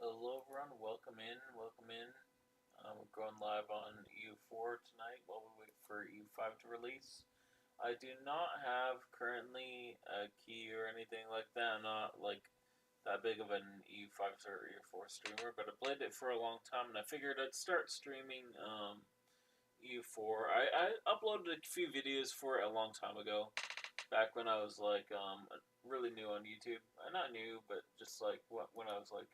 Hello everyone, welcome in, welcome in. We're going live on EU4 tonight while we wait for EU5 to release. I do not have currently a key or anything like that. I'm not like that big of an EU5 or EU4 streamer, but I played it for a long time and I figured I'd start streaming EU4. I uploaded a few videos for it a long time ago, back when I was like really new on YouTube. Not new, but just like when I was like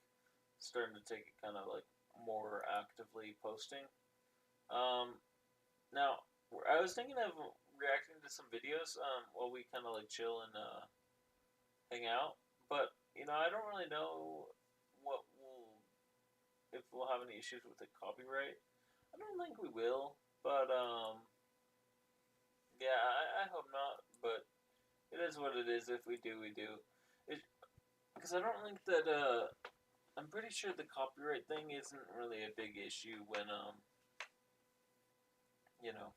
starting to take it kind of like more actively posting. Um, Now, I was thinking of reacting to some videos while we kind of like chill and hang out, but I don't really know what will if we'll have any issues with the copyright. I don't think we will, but yeah, I hope not. But it is what it is. If we do, we do. Because I don't think that I'm pretty sure the copyright thing isn't really a big issue when you know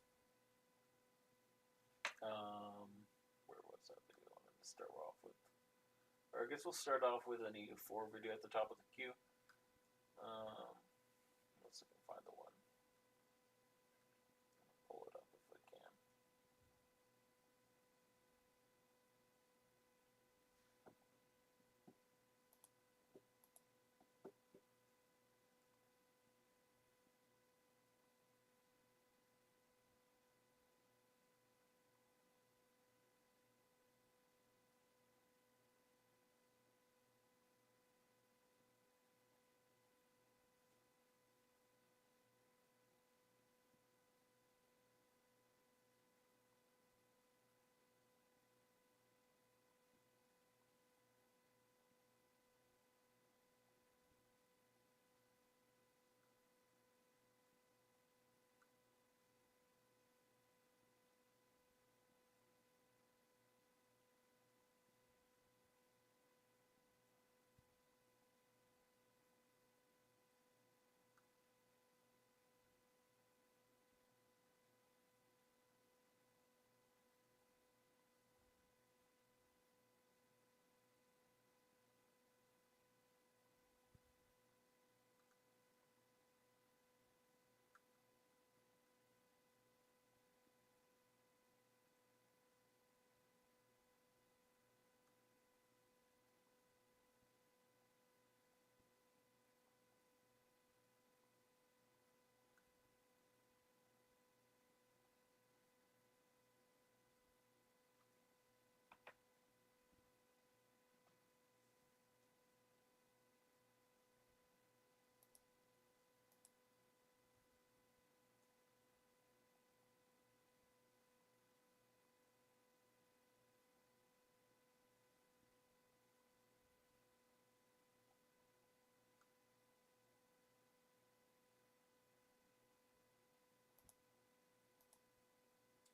um where was that video I wanted to start off with? Or I guess we'll start off with an EU4 video at the top of the queue. Um, let's see if I can find the one. Pull it up if I can.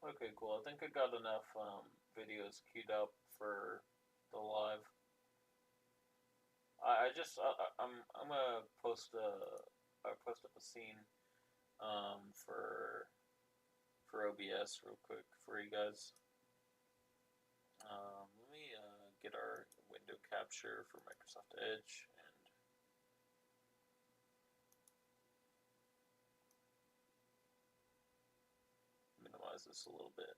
Okay, cool. I think I got enough videos queued up for the live. I'm gonna post up a scene for OBS real quick for you guys. Let me get our window capture for Microsoft Edge and minimize this a little bit.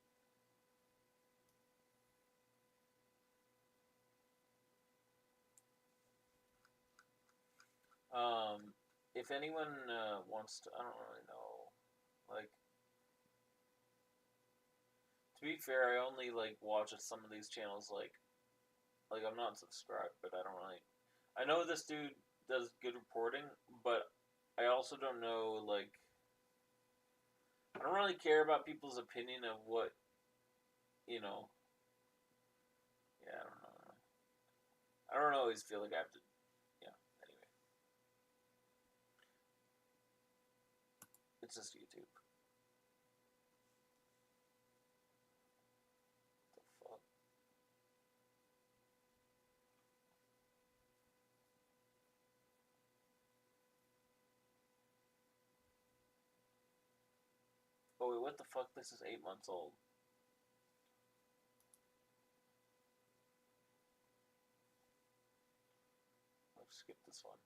If anyone wants to, I don't really know, like, to be fair, I only like watch some of these channels, like I'm not subscribed, but I don't really, I know this dude does good reporting, but I also don't know, like, I don't really care about people's opinion of what, you know, yeah, I don't know. I don't always feel like I have to, yeah, anyway. It's just YouTube. What the fuck? Oh wait, what the fuck? This is 8 months old. Let's skip this one.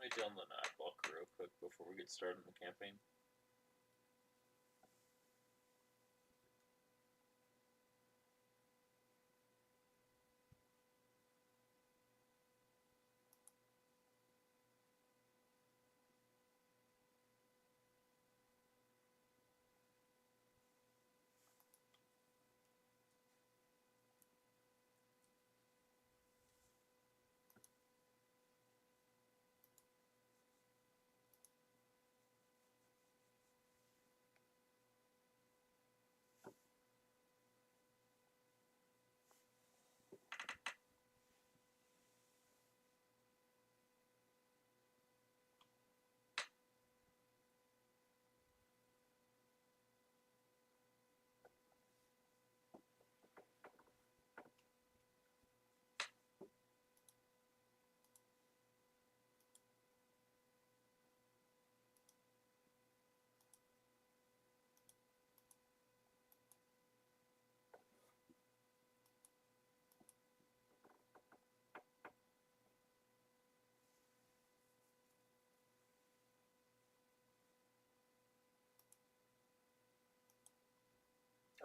me download an ad blocker real quick before we get started in the campaign.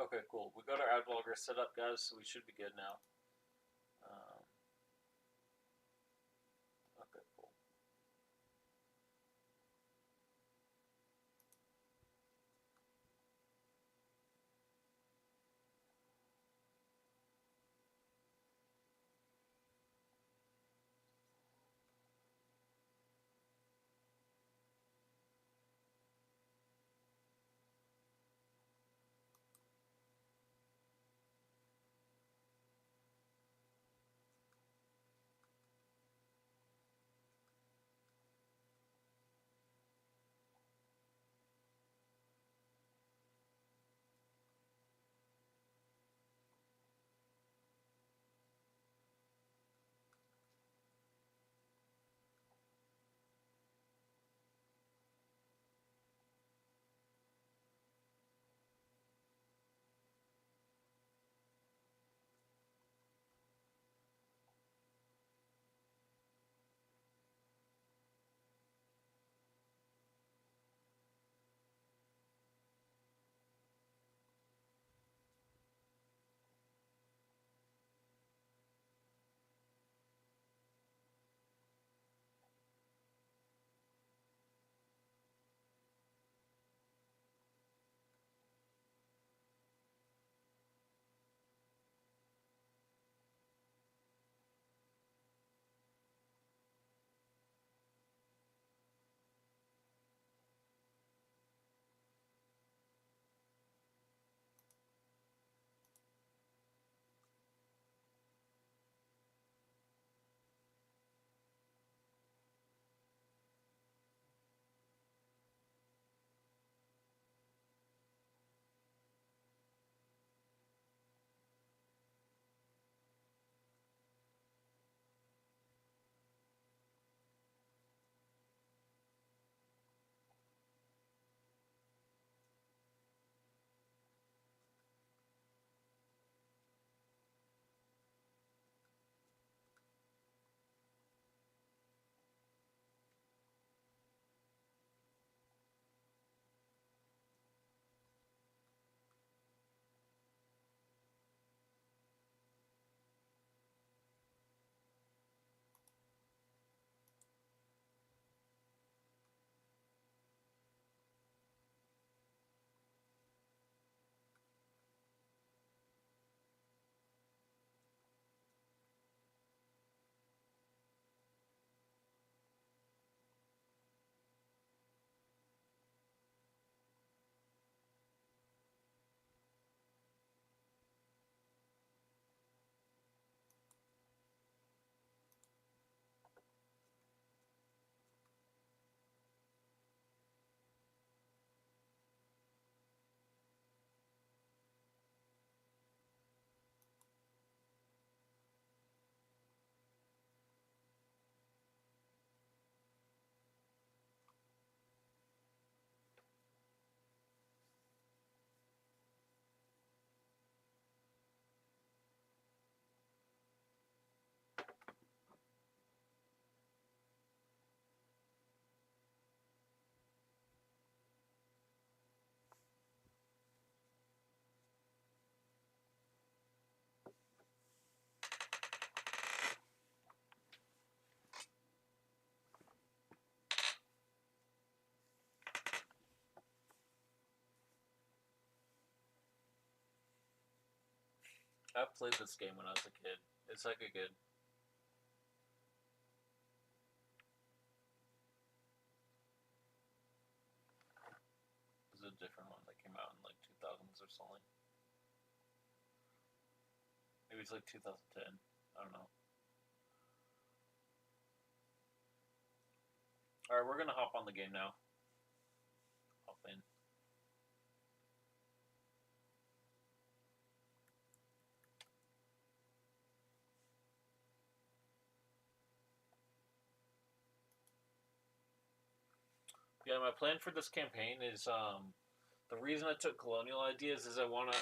Okay, cool. We got our ad blocker set up, guys, so we should be good now. Okay, cool. I played this game when I was a kid. It's like a good. It's a different one that came out in like 2000s or something. Maybe it's like 2010. I don't know. All right, we're gonna hop on the game now. Hop in. Yeah, my plan for this campaign is the reason I took colonial ideas is I want to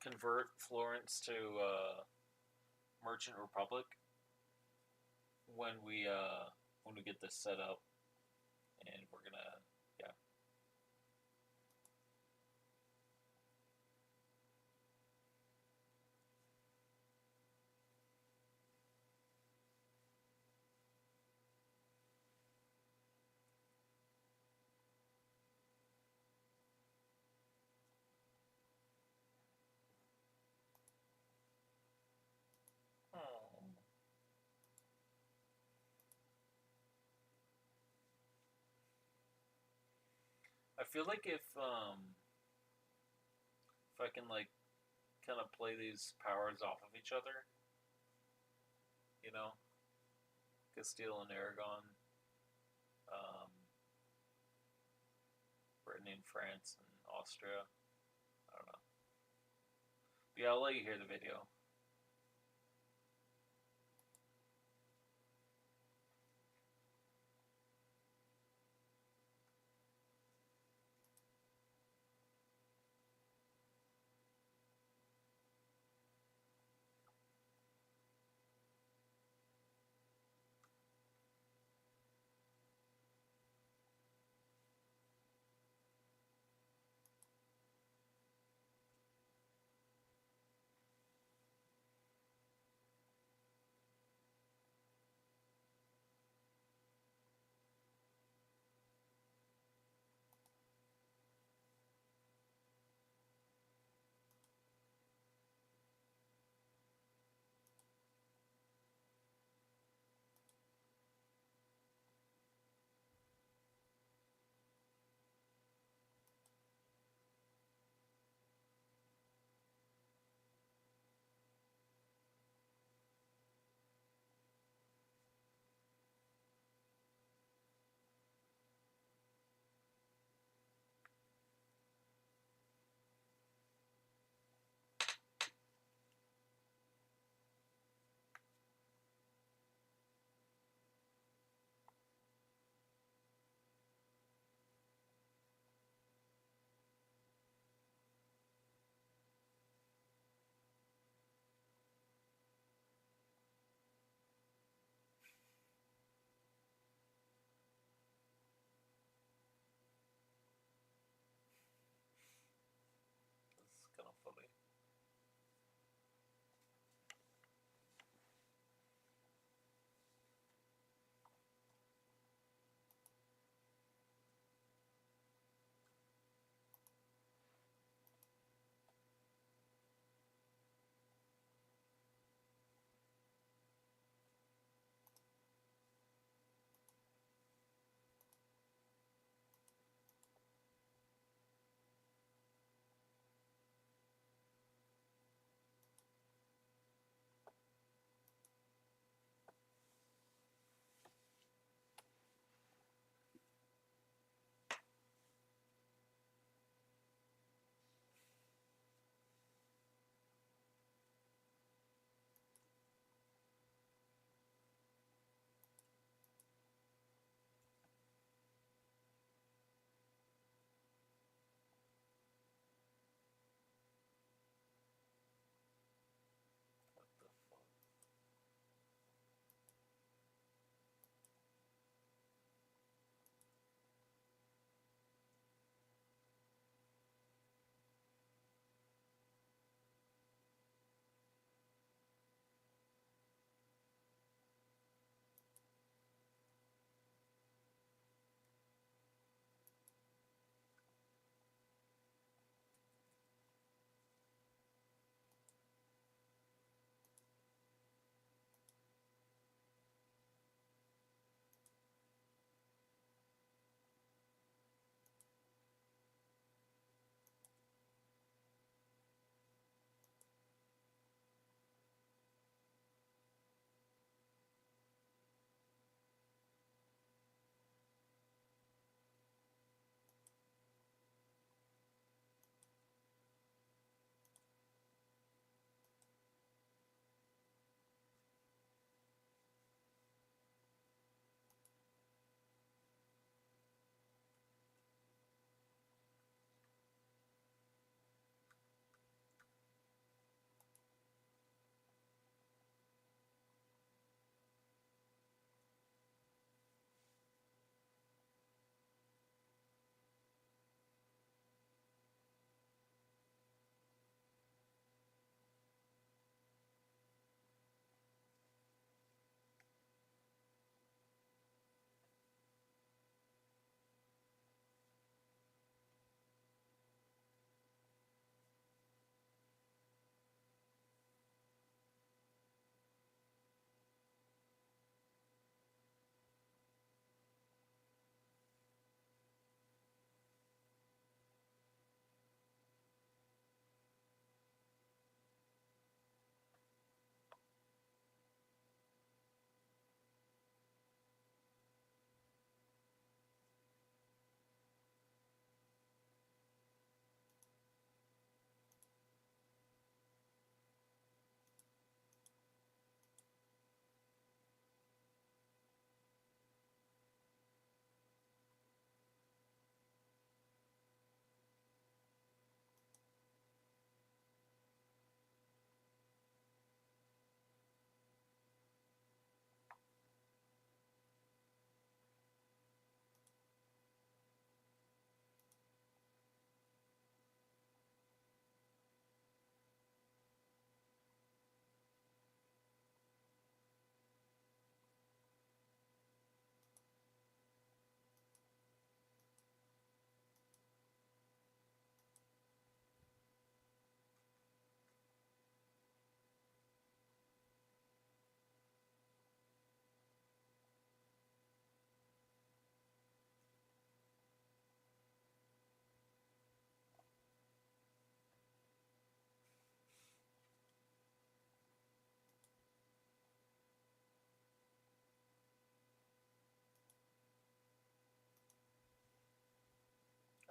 convert Florence to Merchant Republic when we get this set up, and we're gonna yeah. Hmm. I feel like if I can like kind of play these powers off of each other, you know, Castile and Aragon, um, Britain and France and Austria. I don't know. But yeah, I'll let you hear the video.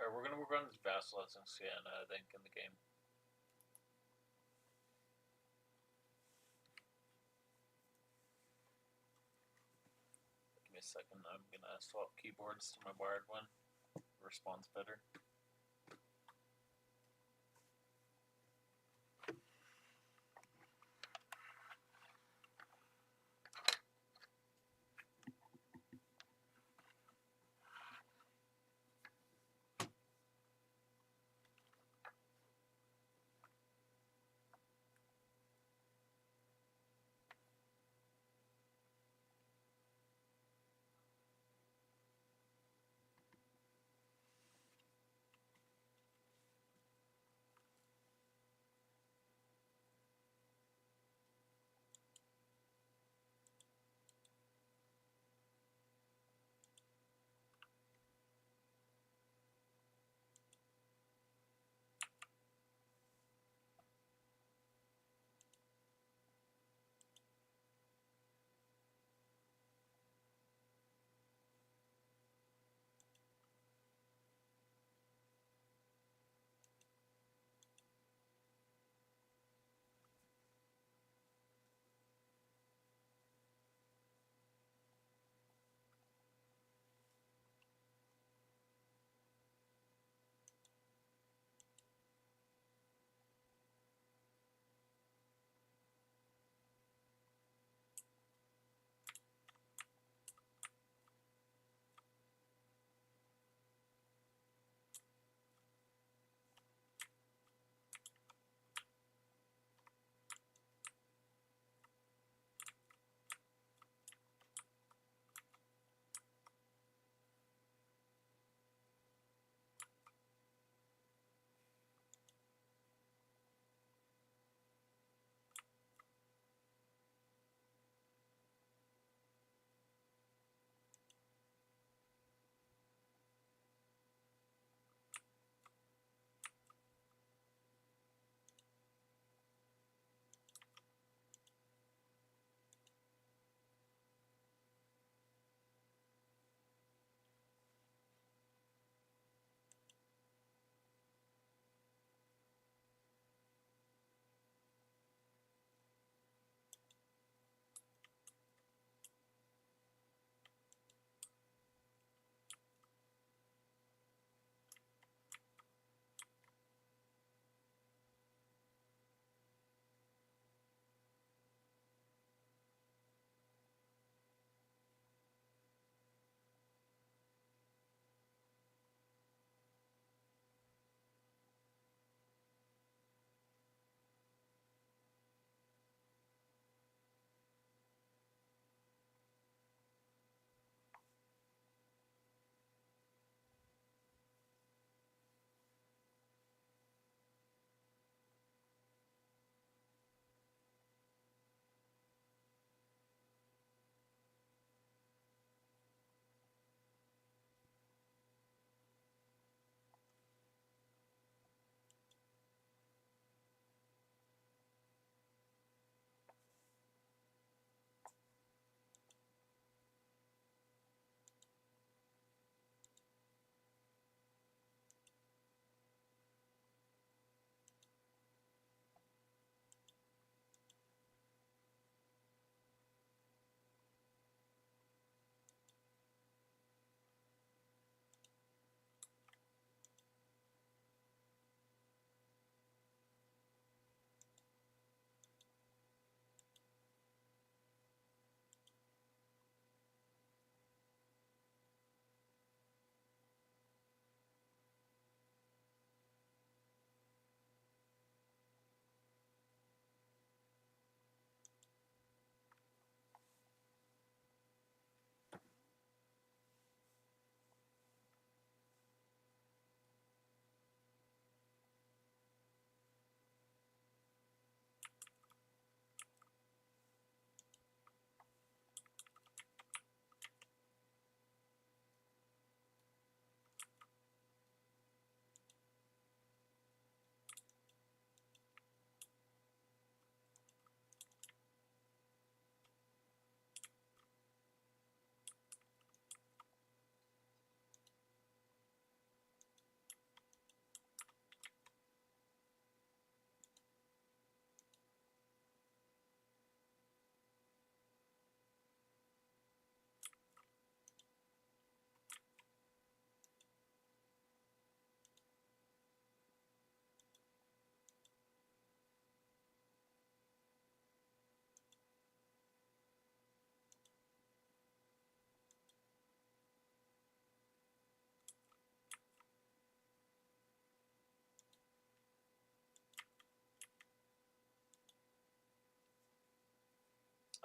Alright, we're gonna work on this vassalizing scan, I think, in the game. Give me a second, I'm gonna swap keyboards to my wired one. Responds better.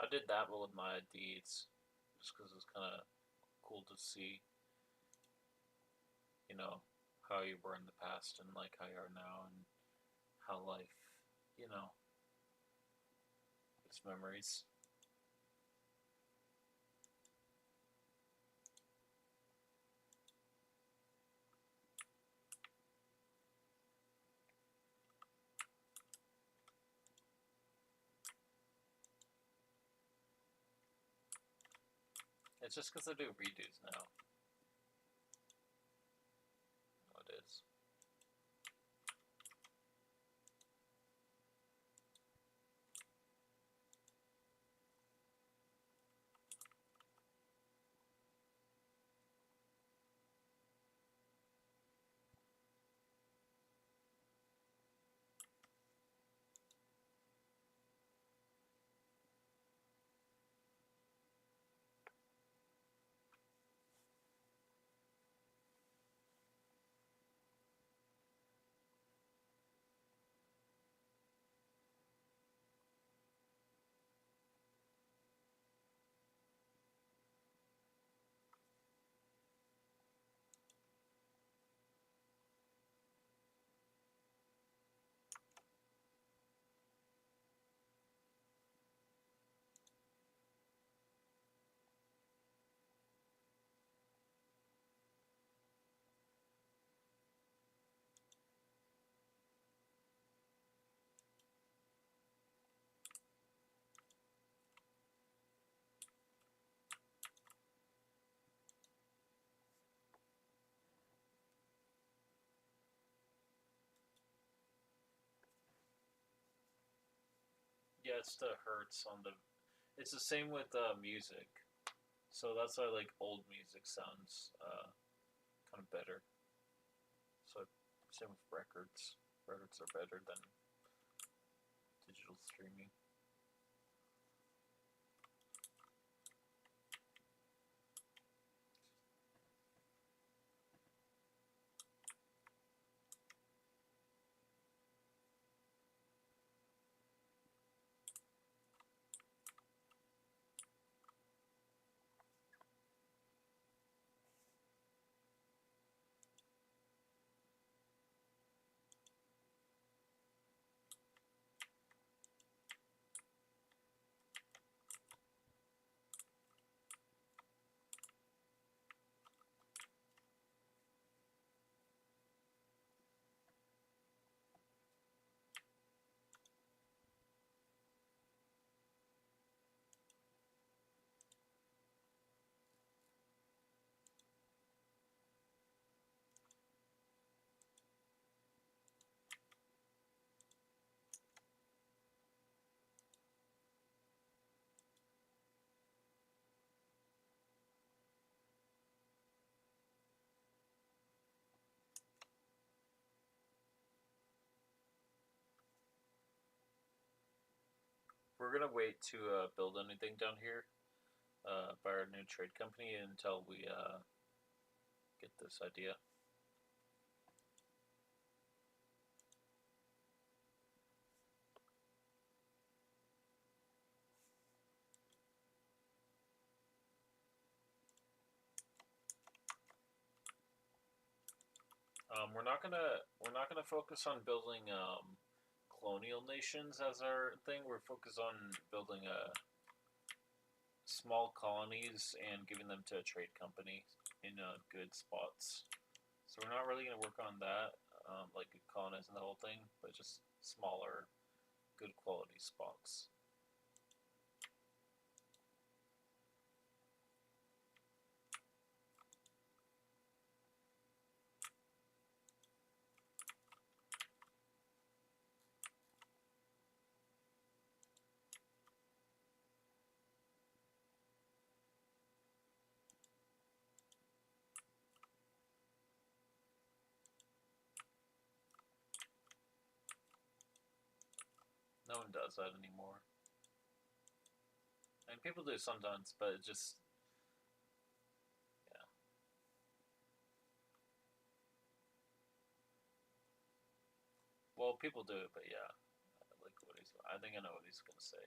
I did that with my deeds, just because it's kind of cool to see, you know, how you were in the past and like how you are now and how life, you know, its memories. It's just because I do redos now. Oh, it is. Yeah, it's the hertz on the. It's the same with music. So that's why like old music sounds kind of better. So same with records. Records are better than digital streaming. We're gonna wait to build anything down here by our new trade company until we get this idea. We're not gonna focus on building colonial nations as our thing. We're focused on building small colonies and giving them to a trade company in good spots. So we're not really gonna work on that, like colonizing the whole thing, but just smaller, good quality spots. No one does that anymore. And people do sometimes, but it just yeah. Well, people do it, but yeah, I like what he's. I think I know what he's gonna say.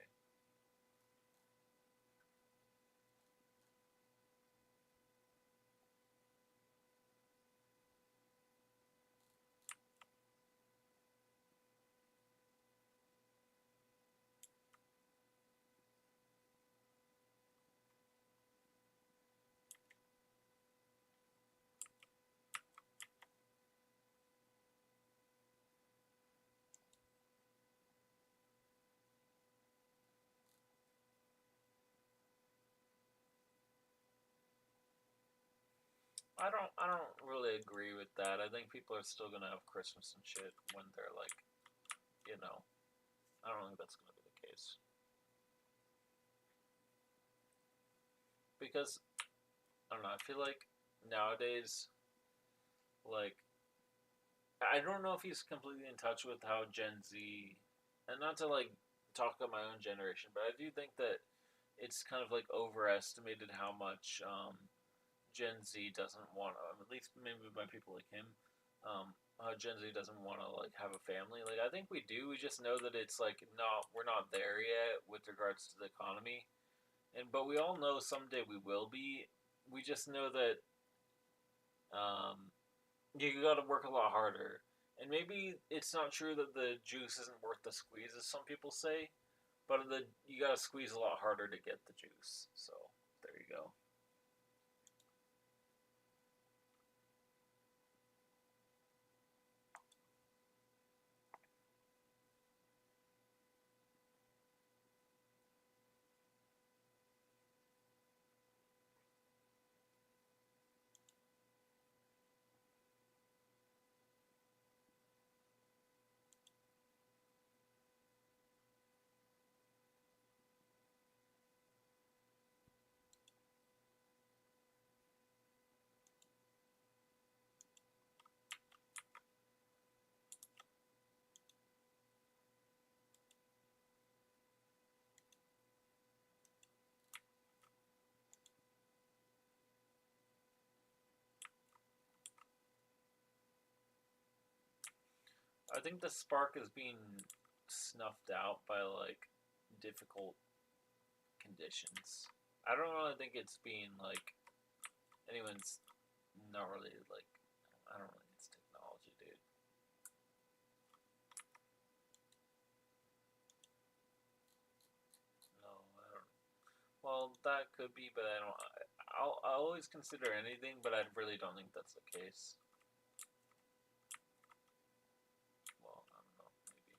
I don't really agree with that. I think people are still gonna have Christmas and shit when they're like, you know, I don't think that's gonna be the case because I don't know. I feel like nowadays, like, I don't know if he's completely in touch with how Gen Z, and not to like talk about my own generation, but I do think that it's kind of like overestimated how much Gen Z doesn't want to, at least maybe by people like him, how Gen Z doesn't want to like have a family. Like I think we do. We just know that it's like not we're not there yet with regards to the economy, and but we all know someday we will be. We just know that um, you got to work a lot harder. And maybe it's not true that the juice isn't worth the squeeze, as some people say, but you got to squeeze a lot harder to get the juice. So there you go. I think the spark is being snuffed out by like difficult conditions. I don't really think it's being like anyone's not really like I don't really think it's technology, dude. No, I don't. Well, that could be, but I don't. I always consider anything, but I really don't think that's the case. Well, I don't know, maybe.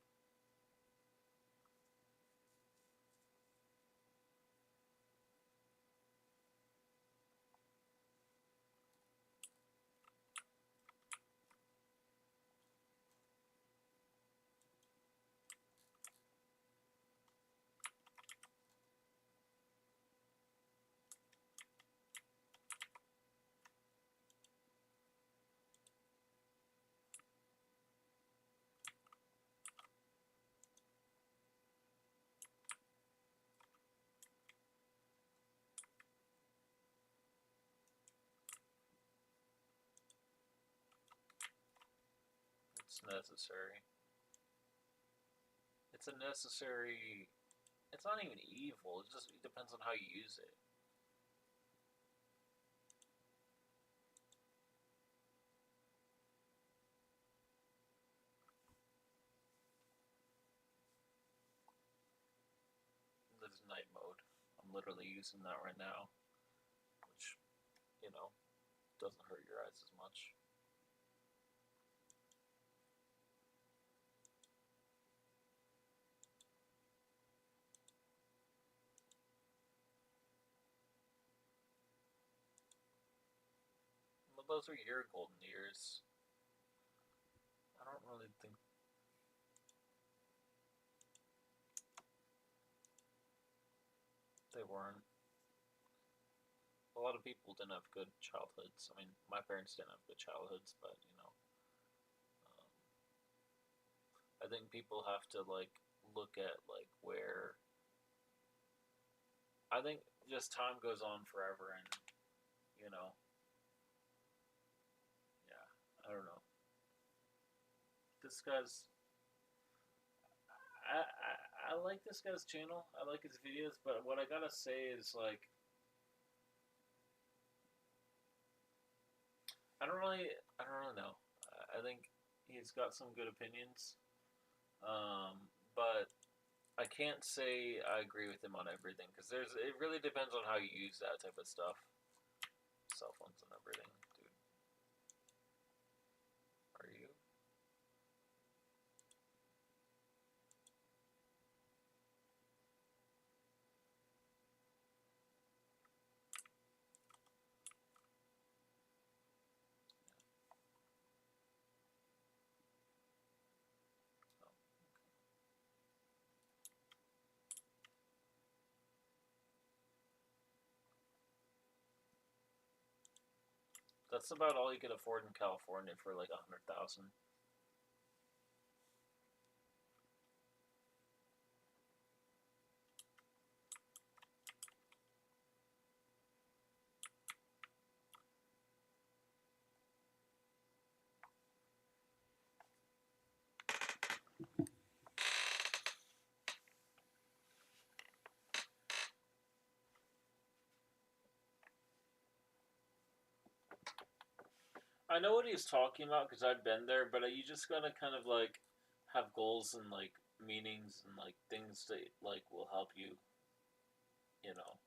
It's necessary. It's a necessary. It's not even evil. It just it depends on how you use it. There's night mode. I'm literally using that right now, which you know doesn't hurt your eyes as much. But those are your golden years. I don't really think they weren't. A lot of people didn't have good childhoods. I mean, my parents didn't have good childhoods, but um, I think people have to like look at like where I think just time goes on forever, and you know, yeah, I don't know. This guy's I like this guy's channel. I like his videos, but what I gotta say is like I don't really know. I think he's got some good opinions, but I can't say I agree with him on everything because it really depends on how you use that type of stuff. Cell phones and everything, dude. Are you? That's about all you could afford in California for like 100,000. I know what he's talking about because I've been there, but you just gotta kind of like have goals and like meanings and like things that like will help you, you know.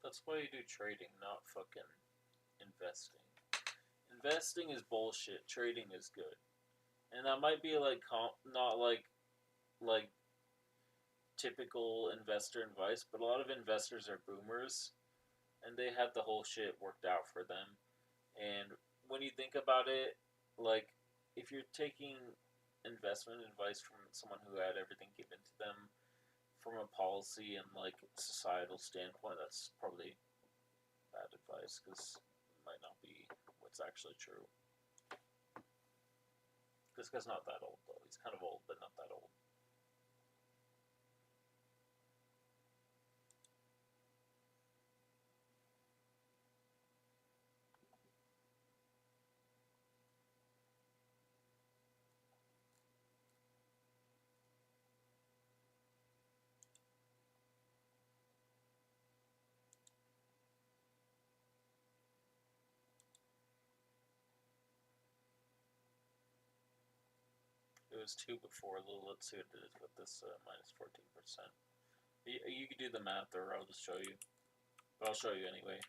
That's why you do trading, not fucking investing. Investing is bullshit. Trading is good, and that might be like not like typical investor advice, but a lot of investors are boomers, and they had the whole shit worked out for them. And when you think about it, like if you're taking investment advice from someone who had everything given to them from a policy and like societal standpoint, that's probably bad advice because it might not be what's actually true. This guy's not that old though. He's kind of old, but not that old. It was two before. Let's see what it is with this minus 14%. You could do the math, or I'll just show you. But I'll show you anyway.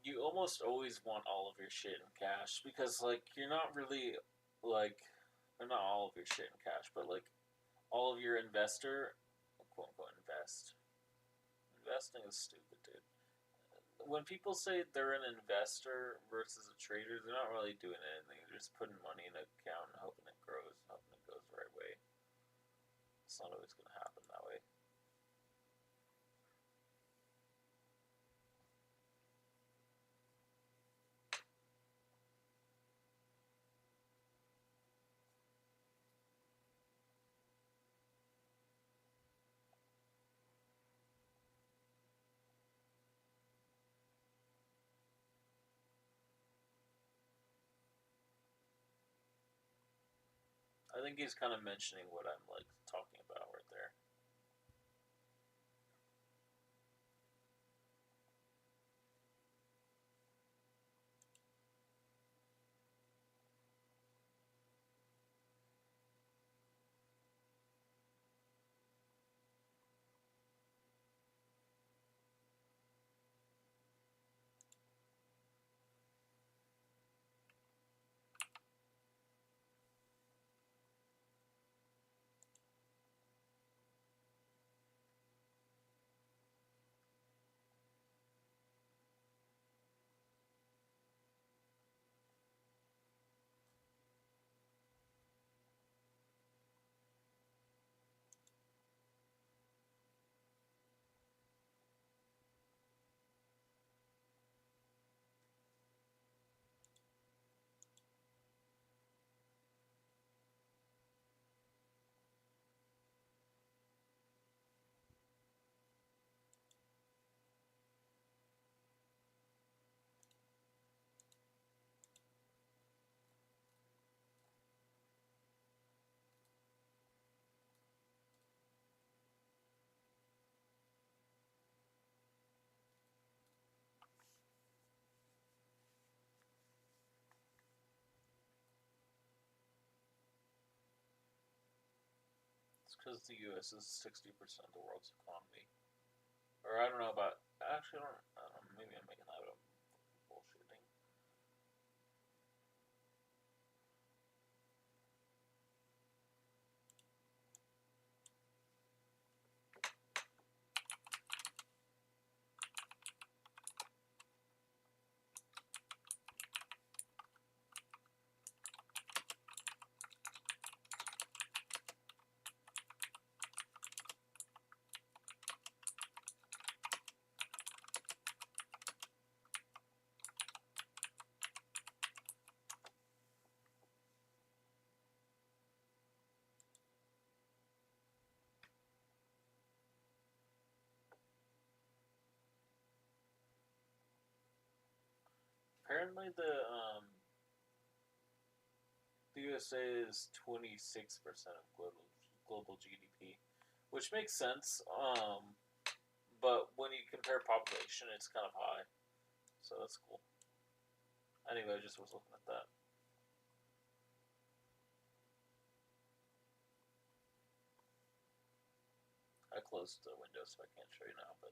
you almost always want all of your shit in cash because like you're not really like or not all of your shit in cash, but like all of your investor quote unquote invest. Investing is stupid, dude. When people say they're an investor versus a trader, they're not really doing anything. They're just putting money in an account and hoping it grows and hoping it goes the right way. It's not always going to happen that way. I think he's kind of mentioning what I'm like talking about right there. It's because the U.S. is 60% of the world's economy. Or I don't know about. Actually, I don't know. Maybe I'm making that up. Bullshitting. Apparently, the USA is 26% of global GDP, which makes sense. But when you compare population, it's kind of high, so that's cool. Anyway, I just was looking at that. I closed the window, so I can't show you now. But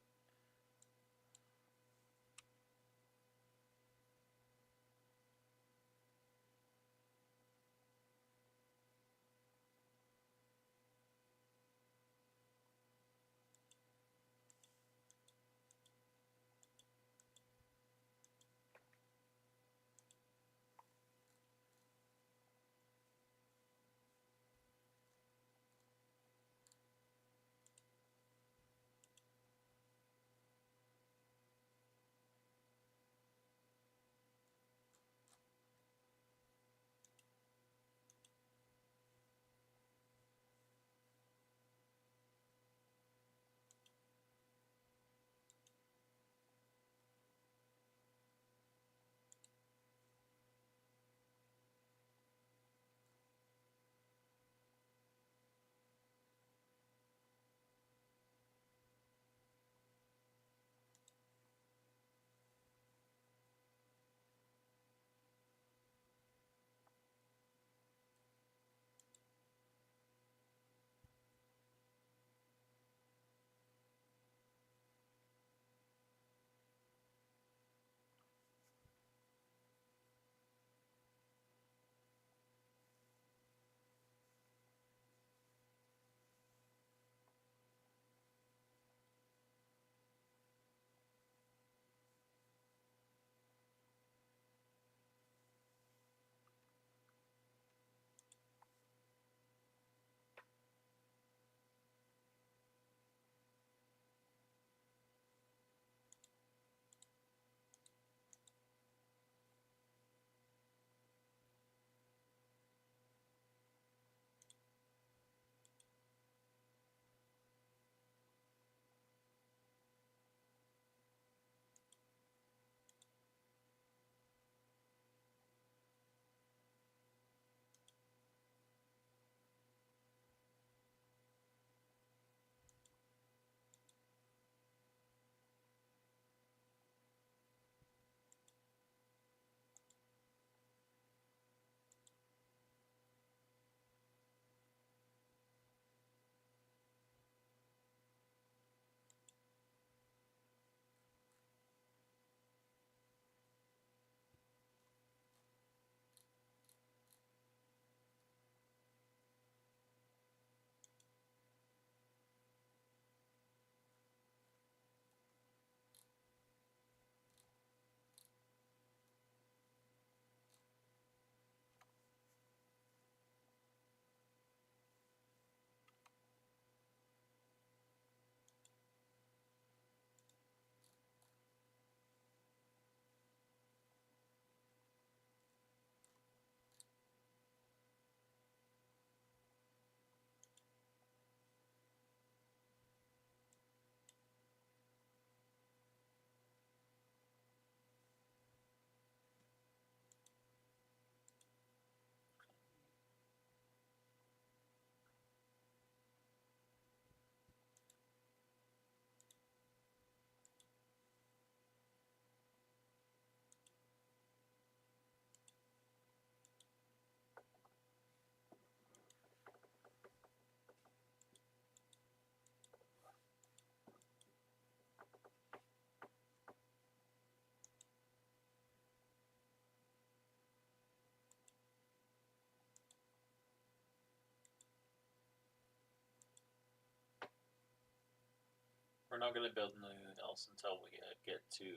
We're not gonna build anything else until we get to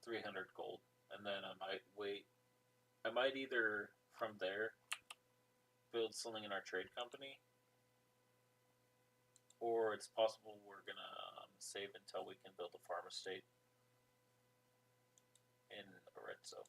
300 gold, and then I might wait. I might either from there build something in our trade company, or it's possible we're gonna save until we can build a farm estate in Arezzo.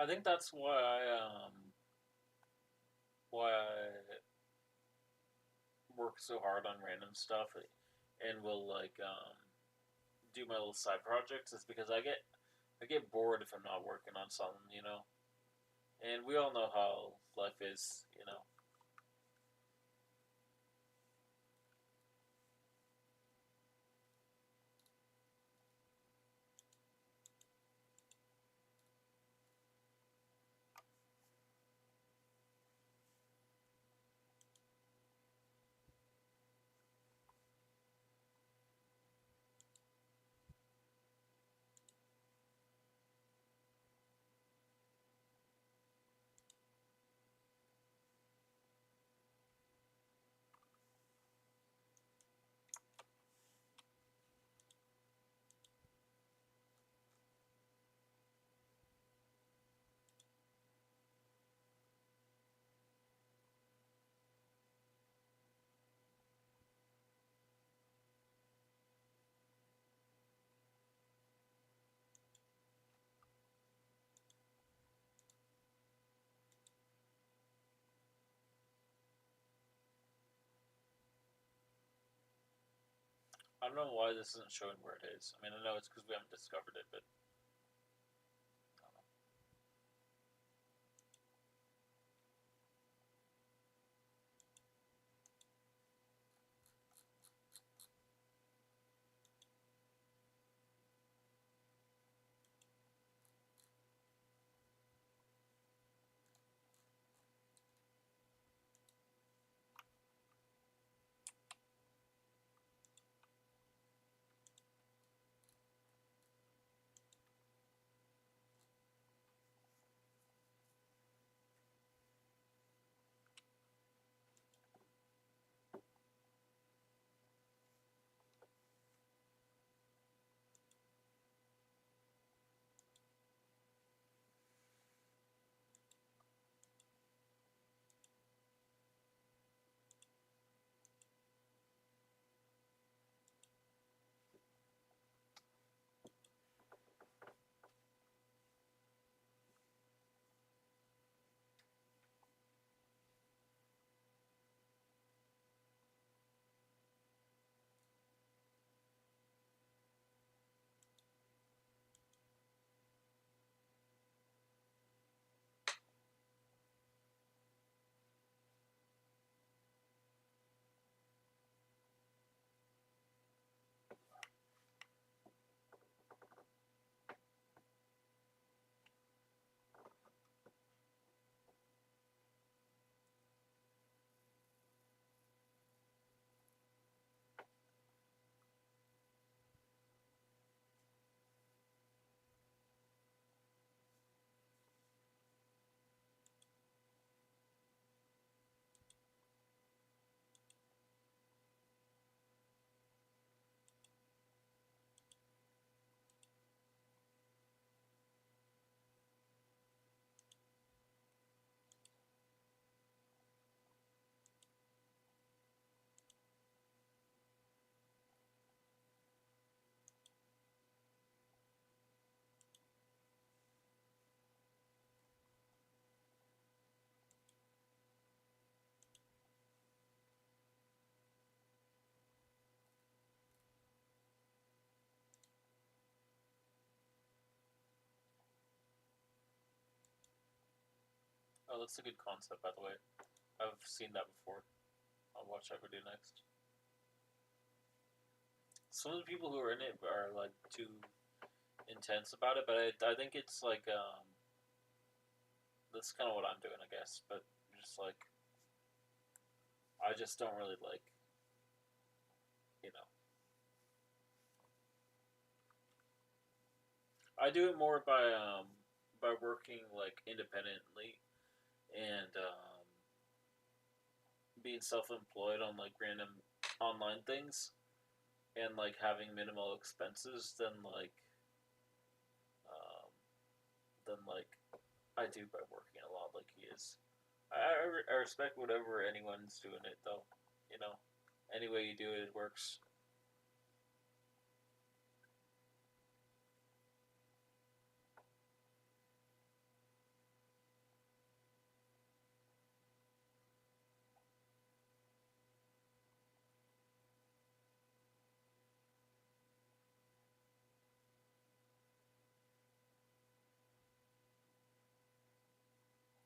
I think that's why I work so hard on random stuff and will do my little side projects is because I get bored if I'm not working on something. And we all know how life is. I don't know why this isn't showing where it is. I mean, I know it's because we haven't discovered it, but I don't know. Oh, that's a good concept, by the way. I've seen that before. I'll watch that video next. Some of the people who are in it are like too intense about it, but I think it's like that's kind of what I'm doing, I guess. But just like I just don't really like, you know. I do it more by working like independently and being self-employed on like random online things and like having minimal expenses um, than like I do by working a lot like he is. I respect whatever anyone's doing it though. You know, any way you do it, it works.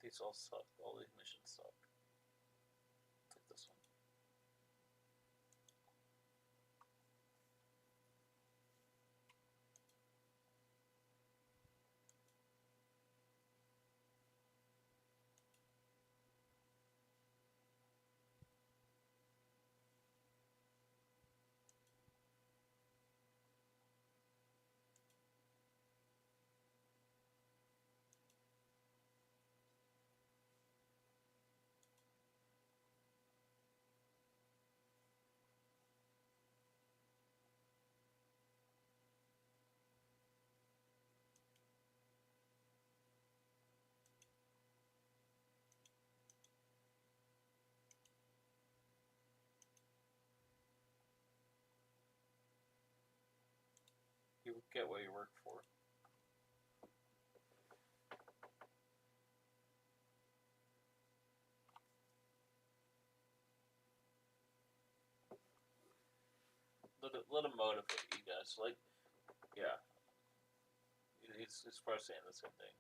These all suck. All these missions suck. Take this one. You get what you work for. Let him motivate you guys. Like, yeah, he's probably saying the same thing.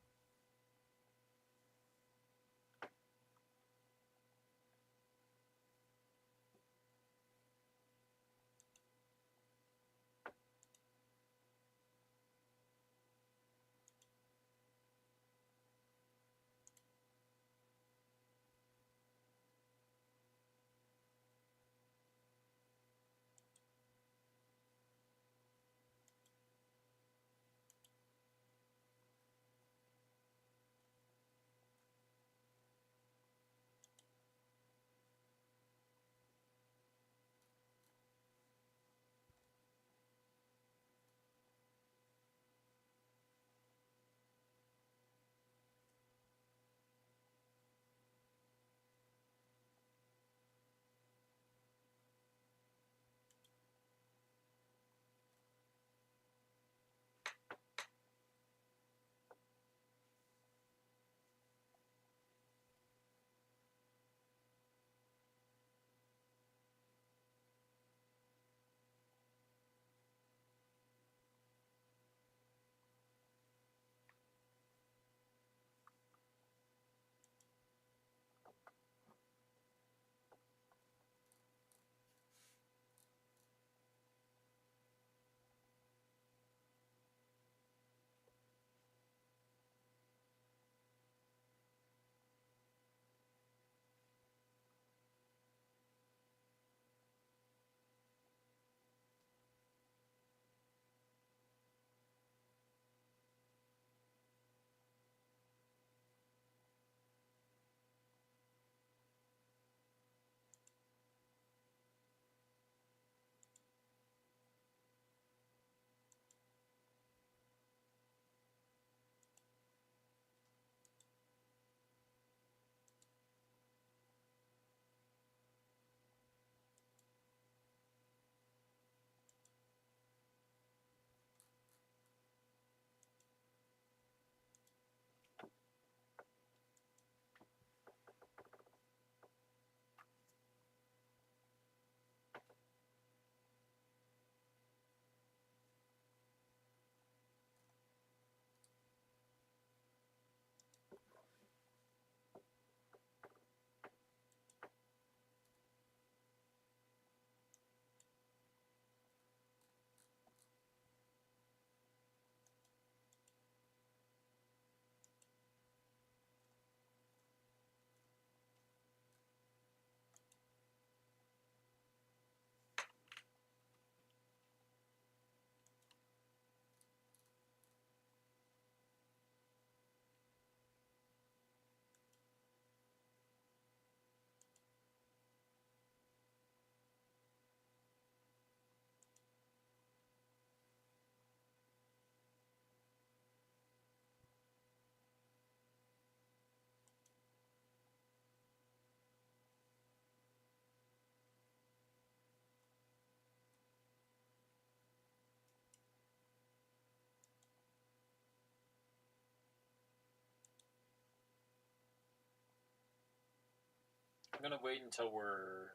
gonna wait until we're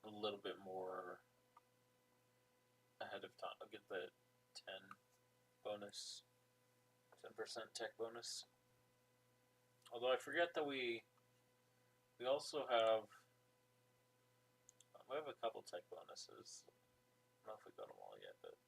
a little bit more ahead of time. I'll get the 10 bonus, 10% tech bonus. Although I forget that we also have a couple tech bonuses. I don't know if we got them all yet, but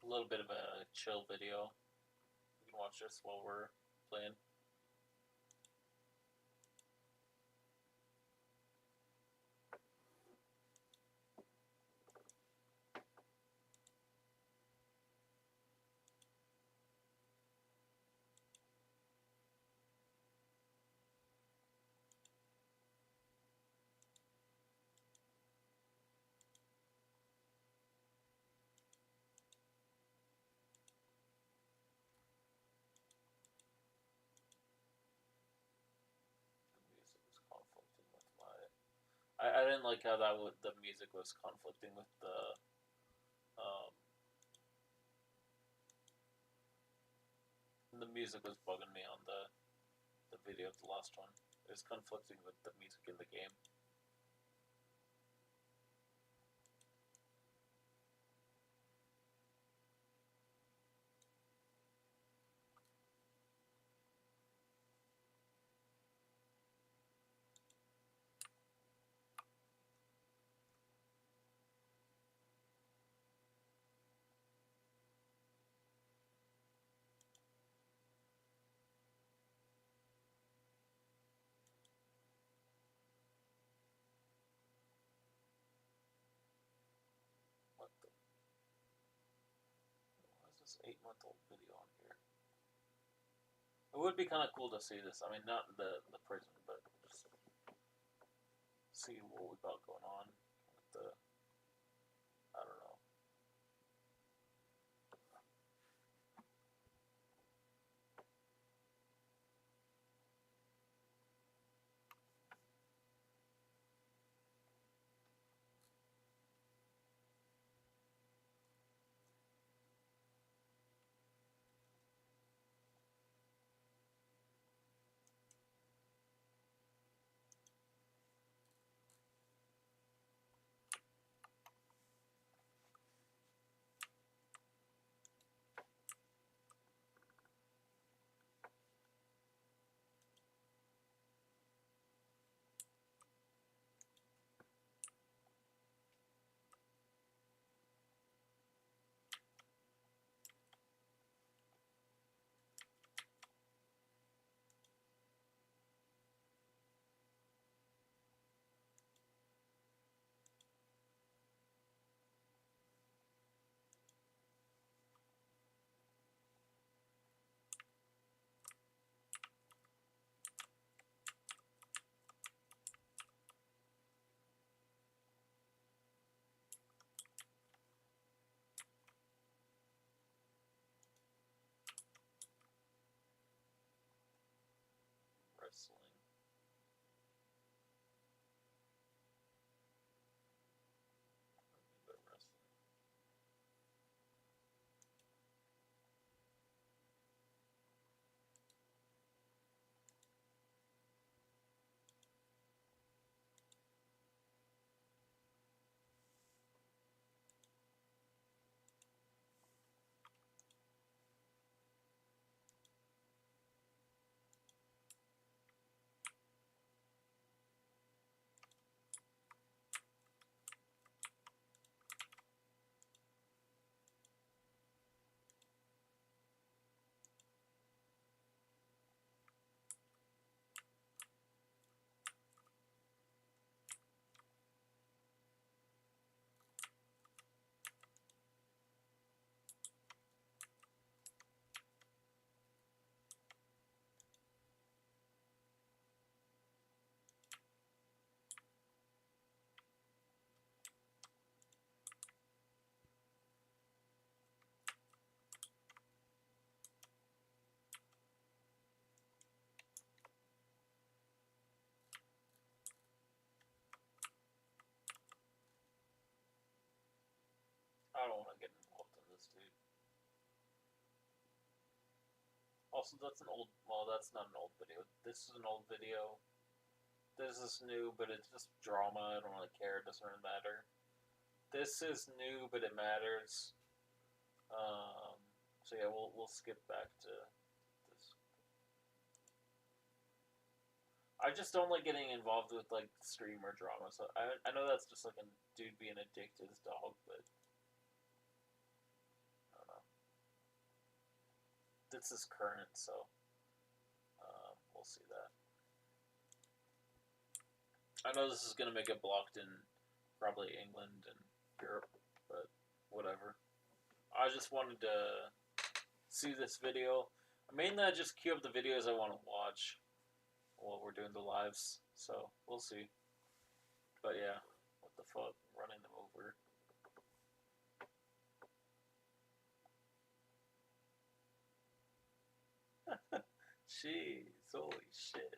a little bit of a chill video. You can watch this while we're playing. I didn't like how the music was conflicting with the music was bugging me on the video of the last one. It was conflicting with the music in the game. What the? Why is this 8-month-old video on here? It would be kind of cool to see this. I mean, not the prison, but just see what we got going on with the. I don't know. Wrestling. Also, that's an old. Well, that's not an old video. This is an old video. This is new, but it's just drama. I don't really care. It doesn't really matter. This is new, but it matters. Um, so yeah, we'll skip back to this. I just don't like getting involved with like streamer drama. So I know that's just like a dude being a dick to his dog, but I don't know. This is current, so we'll see that. I know this is gonna make it blocked in probably England and Europe, but whatever. I just wanted to see this video. Mainly, I just queue up the videos I want to watch while we're doing the lives, so we'll see. But yeah, what the fuck, running them over. Jeez, holy shit.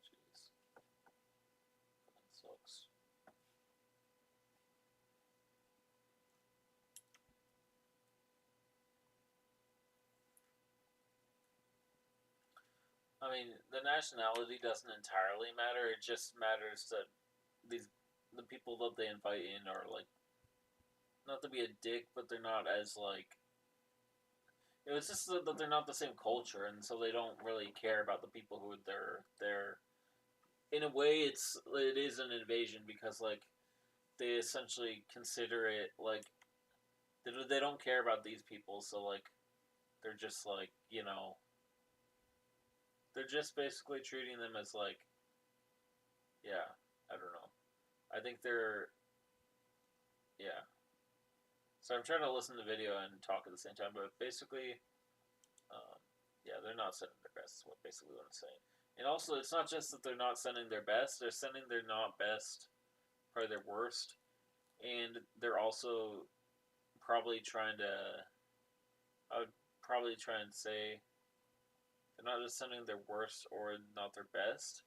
Jeez, that sucks. I mean, the nationality doesn't entirely matter. It just matters that these the people that they invite in are like not to be a dick, but they're not as like it was just that they're not the same culture, and so they don't really care about the people who they're there. In a way, it is an invasion because like they essentially consider it like they don't care about these people, so like they're just like they're just basically treating them as like yeah, I don't know. I think they're, yeah. So I'm trying to listen to the video and talk at the same time, but basically, um, yeah, they're not sending their best. Is what basically what I'm saying. And also, it's not just that they're not sending their best; they're sending their not best, probably their worst, and they're also probably trying to. I would probably try and say they're not just sending their worst or not their best.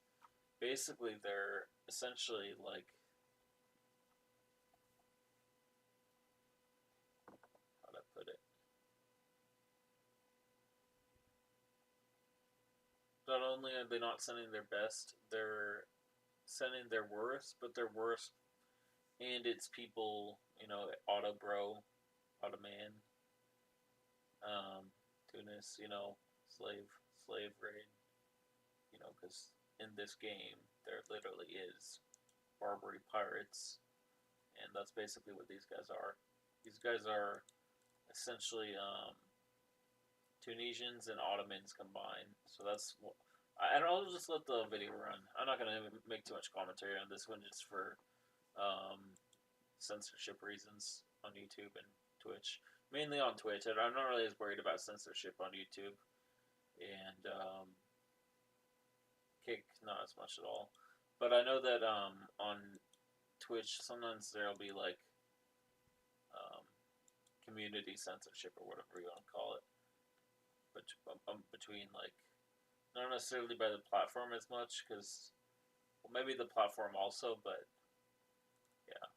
Basically, they're essentially like, how do I put it? Not only are they not sending their best, they're sending their worst, but their worst, and it's people, Auto Bro, Auto Man, Tunis, slave raid, because in this game there literally is Barbary pirates, and that's basically what these guys are. These guys are essentially Tunisians and Ottomans combined. So that's. I'll just let the video run. I'm not gonna make too much commentary on this one, just for um, censorship reasons on YouTube and Twitch. Mainly on Twitch. I'm not really as worried about censorship on YouTube and Kick, not as much at all. But I know that on Twitch sometimes there'll be like um, community censorship or whatever you want to call it, but between like not necessarily by the platform as much, because well, maybe the platform also, but yeah.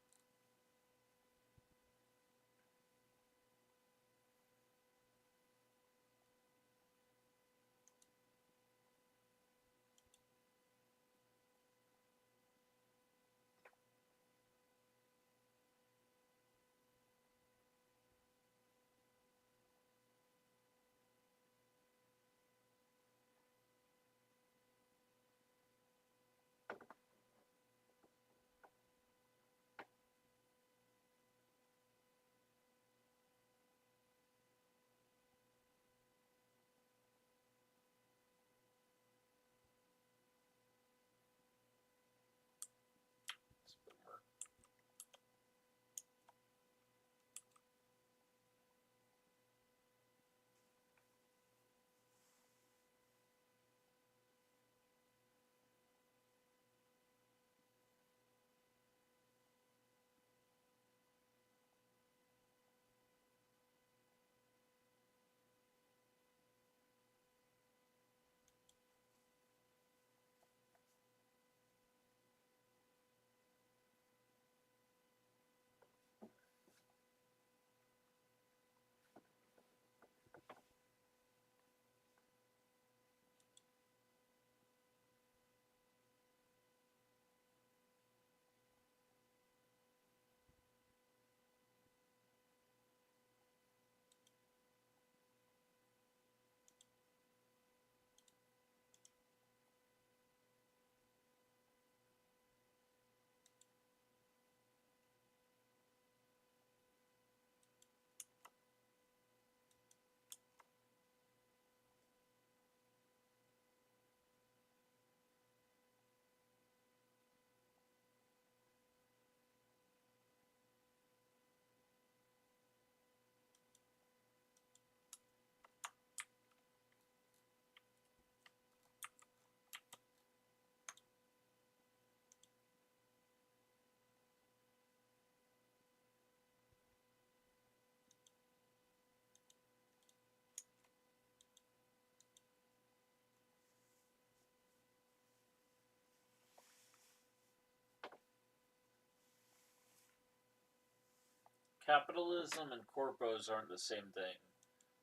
Capitalism and corpos aren't the same thing.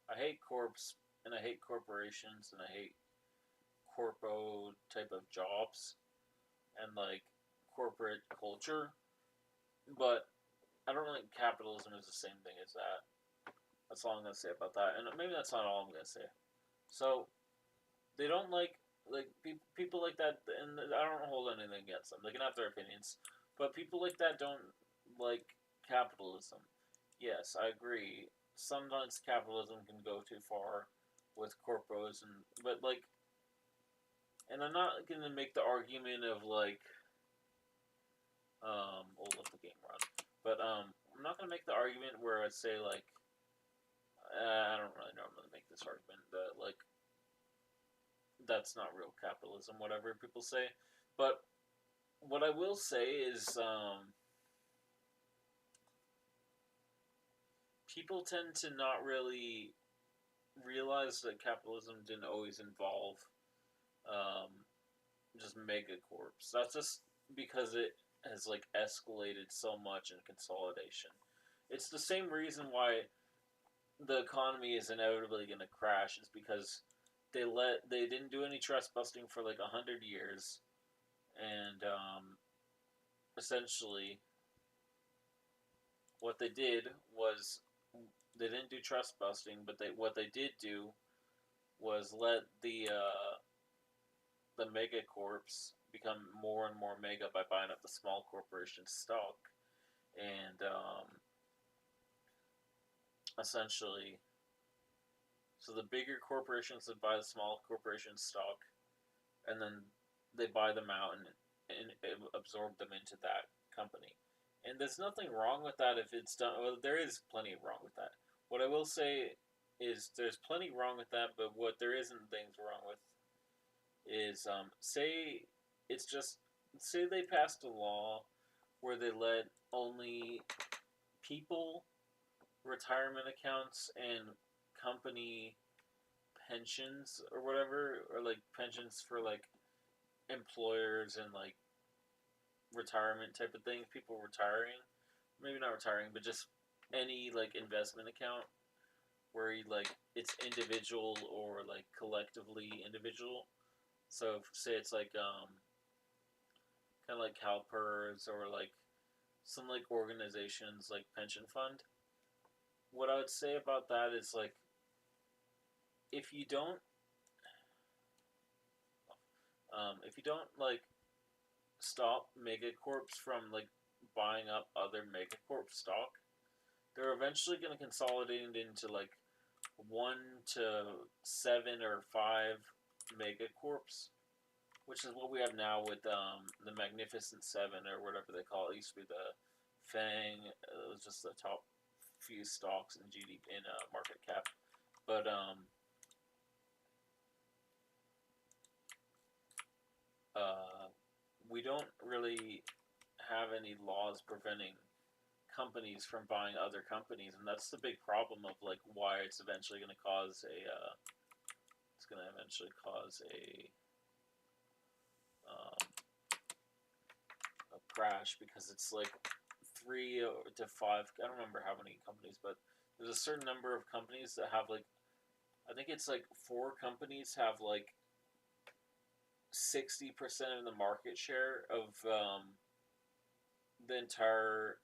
I hate corps and I hate corporations and I hate corpo type of jobs and like corporate culture, but I don't think capitalism is the same thing as that. That's all I'm gonna say about that, and maybe that's not all I'm gonna say. So they don't like people like that, and I don't hold anything against them. They can have their opinions, but people like that don't like capitalism. Yes, I agree. Sometimes capitalism can go too far with corpos, but like, and I'm not gonna make the argument of like, We'll let the game run. But I'm not gonna make the argument where I'd say like I don't really normally make this argument that like that's not real capitalism, whatever people say. But what I will say is people tend to not really realize that capitalism didn't always involve um, just megacorps. That's just because it has like escalated so much in consolidation. It's the same reason why the economy is inevitably going to crash. Is because they didn't do any trust busting for like 100 years, and essentially what they did was they didn't do trust busting, but what they did do was let the megacorps become more and more mega by buying up the small corporation stock, and essentially, so the bigger corporations that buy the small corporation stock, and then they buy them out and absorb them into that company. And there's nothing wrong with that if it's done. Well, there is plenty wrong with that. What I will say is there's plenty wrong with that, but what there isn't things wrong with is it's just say they passed a law where they let only people retirement accounts and company pensions or whatever, or like pensions for like employers and like retirement type of things, people retiring, maybe not retiring, but just any like investment account where you like it's individual or like collectively individual. So say it's like kind of like CalPERS or like some like organizations like pension fund. What I would say about that is like if you don't if you don't like stop megacorps from like buying up other megacorp stock, they're eventually going to consolidate it into like 1 to 7 or 5 megacorps, which is what we have now with the Magnificent Seven or whatever they call it. It used to be the Fang. It was just the top few stocks in GDP in market cap, but we don't really have any laws preventing companies from buying other companies, and that's the big problem of like why it's eventually going to cause a crash, because it's like 3 to 5. I don't remember how many companies, but there's a certain number of companies that have like I think it's like 4 companies have like 60% of the market share of the entire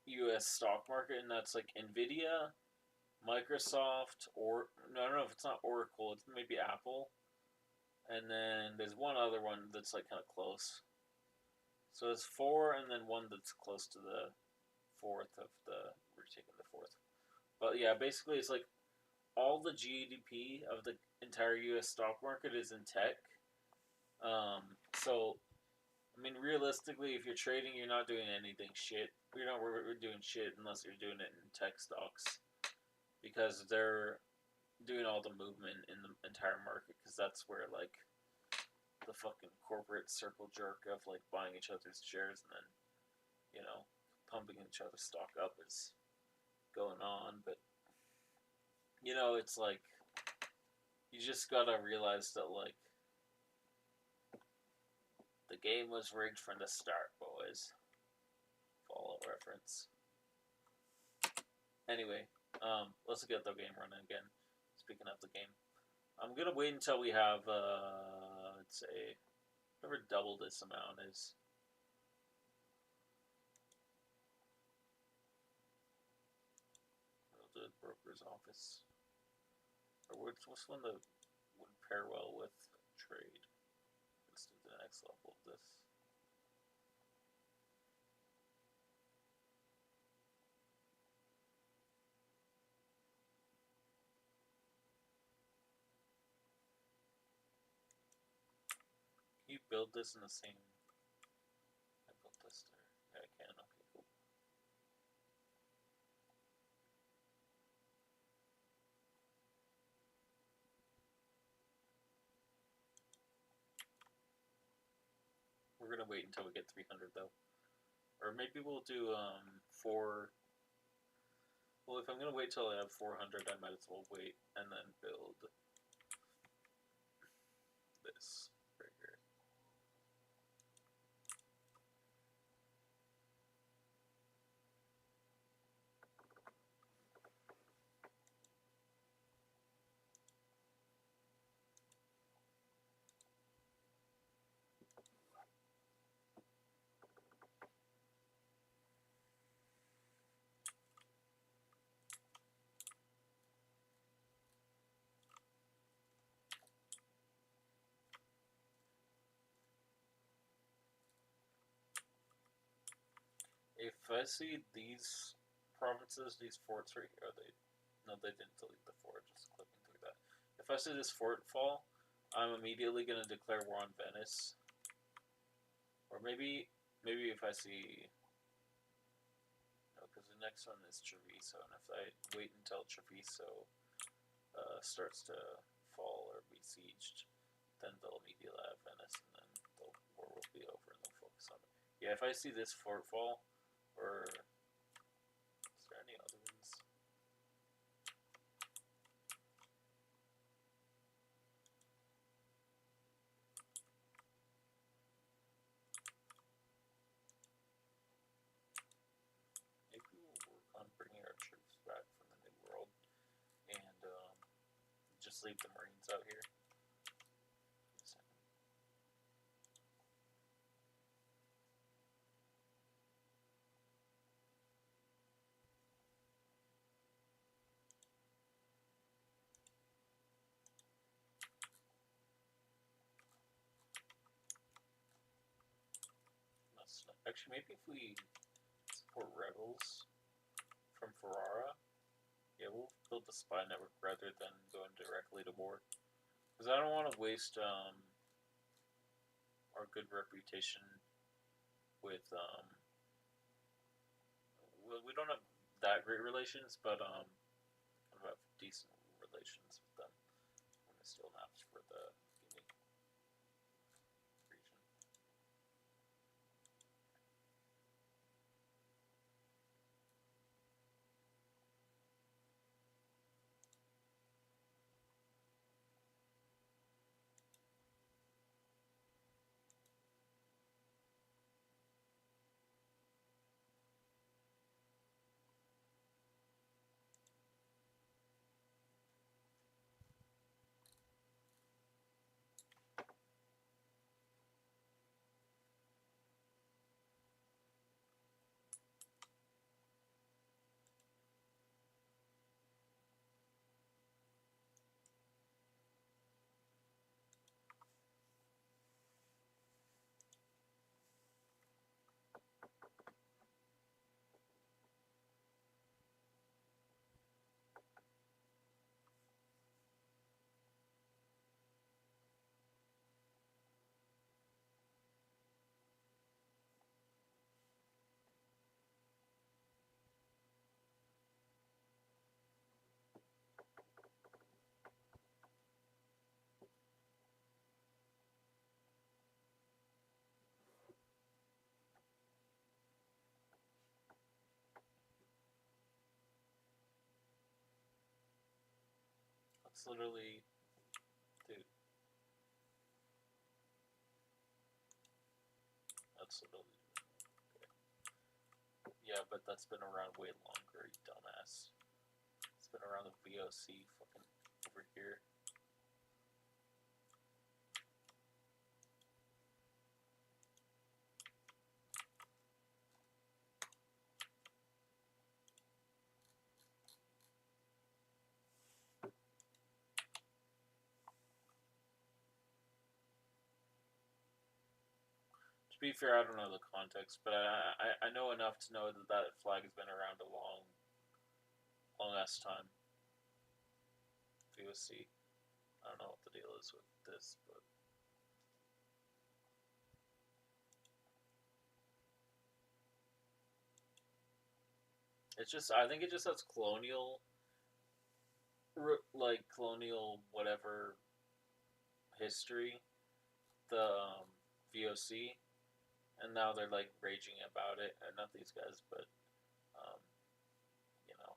U.S. stock market, and that's like Nvidia, Microsoft, or no, I don't know if it's not Oracle. It's maybe Apple, and then there's one other one that's like kind of close. So there's 4, and then one that's close to the fourth of the. We're taking the fourth, but yeah, basically it's like all the GDP of the entire U.S. stock market is in tech. So I mean, realistically, if you're trading, you're not doing anything shit. You're not doing shit unless you're doing it in tech stocks, because they're doing all the movement in the entire market. Because that's where like the fucking corporate circle jerk of like buying each other's shares and then pumping each other's stock up is going on. But it's like you just gotta realize that like the game was rigged from the start, boys. Fallout reference. Anyway, let's get the game running again. Speaking of the game, I'm gonna wait until we have let's say whatever double this amount is. We'll do the broker's office. Or what's one that would pair well with trade? Let's do the next level of this. Can you build this in the same? I built this there. we're gonna wait until we get 300 though, or maybe we'll do 4. Well, if I'm gonna wait till I have 400, I might as well wait and then build this right here. If I see these provinces, these forts right here, no, they didn't delete the fort, just clicking through that. If I see this fort fall, I'm immediately going to declare war on Venice. Or maybe if I see, no, because the next one is Treviso, and if I wait until Treviso starts to fall or be sieged, then they'll immediately have Venice, and then the war will be over, and they'll focus on it. Yeah, if I see this fort fall, or is there any other ones? Maybe we'll work on bringing our troops back from the New World and just leave the Marines out here. Actually, maybe if we support rebels from Ferrara, yeah, we'll build the spy network rather than going directly to war. Because I don't want to waste our good reputation with well, we don't have that great relations, but we have decent relations with them. I'm gonna steal maps for the Guinea region. That's literally, dude. That's literally. Okay. Yeah, but that's been around way longer, you dumbass. It's been around the VOC fucking over here. To be fair, I don't know the context, but I know enough to know that that flag has been around a long ass time. VOC. I don't know what the deal is with this, but it's just, I think it just has colonial, like colonial whatever history. The VOC, and now they're like raging about it. Not these guys, but um, you know.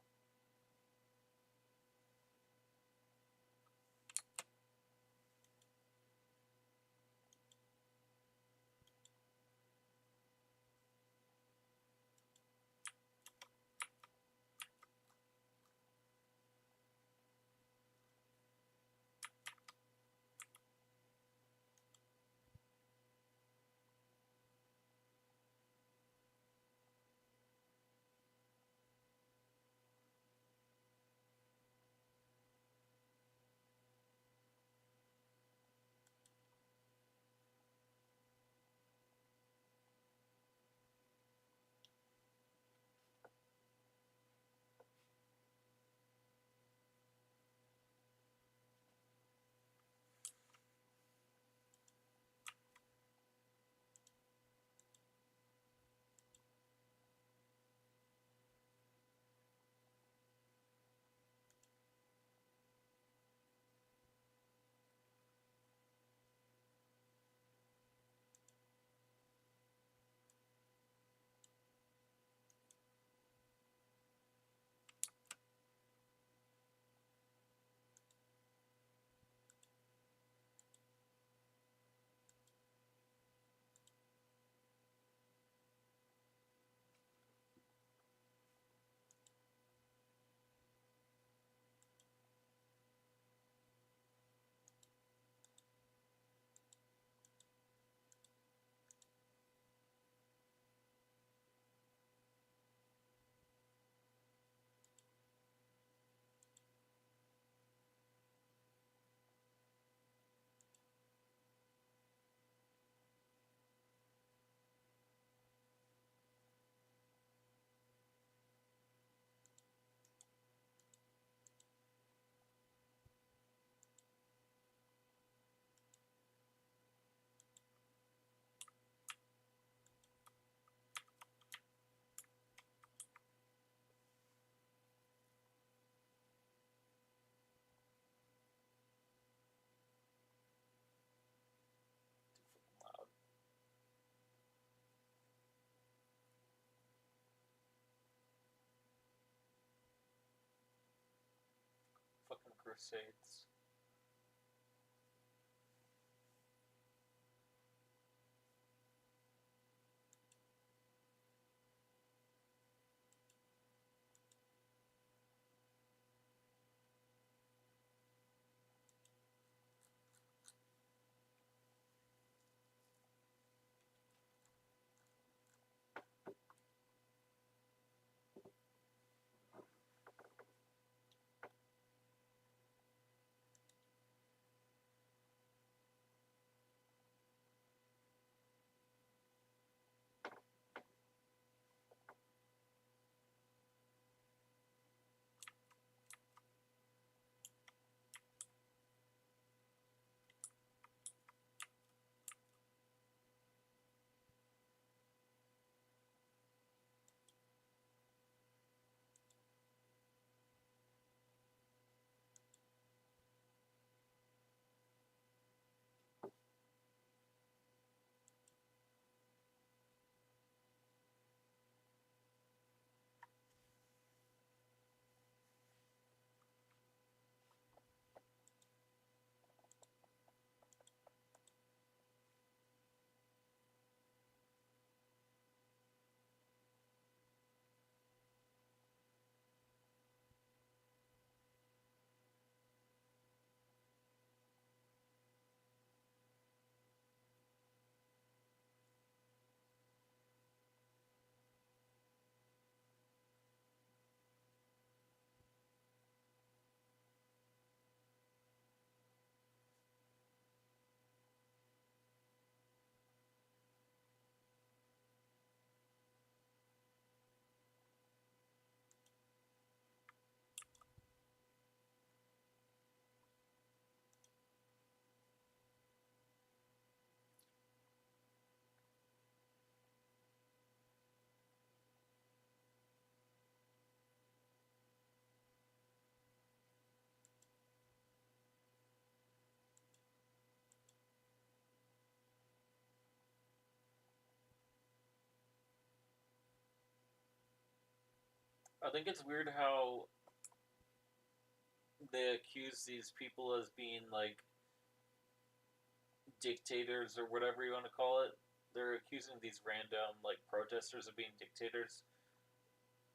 Too fucking loud. Fucking Crusades. I think it's weird how they accuse these people as being like dictators or whatever you want to call it. They're accusing these random like protesters of being dictators.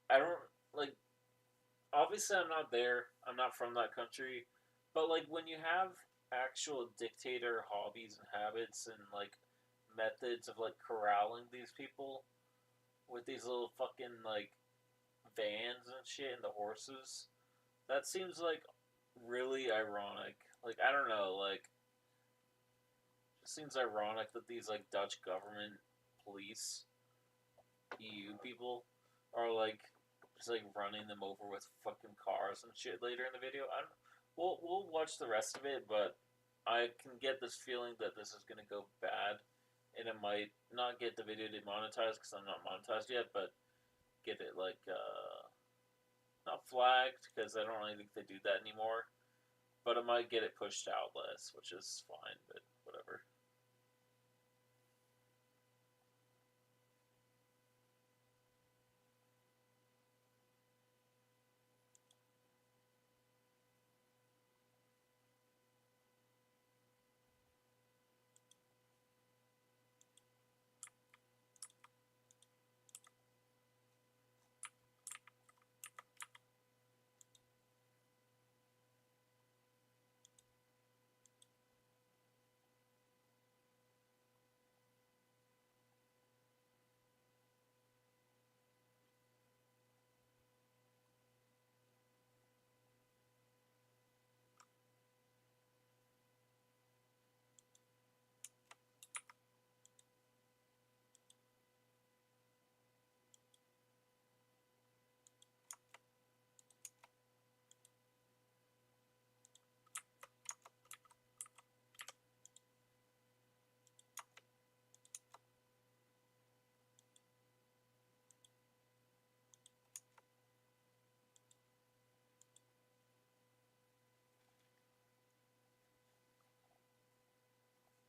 I don't like. Obviously, I'm not there. I'm not from that country, but like when you have actual dictator hobbies and habits and like methods of like corralling these people with these little fucking like vans and shit and the horses, that seems like really ironic. Like I don't know, like it seems ironic that these like Dutch government police EU people are like just like running them over with fucking cars and shit later in the video. I don't, we'll watch the rest of it, but I can get this feeling that this is gonna go bad, and it might not get the video demonetized because I'm not monetized yet, but get it like not flagged because I don't really think they do that anymore. But it might get it pushed out less, which is fine, but whatever.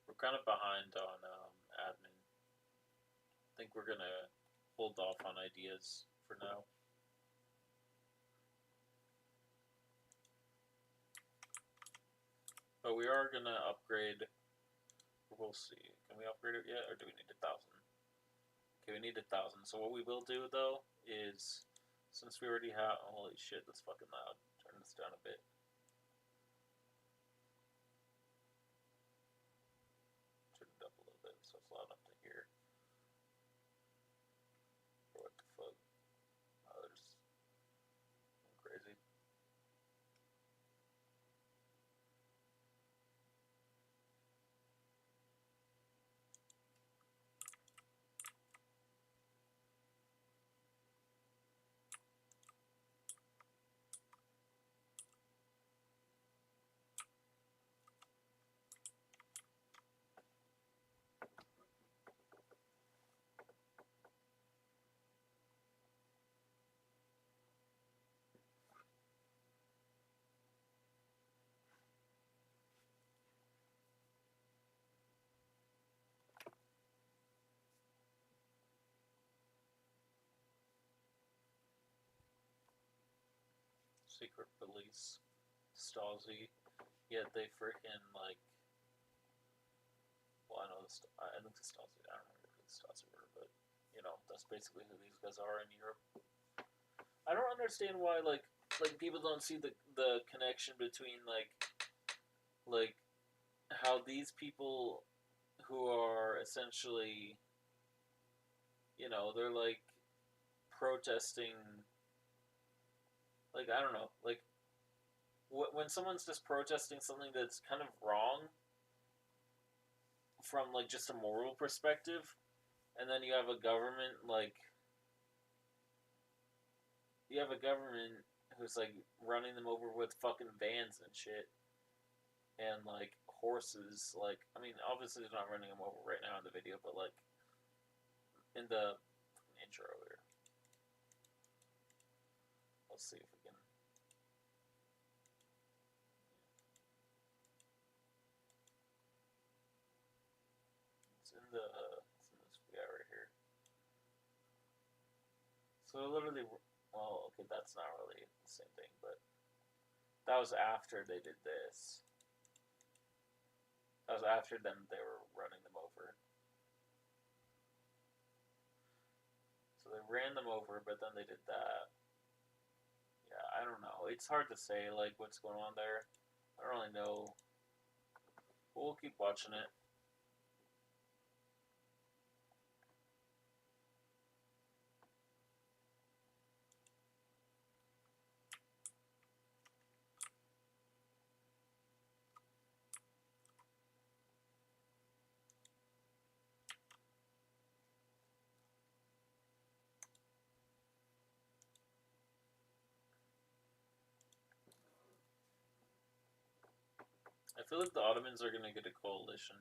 We're kind of behind on admin. I think we're gonna hold off on ideas for now. But we are gonna upgrade. We'll see. Can we upgrade it yet, or do we need 1,000? Okay, we need 1,000. So what we will do though is, since we already have, holy shit, that's fucking loud. Turn this down a bit. Turn it up a little bit so it's loud enough to hear. What the fuck? Oh, there's crazy. Secret police, Stasi. Yet they freaking like. Well, I know the I think the Stasi. I don't remember who the Stasi were, but you know that's basically who these guys are in Europe. I don't understand why like people don't see the connection between like how these people who are essentially, you know, they're like protesting, like I don't know, like when someone's just protesting something that's kind of wrong from like just a moral perspective, and then you have a government like you have a government who's like running them over with fucking vans and shit and like horses. Like I mean, obviously they're not running them over right now in the video, but like in the intro here, let's see if we can. It's in the it's in this guy right here. So literally, well, okay, That was after they did this. That was after them they were running them over. So they ran them over, but then they did that. Yeah, I don't know. It's hard to say, like, what's going on there. I don't really know. But we'll keep watching it. I feel like the Ottomans are going to get a coalition.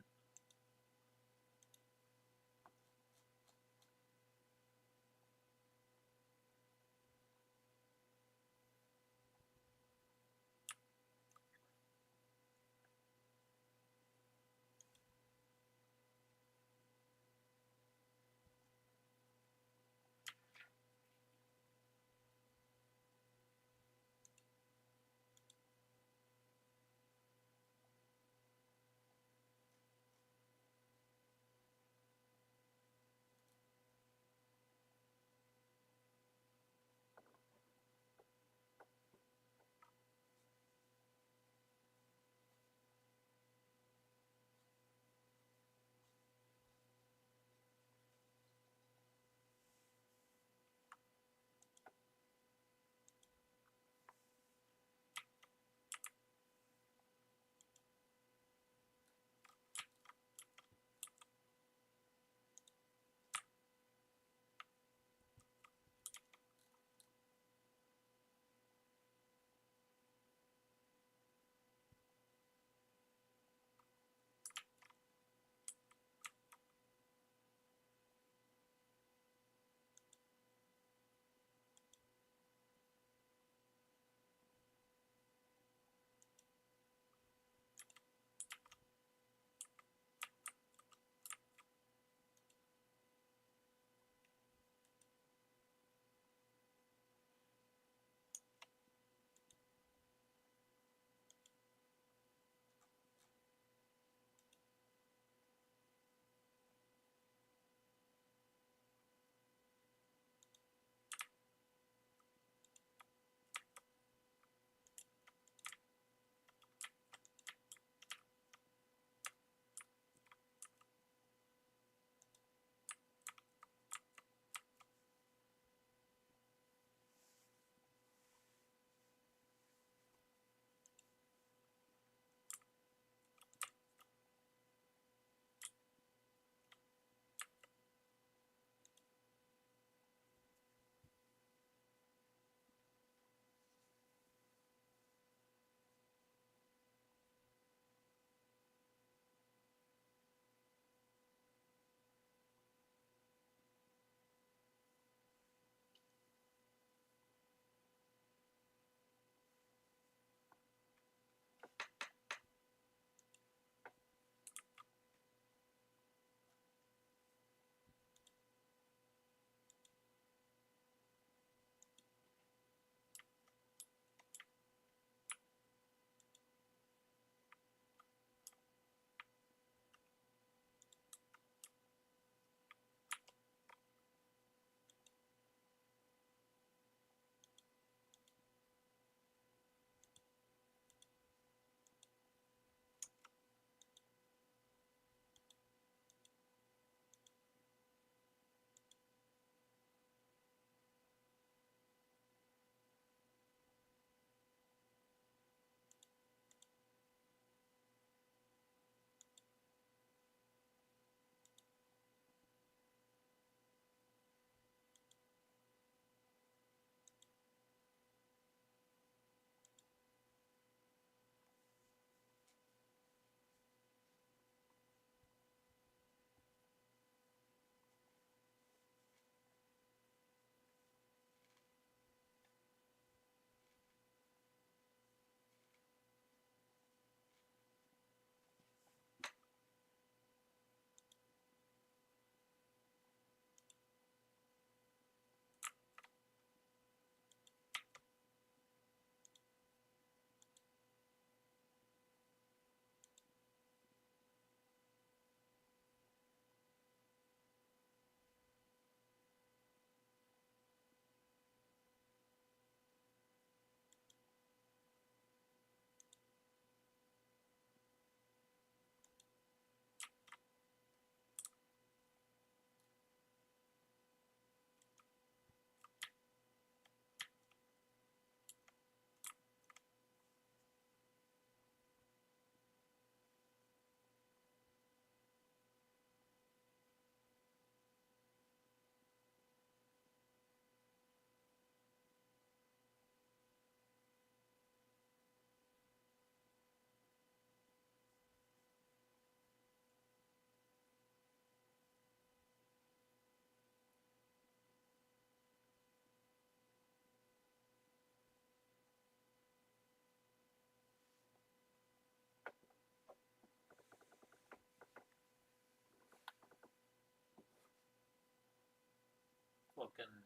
fucking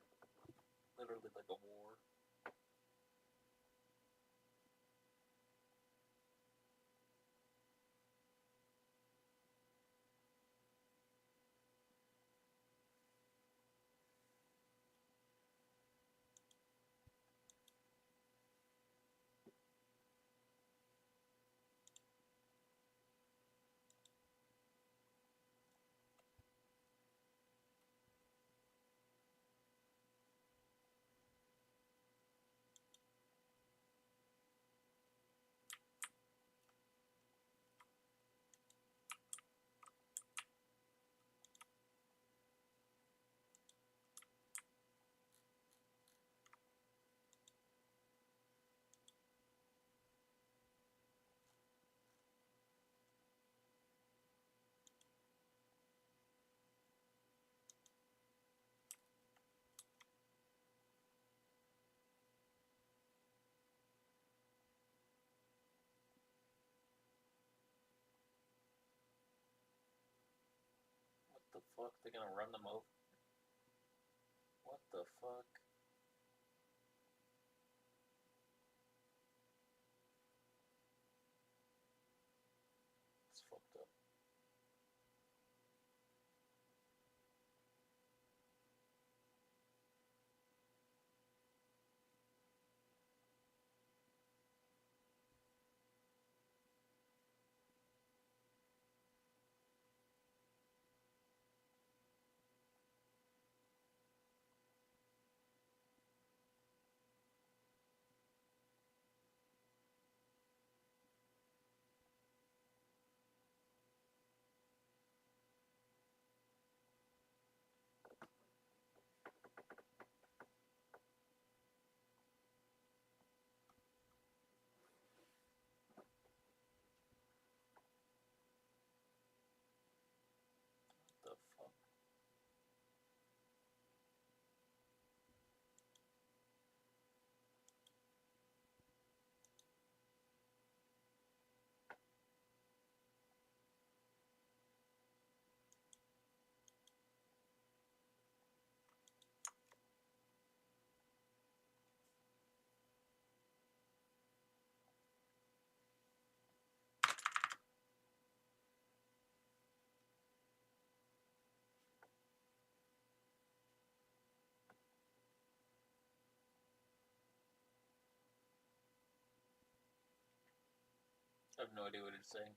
literally like a war. What the fuck? They're gonna run them over? What the fuck? It's fucked up. What the fuck? I have no idea what it's saying.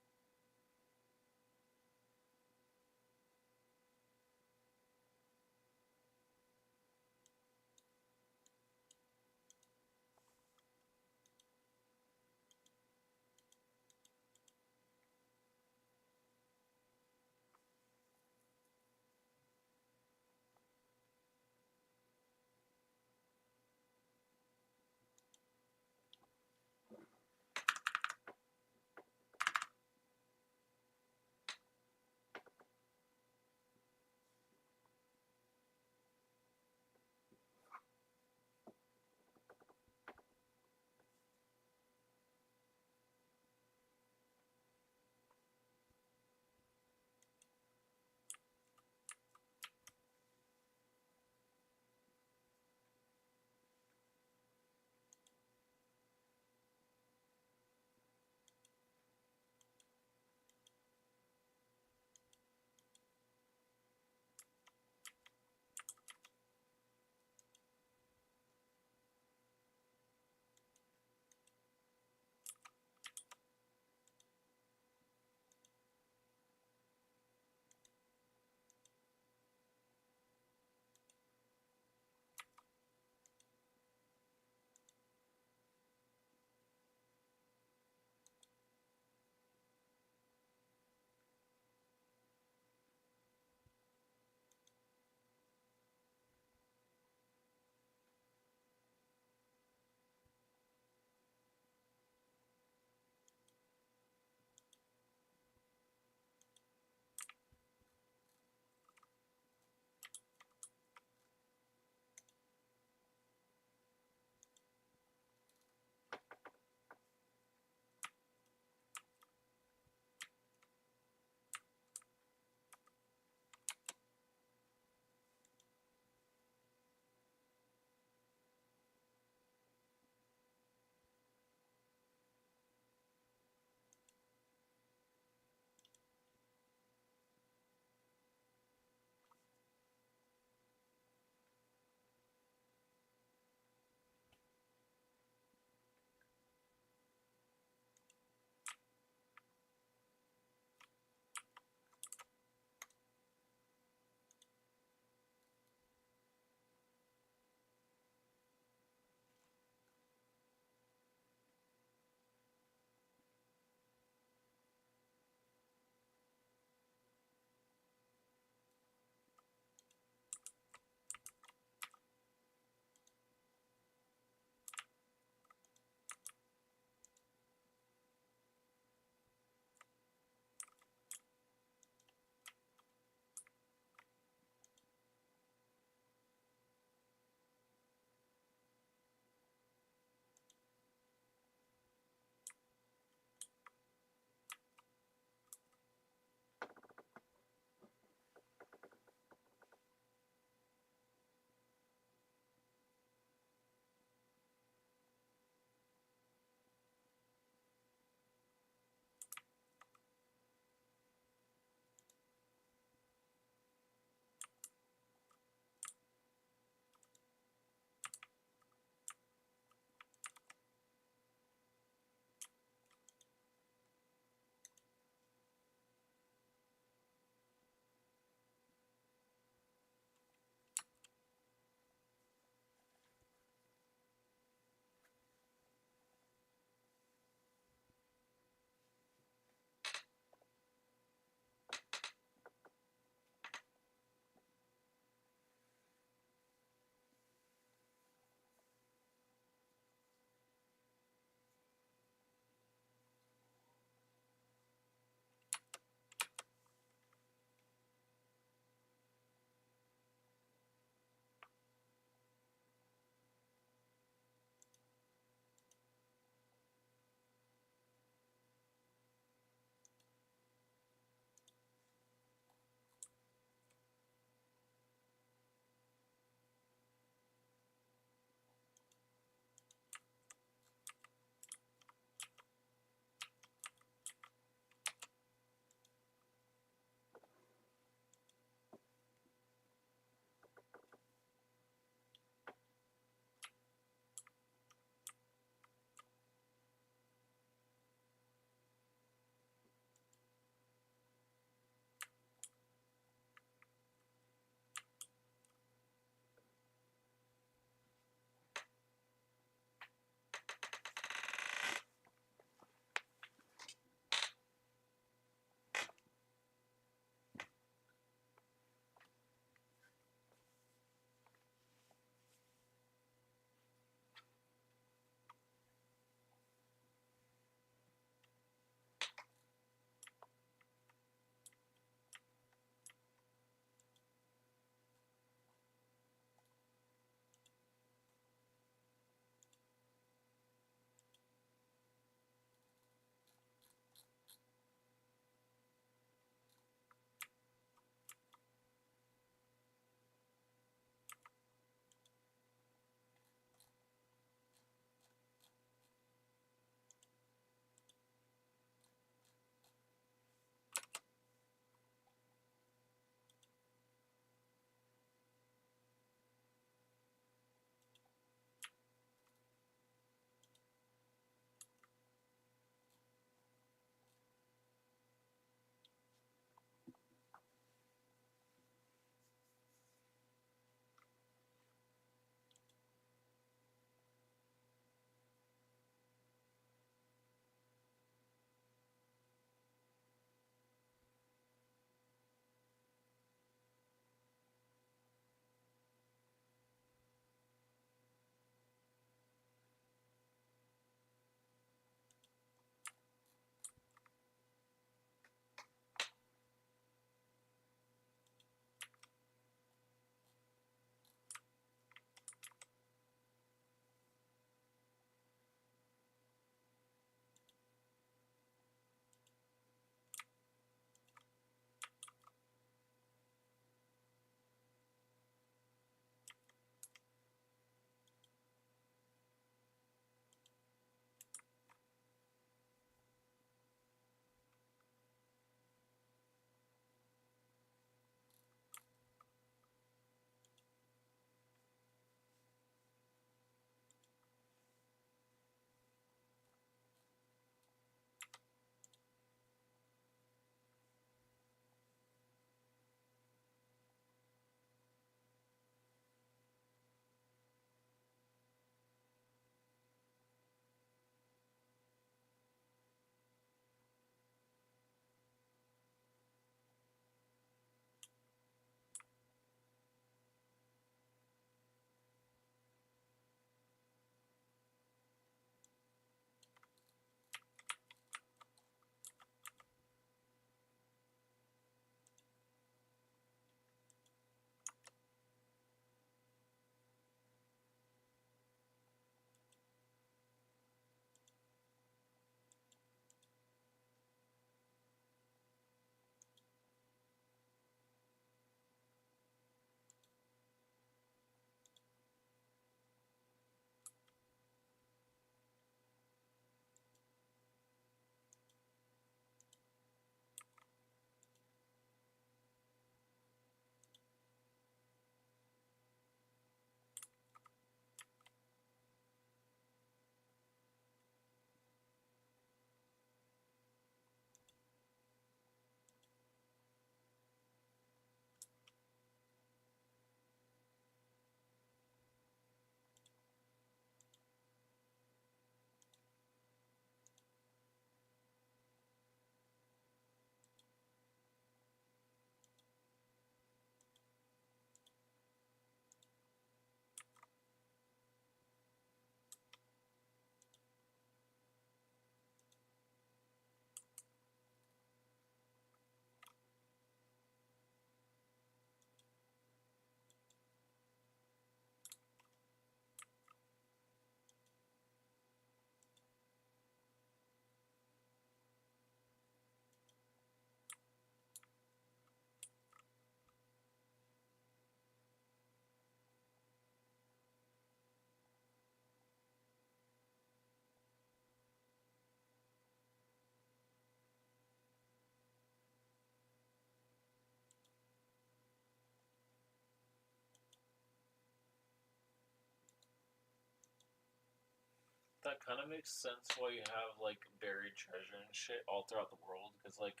That kind of makes sense why you have like buried treasure and shit all throughout the world. Because like,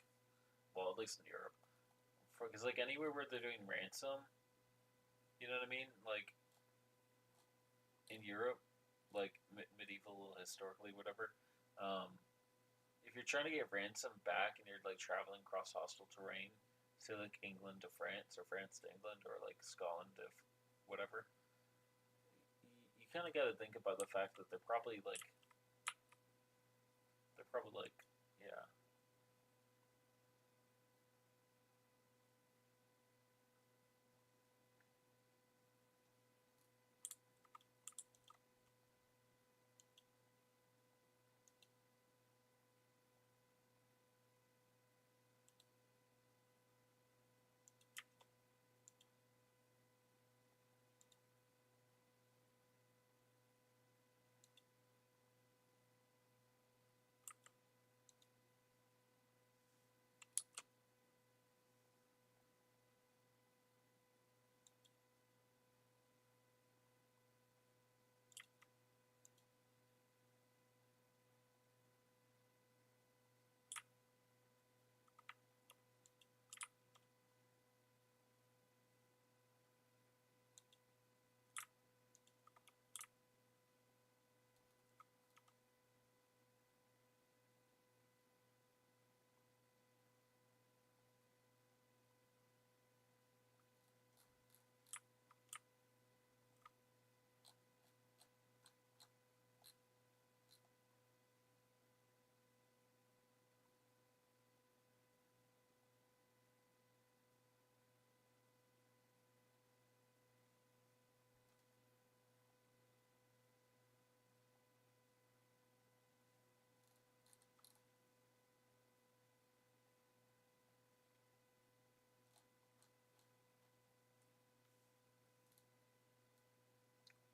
well, at least in Europe, because like anywhere where they're doing ransom, you know what I mean? Like in Europe, like medieval, historically, whatever. Um, if you're trying to get ransom back and you're like traveling across hostile terrain, say like England to France or France to England or like Scotland to whatever, you kind of got to think about the fact that they're probably like yeah.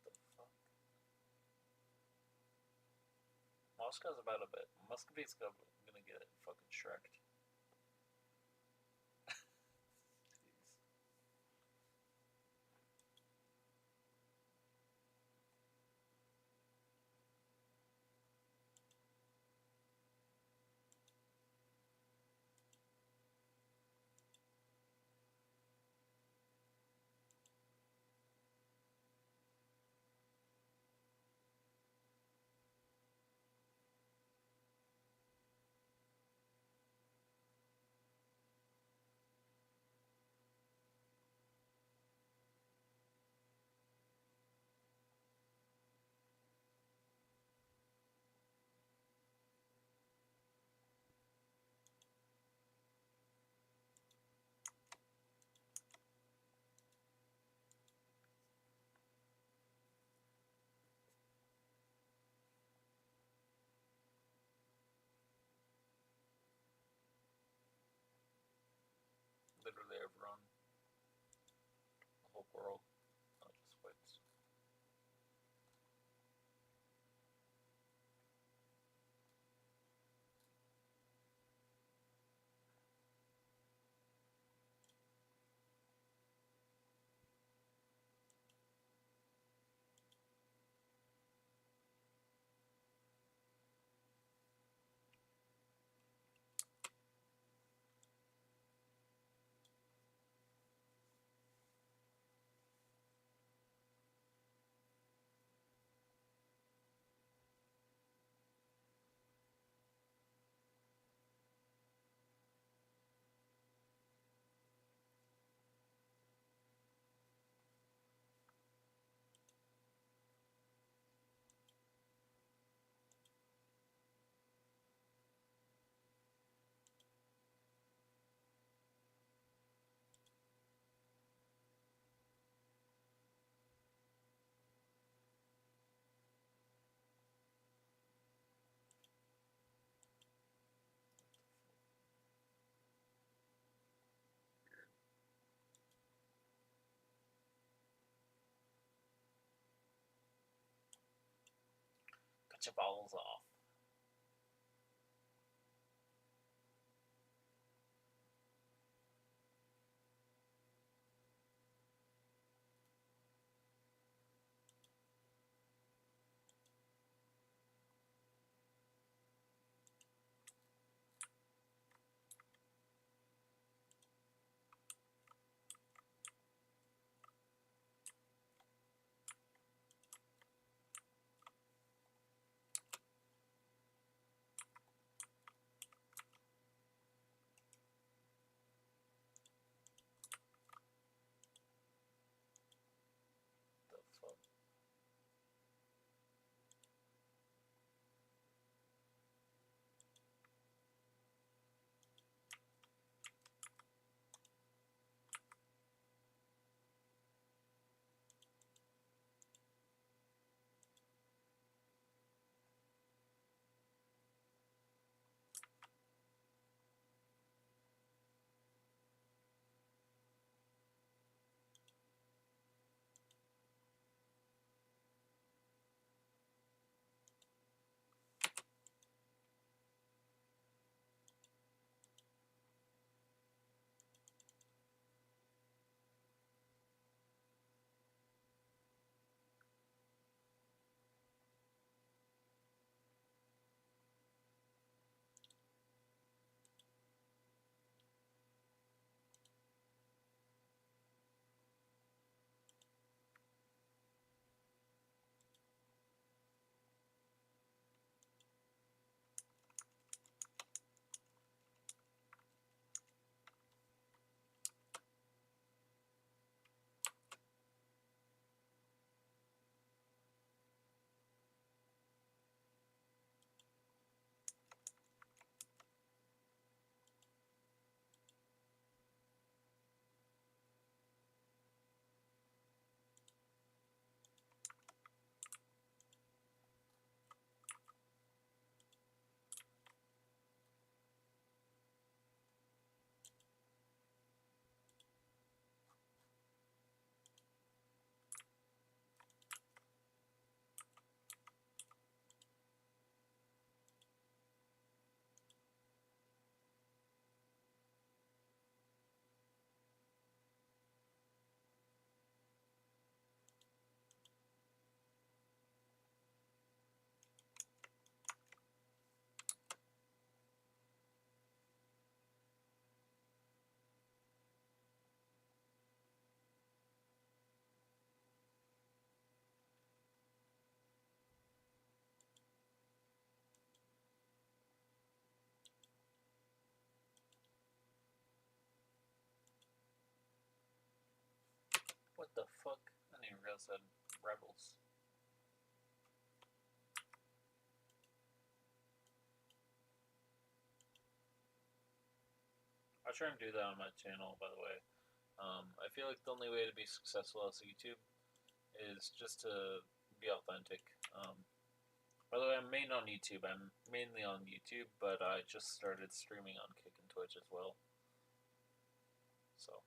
The fuck? Moscow's about a bit. Muscovy's gonna get fucking shreked. Literally everyone, the whole world, not just whites. Cut your balls off. phone. What the fuck? I didn't even realize I had rebels. I'll try and do that on my channel, by the way. I feel like the only way to be successful as a YouTube is just to be authentic. By the way, I'm main on YouTube. I'm mainly on YouTube, but I just started streaming on Kick and Twitch as well. So.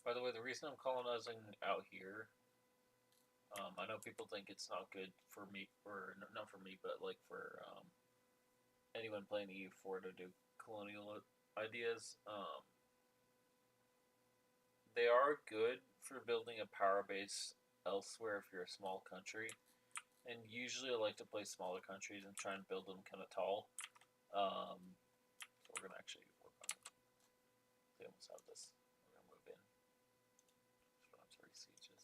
By the way, the reason I'm colonizing out here, I know people think it's not good for me, or not for me, but like for anyone playing EU4 to do colonial ideas. They are good for building a power base elsewhere if you're a small country. And usually I like to play smaller countries and try and build them kind of tall. So we're going to actually work on it. They almost have this. We're going to move in. Just want to sieges.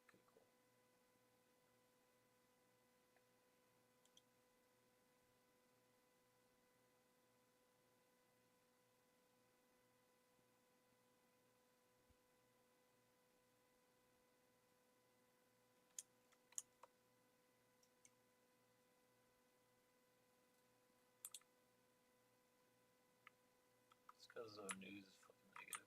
Okay, cool. It's because the news is fucking negative.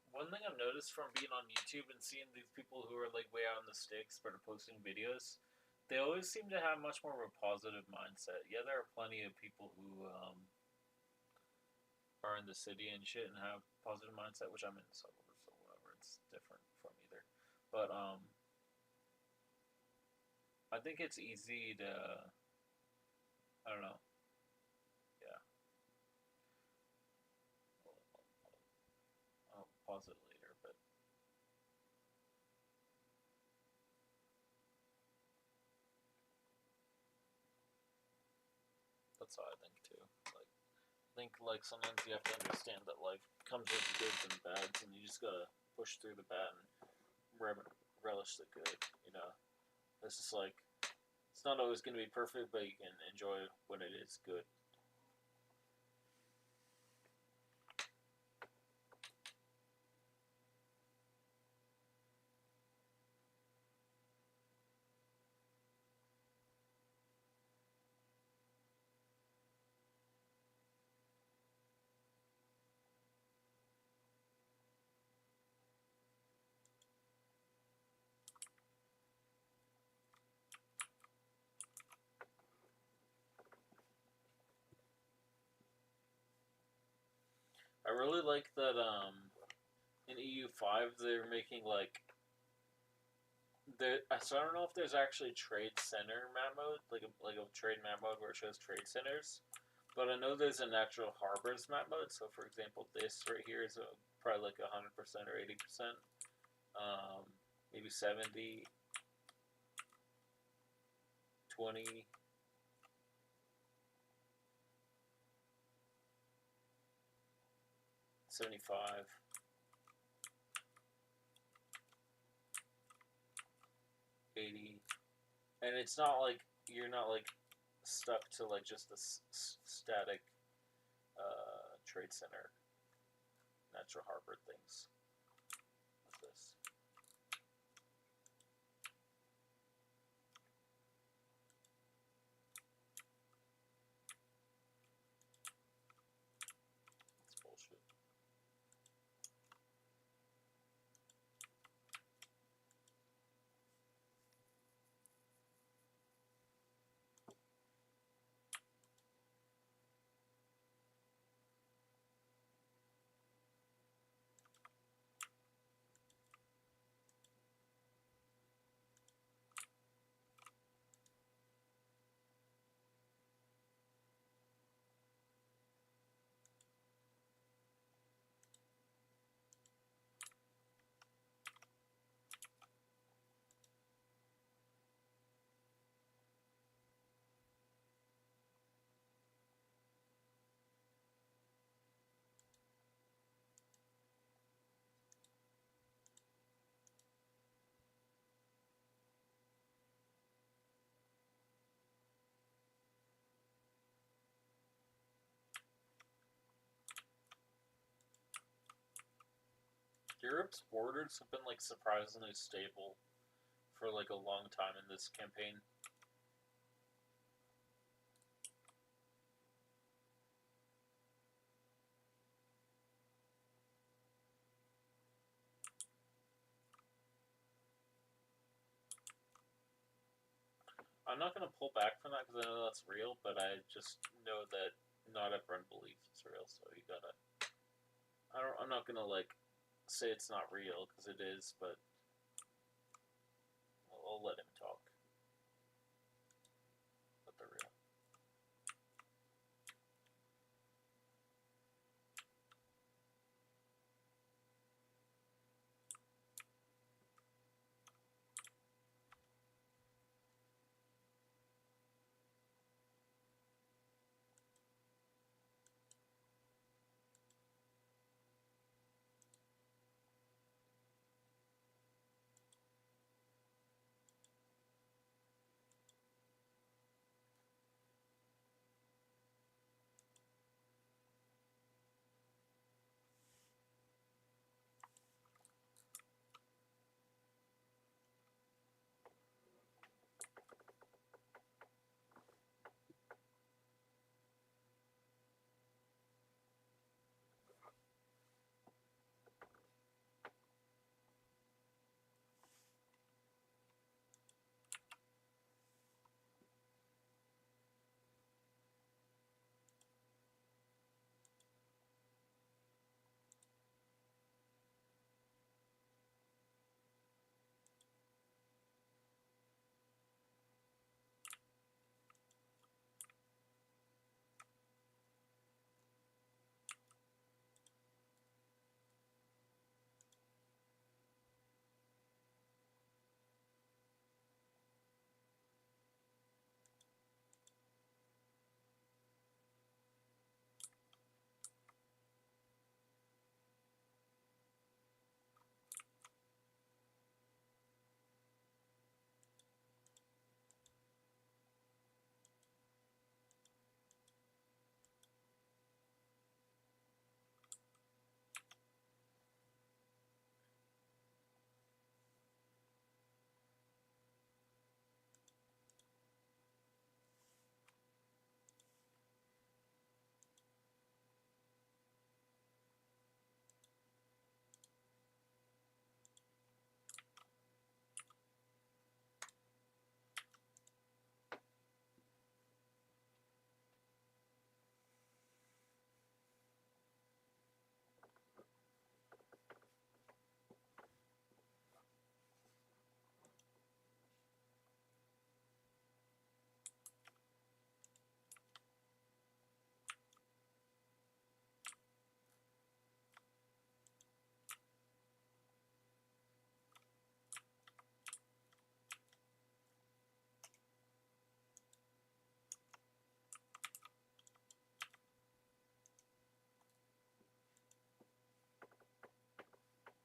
One thing I've noticed from being on YouTube and seeing these people who are like way out in the sticks but are posting videos, they always seem to have much more of a positive mindset. Yeah, there are plenty of people who are in the city and shit and have positive mindset, which I'm in the suburbs, so whatever. It's different from either. But I think it's easy to, I don't know. Yeah, I'll pause it later, but that's how I think too. Like, I think like sometimes you have to understand that life comes with goods and bads, and you just gotta push through the bad and relish the good. You know, it's just like it's not always gonna be perfect, but you can enjoy when it is good. I really like that in EU5 they're making like there. So I don't know if there's actually trade center map mode, like a trade map mode where it shows trade centers, but I know there's an actual harbors map mode. So for example, this right here is probably like 100% or 80%, maybe 70, 20. 75, 80, and it's not like you're not like stuck to like just the static trade center natural harbor things like this. Europe's borders have been like surprisingly stable for like a long time in this campaign. I'm not going to pull back from that because I know that's real, but I just know that not everyone believes it's real. So you gotta. I'm not going to like say it's not real because it is, but I'll let him talk. But they're real.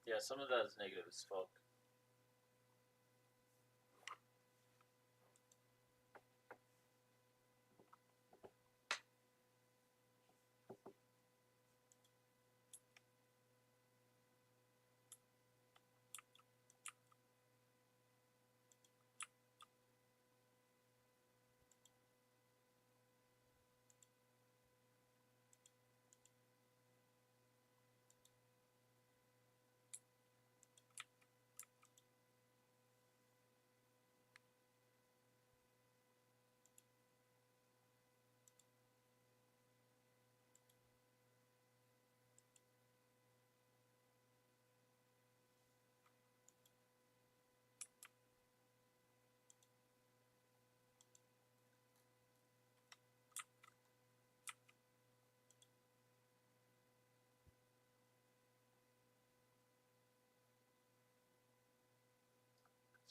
Yeah, some of that is negative as fuck.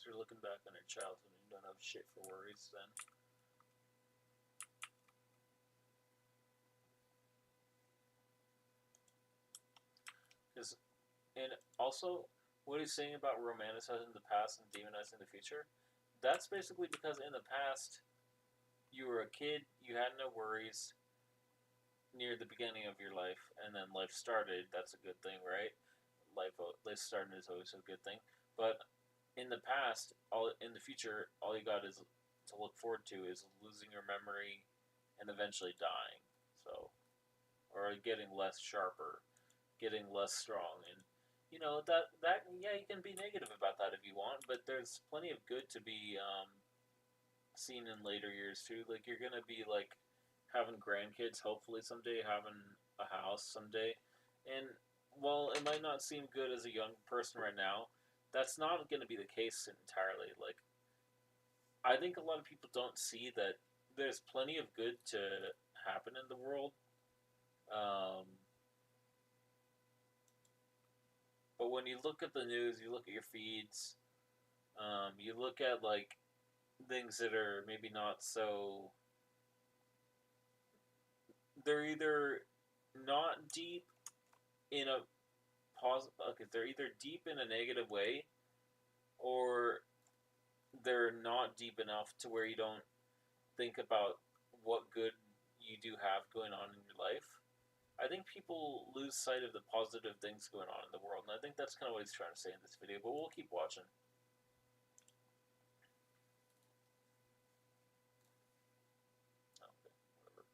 So you're looking back on your childhood and you don't have shit for worries then. Because, and also, what he's saying about romanticizing the past and demonizing the future, that's basically because in the past, you were a kid, you had no worries near the beginning of your life, and then life started. That's a good thing, right? life starting is always a good thing. But in the past, in the future, all you got is to look forward to is losing your memory and eventually dying. So, or getting less sharper, getting less strong, and that yeah, you can be negative about that if you want, but there's plenty of good to be seen in later years too. Like you're gonna be like having grandkids, hopefully someday, having a house someday, and while it might not seem good as a young person right now, that's not going to be the case entirely. Like I think a lot of people don't see that there's plenty of good to happen in the world. Um, but when you look at the news, you look at your feeds, you look at like things that are maybe not so. They're either not deep in a okay, they're either deep in a negative way, or they're not deep enough to where you don't think about what good you do have going on in your life. I think people lose sight of the positive things going on in the world, and I think that's kind of what he's trying to say in this video. But we'll keep watching. Okay, whatever.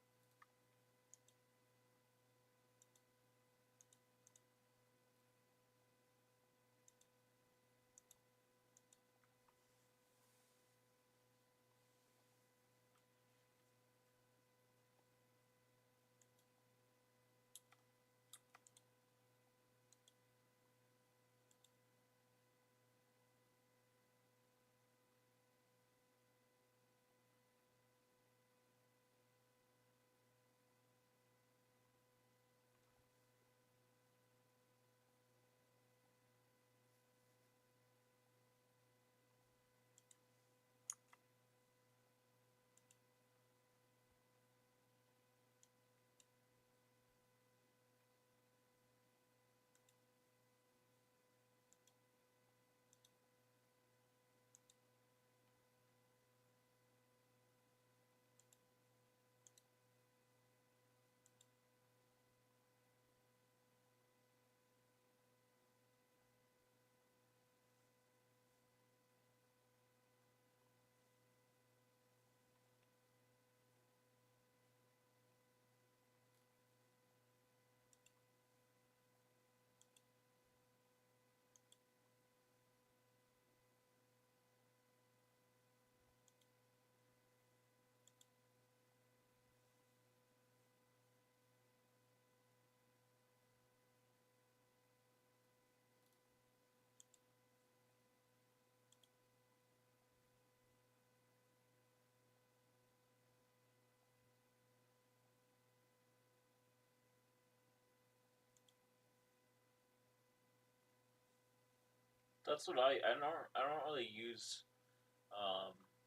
That's what I don't really use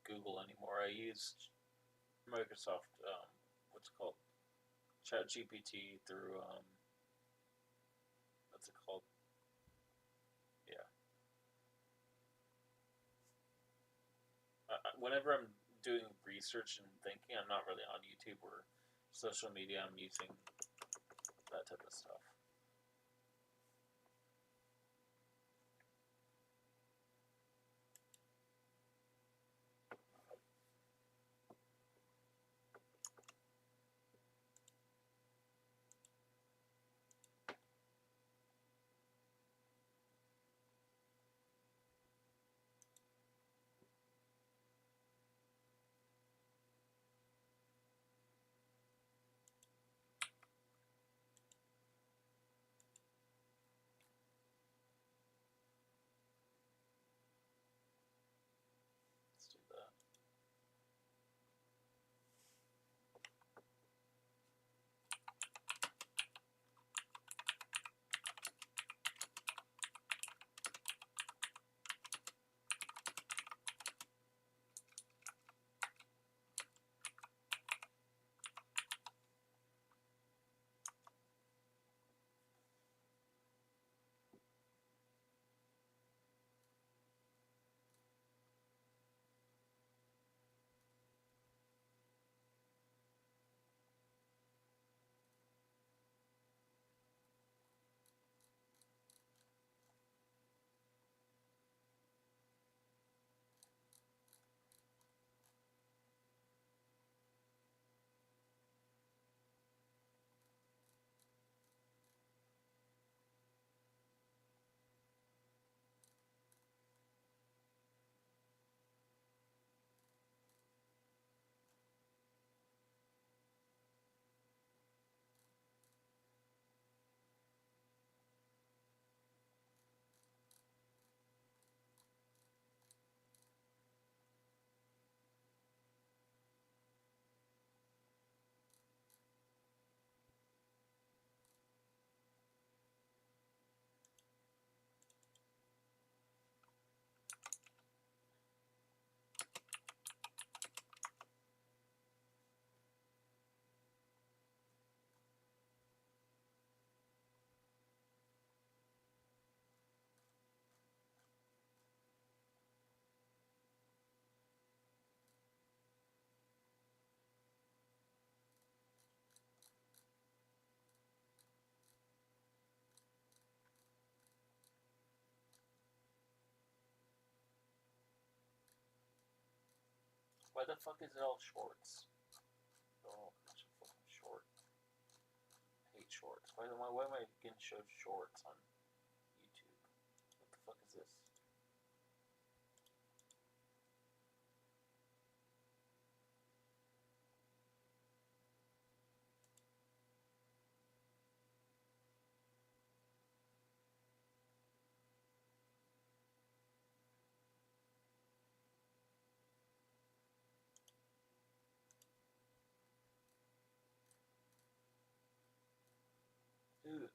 Google anymore. I use Microsoft. What's it called? ChatGPT through what's it called? Yeah. Whenever I'm doing research and thinking, I'm not really on YouTube or social media. I'm using that type of stuff. Why the fuck is it all shorts? Oh, it's fucking short. I hate shorts. Why am I getting showed shorts on YouTube? What the fuck is this? Dude.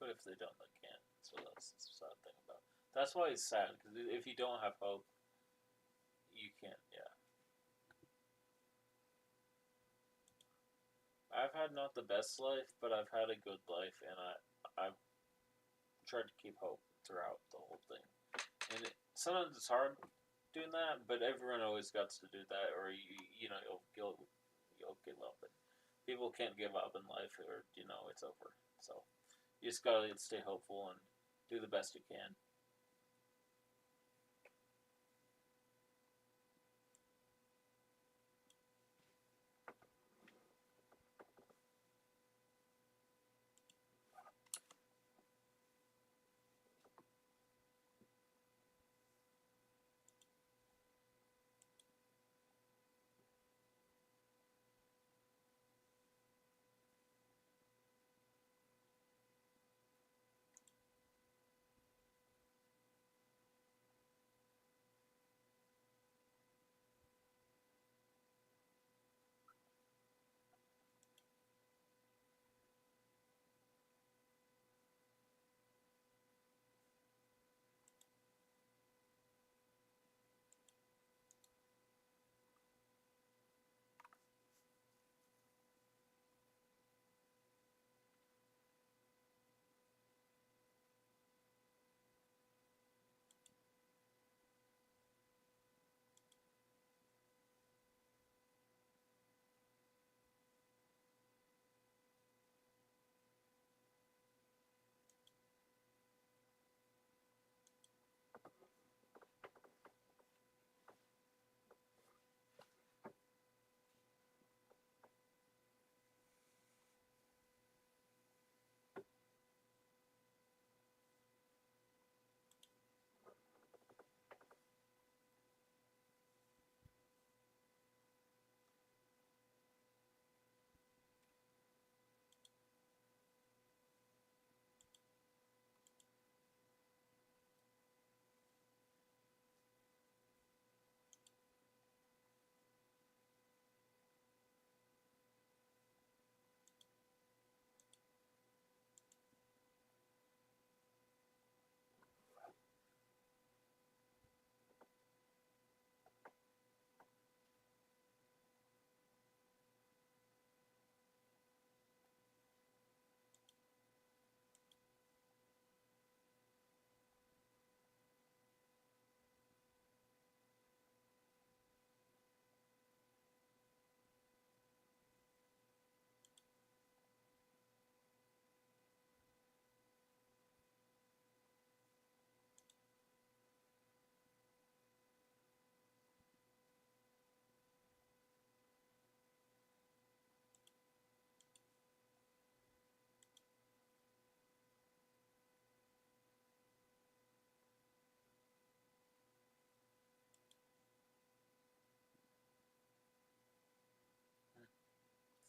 But if they don't, they can't. So that's the sad thing about it. That's why it's sad, because if you don't have hope, you can't, yeah. I've had not the best life, but I've had a good life, and I've tried to keep hope throughout the whole thing. And sometimes it's hard doing that, but everyone always gets to do that, or you'll give up. And people can't give up in life, or it's over. So you just gotta stay hopeful and do the best you can.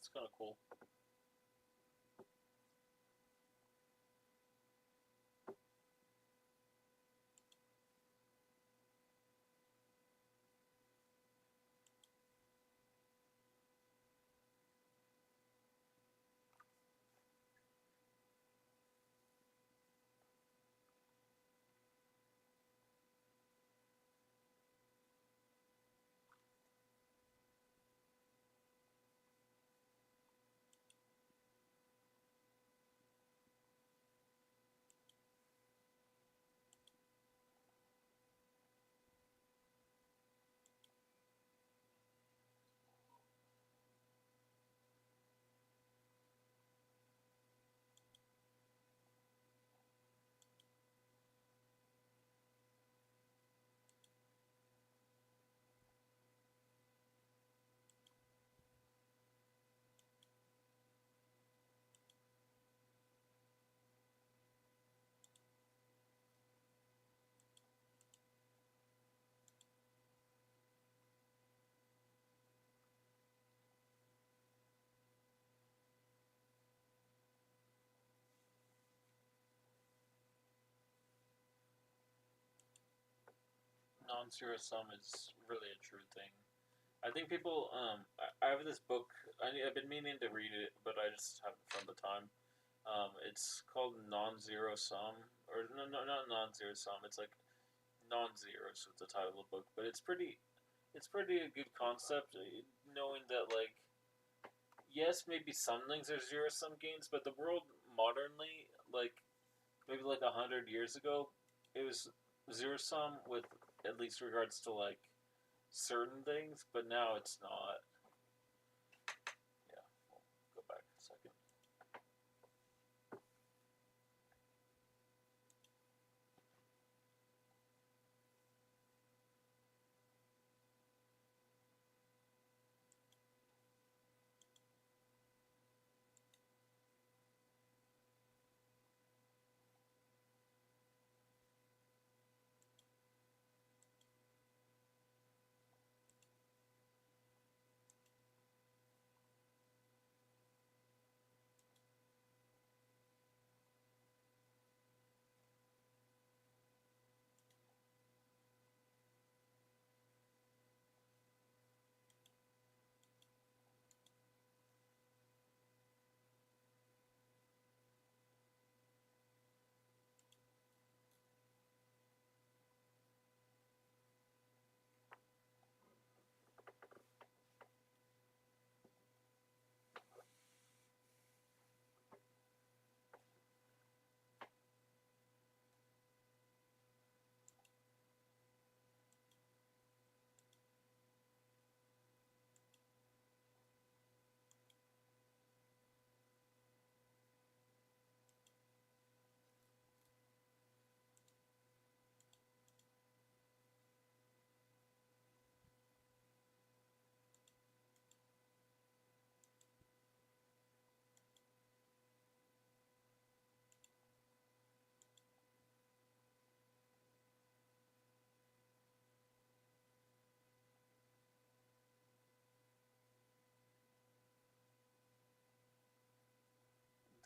It's kind of cool. Non-zero sum is really a true thing. I think people. I have this book. I've been meaning to read it, but I just haven't found the time. It's called Non-Zero Sum, or no, not Non-Zero Sum. It's like Non-Zero, so it's the title of the book. But it's pretty a good concept, knowing that like yes, maybe some things are zero sum games, but the world modernly, like maybe like 100 years ago, it was zero sum with at least regards to like certain things, but now it's not. Yeah, we'll go back a second.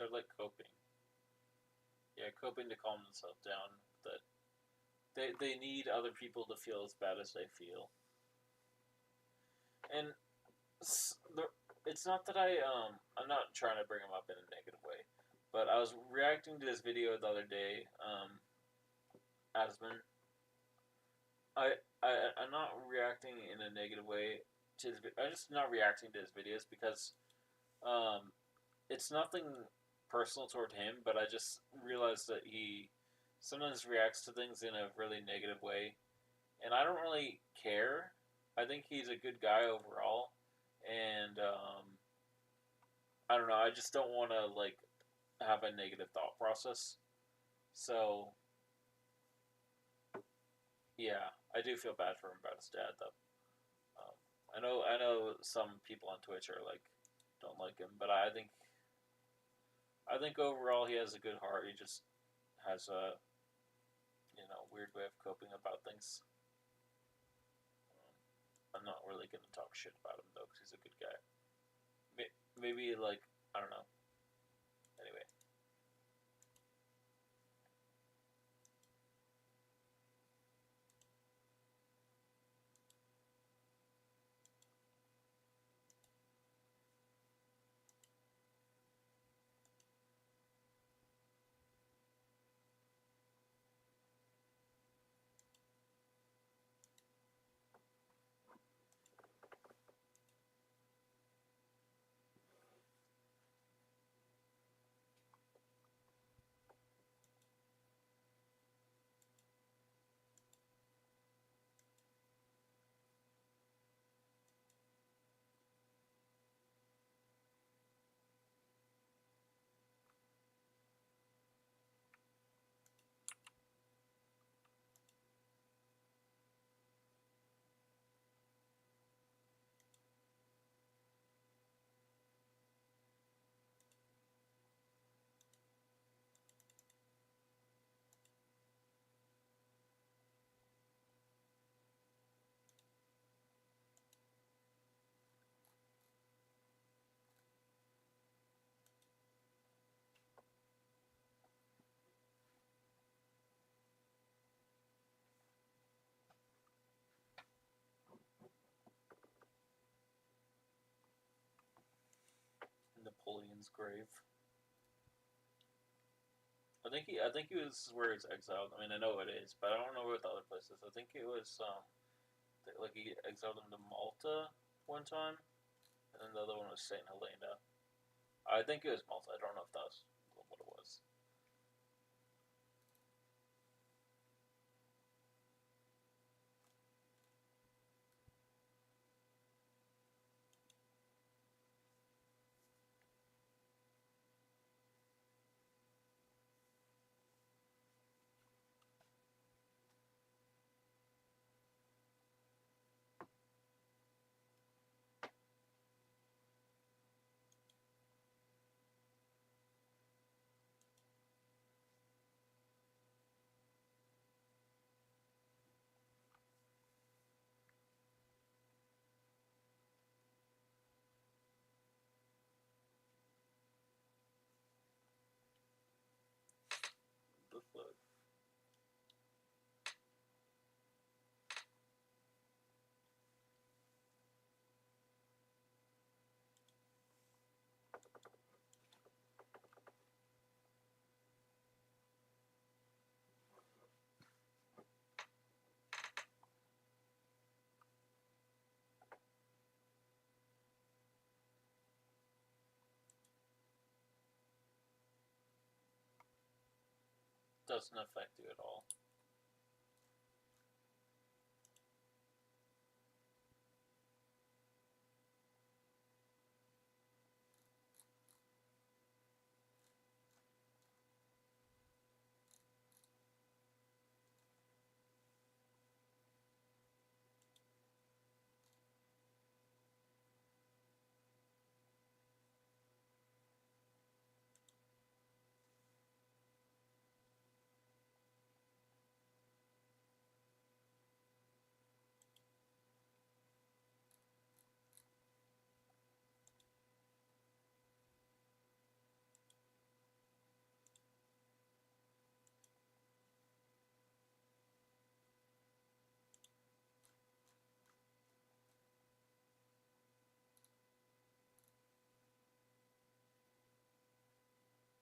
They're like coping. Yeah, coping to calm themselves down. That they need other people to feel as bad as they feel. And it's not that I'm not trying to bring them up in a negative way, but I was reacting to this video the other day. Asman, I'm not reacting in a negative way to his. I'm just not reacting to his videos because um, it's nothing personal toward him, but I just realized that he sometimes reacts to things in a really negative way, and I don't really care. I think he's a good guy overall, and I don't know. I just don't want to like have a negative thought process. So yeah, I do feel bad for him about his dad though. Um, I know some people on Twitch are like don't like him, but I think overall he has a good heart. He just has a weird way of coping about things. I'm not really gonna talk shit about him though, because he's a good guy. maybe like I don't know. Anyway, Napoleon's grave. I think he was where he's exiled. I mean, I know it is, but I don't know what the other place is. I think it was like he exiled him to Malta one time, and then the other one was Saint Helena. I think it was Malta. I don't know if that's what it was. The fuck? Doesn't affect you at all.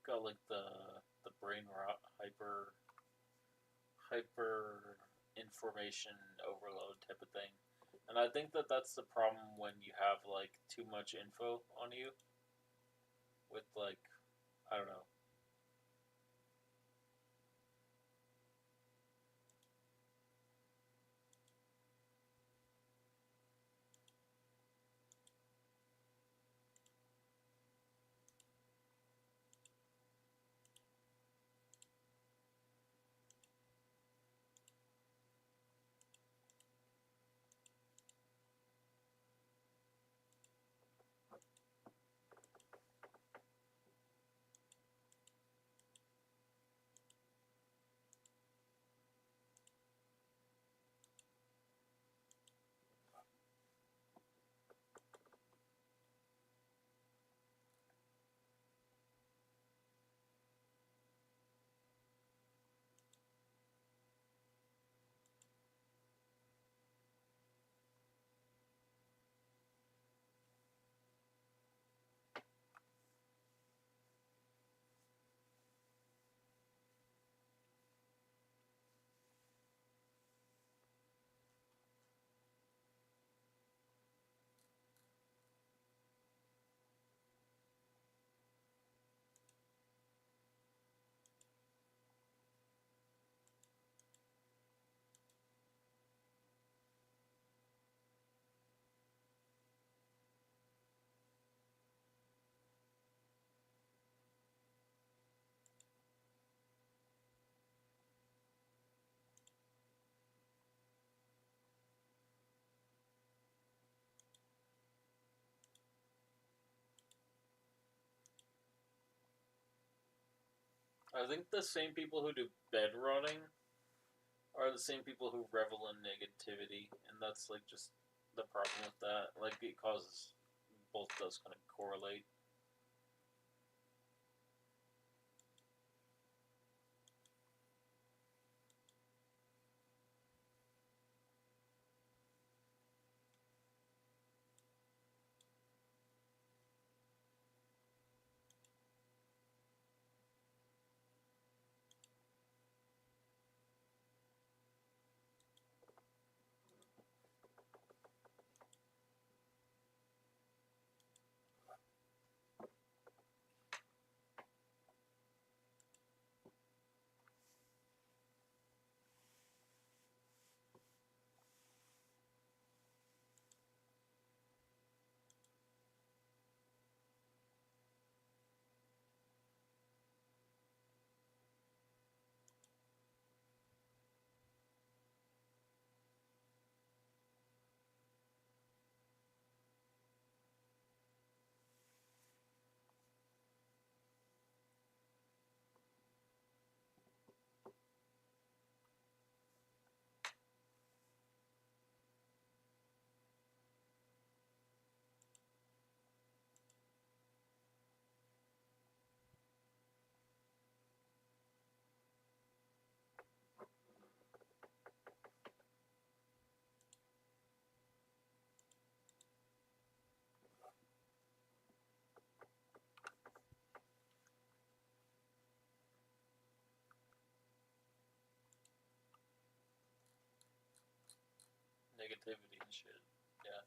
Got like the brain rot hyper information overload type of thing. And I think that that's the problem when you have like too much info on you with like I don't know. I think the same people who do bed rotting are the same people who revel in negativity, and that's like just the problem with that. Like it causes both those kind of correlate. Negativity and shit. Yeah.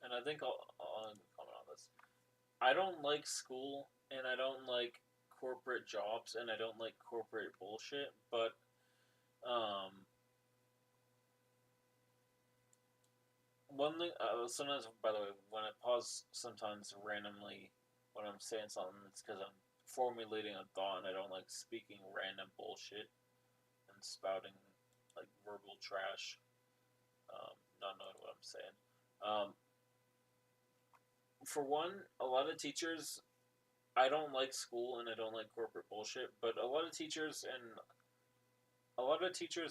And I think I'll comment on this. I don't like school, and I don't like corporate jobs, and I don't like corporate bullshit. But um, one thing, sometimes, by the way, when I pause sometimes randomly when I'm saying something, it's because I'm formulating a thought and I don't like speaking random bullshit and spouting like verbal trash, not knowing what I'm saying. Um, for one, a lot of teachers, I don't like school and I don't like corporate bullshit, but a lot of teachers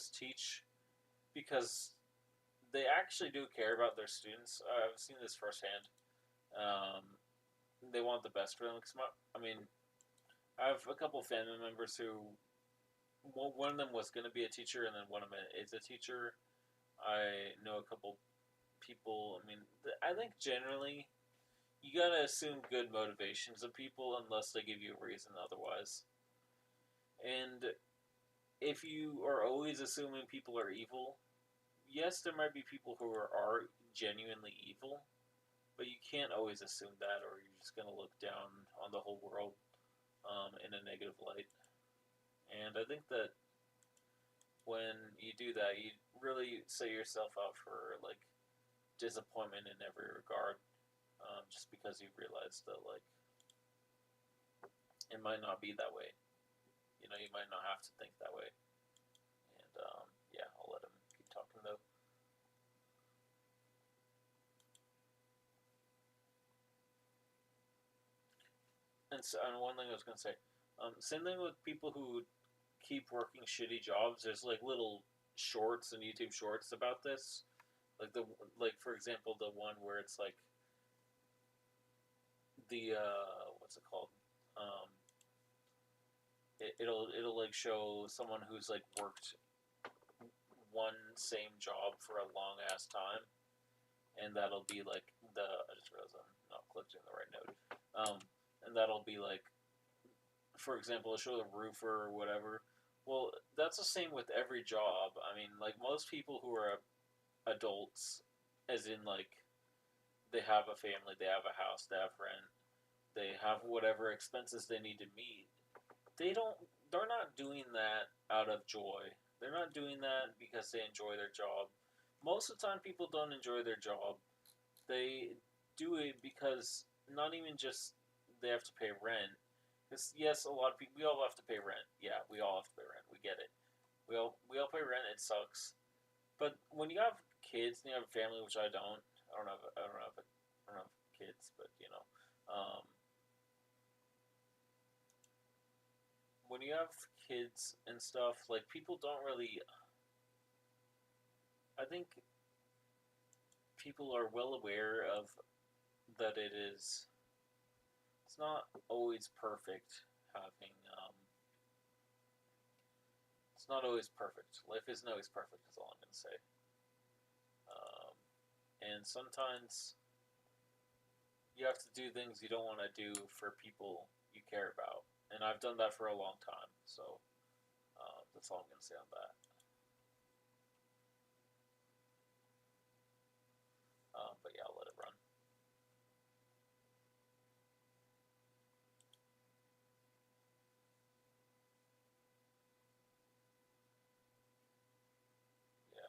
teach because they actually do care about their students. I've seen this firsthand. Um, they want the best for them. I mean, I have a couple family members who one of them was going to be a teacher, and then one of them is a teacher. I know a couple people. I mean, I think generally you gotta assume good motivations of people unless they give you a reason otherwise. And if you are always assuming people are evil, yes, there might be people who are genuinely evil, but you can't always assume that, or you're just gonna look down on the whole world in a negative light. And I think that when you do that, you really set yourself up for like disappointment in every regard, just because you realize that like it might not be that way. You know, you might not have to think that way. And yeah, I'll let him keep talking though. And one thing I was gonna say, same thing with people who keep working shitty jobs. There's like little shorts and YouTube shorts about this. Like like for example the one where it's like the what's it called? Um, it'll like show someone who's like worked one same job for a long ass time, and that'll be like I just realized I'm not clicking the right node. And that'll be like, for example, show the roofer or whatever. Well, that's the same with every job. I mean, like most people who are adults, as in like they have a family, they have a house, they have rent, they have whatever expenses they need to meet. They don't. They're not doing that out of joy. They're not doing that because they enjoy their job. Most of the time, people don't enjoy their job. They do it because not even just they have to pay rent. Because yes, a lot of people, we all have to pay rent. Yeah, we all have to pay rent. We get it. We all pay rent. It sucks. But when you have kids and you have a family, which I don't have kids, but when you have kids and stuff, like people don't really. I think people are well aware of that it is. It's not always perfect having. It's not always perfect. Life isn't always perfect. Is all I'm gonna say. Um, and sometimes you have to do things you don't want to do for people you care about. And I've done that for a long time. So that's all I'm gonna say on that. But yeah, I'll let it run. Yeah.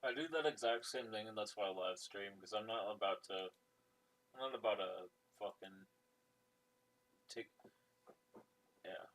I do that exact same thing, and that's why I live stream because I'm not about to. I'm not about to fucking take. Yeah,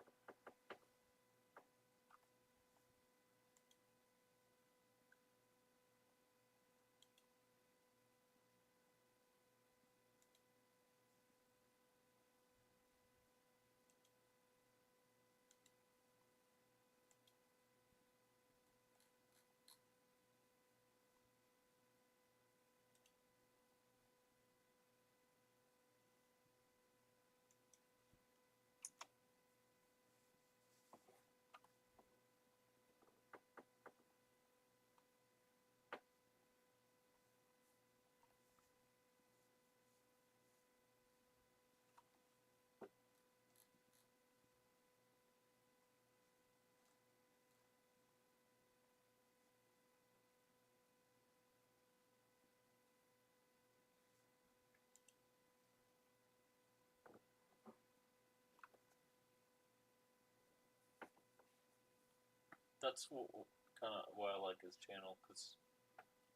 that's kind of why I like his channel. Cause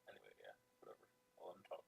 anyway, yeah, whatever. I'll let him talk.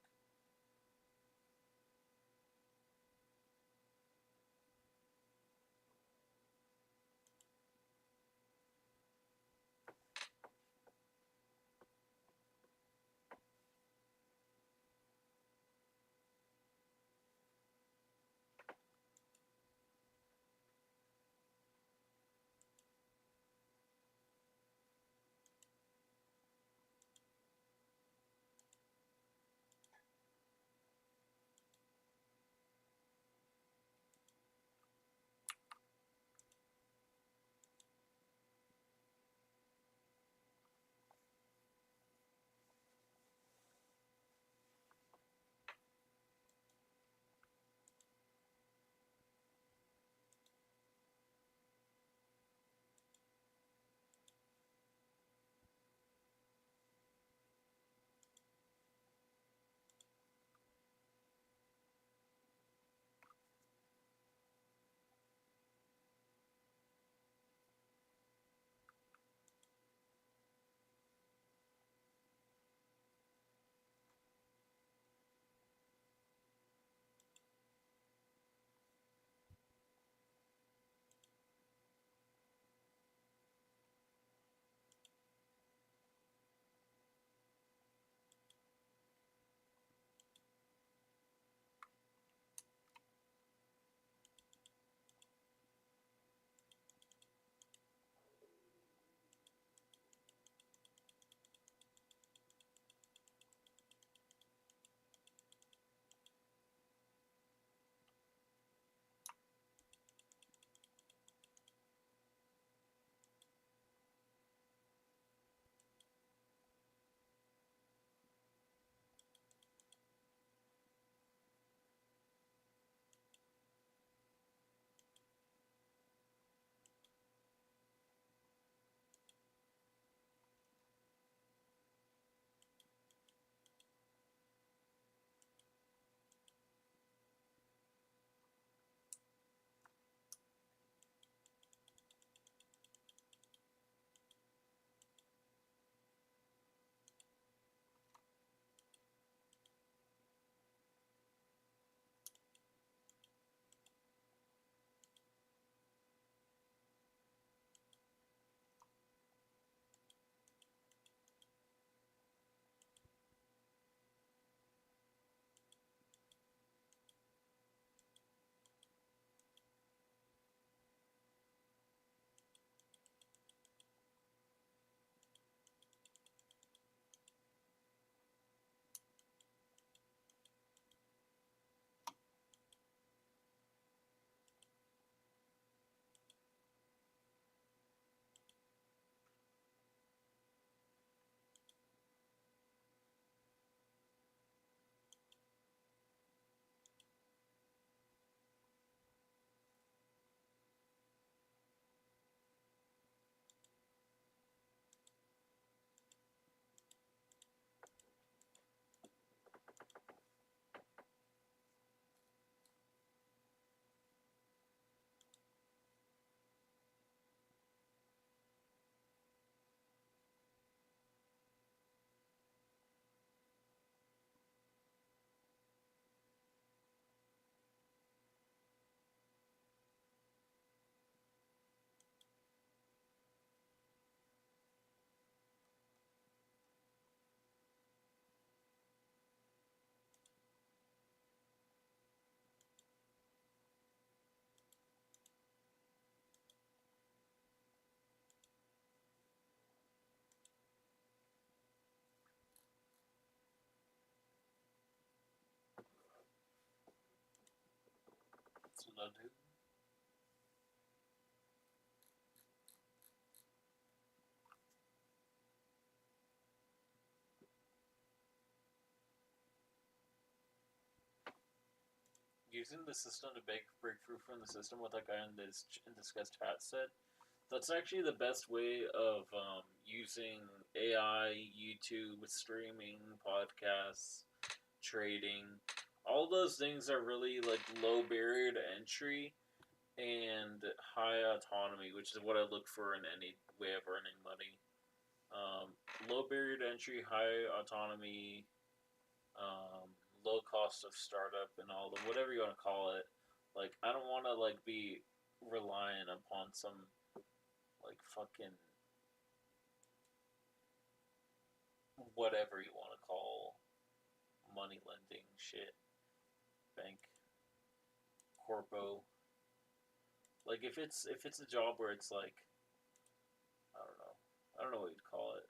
something to do. Using the system to break free from the system, what that guy in this guy's chat said, that's actually the best way of using AI, YouTube, streaming, podcasts, trading. All those things are really like low barrier to entry and high autonomy, which is what I look for in any way of earning money. Low barrier to entry, high autonomy, um, low cost of startup, and all the whatever you want to call it. Like I don't want to like be reliant upon some like fucking whatever you want to call money lending shit, bank, corpo. Like if it's a job where it's like I don't know what you'd call it.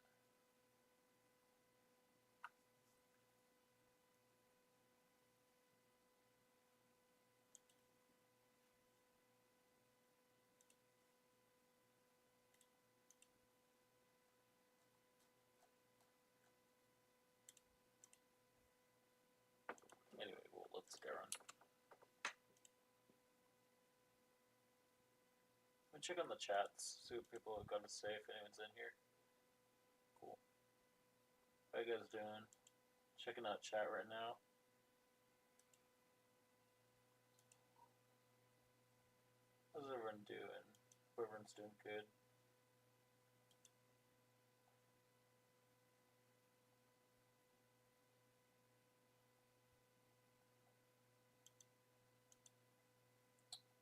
Anyway, well, let's get on. Let me check on the chats, see what people have got to say if anyone's in here. Cool. How you guys doing? Checking out chat right now. How's everyone doing? Hope everyone's doing good.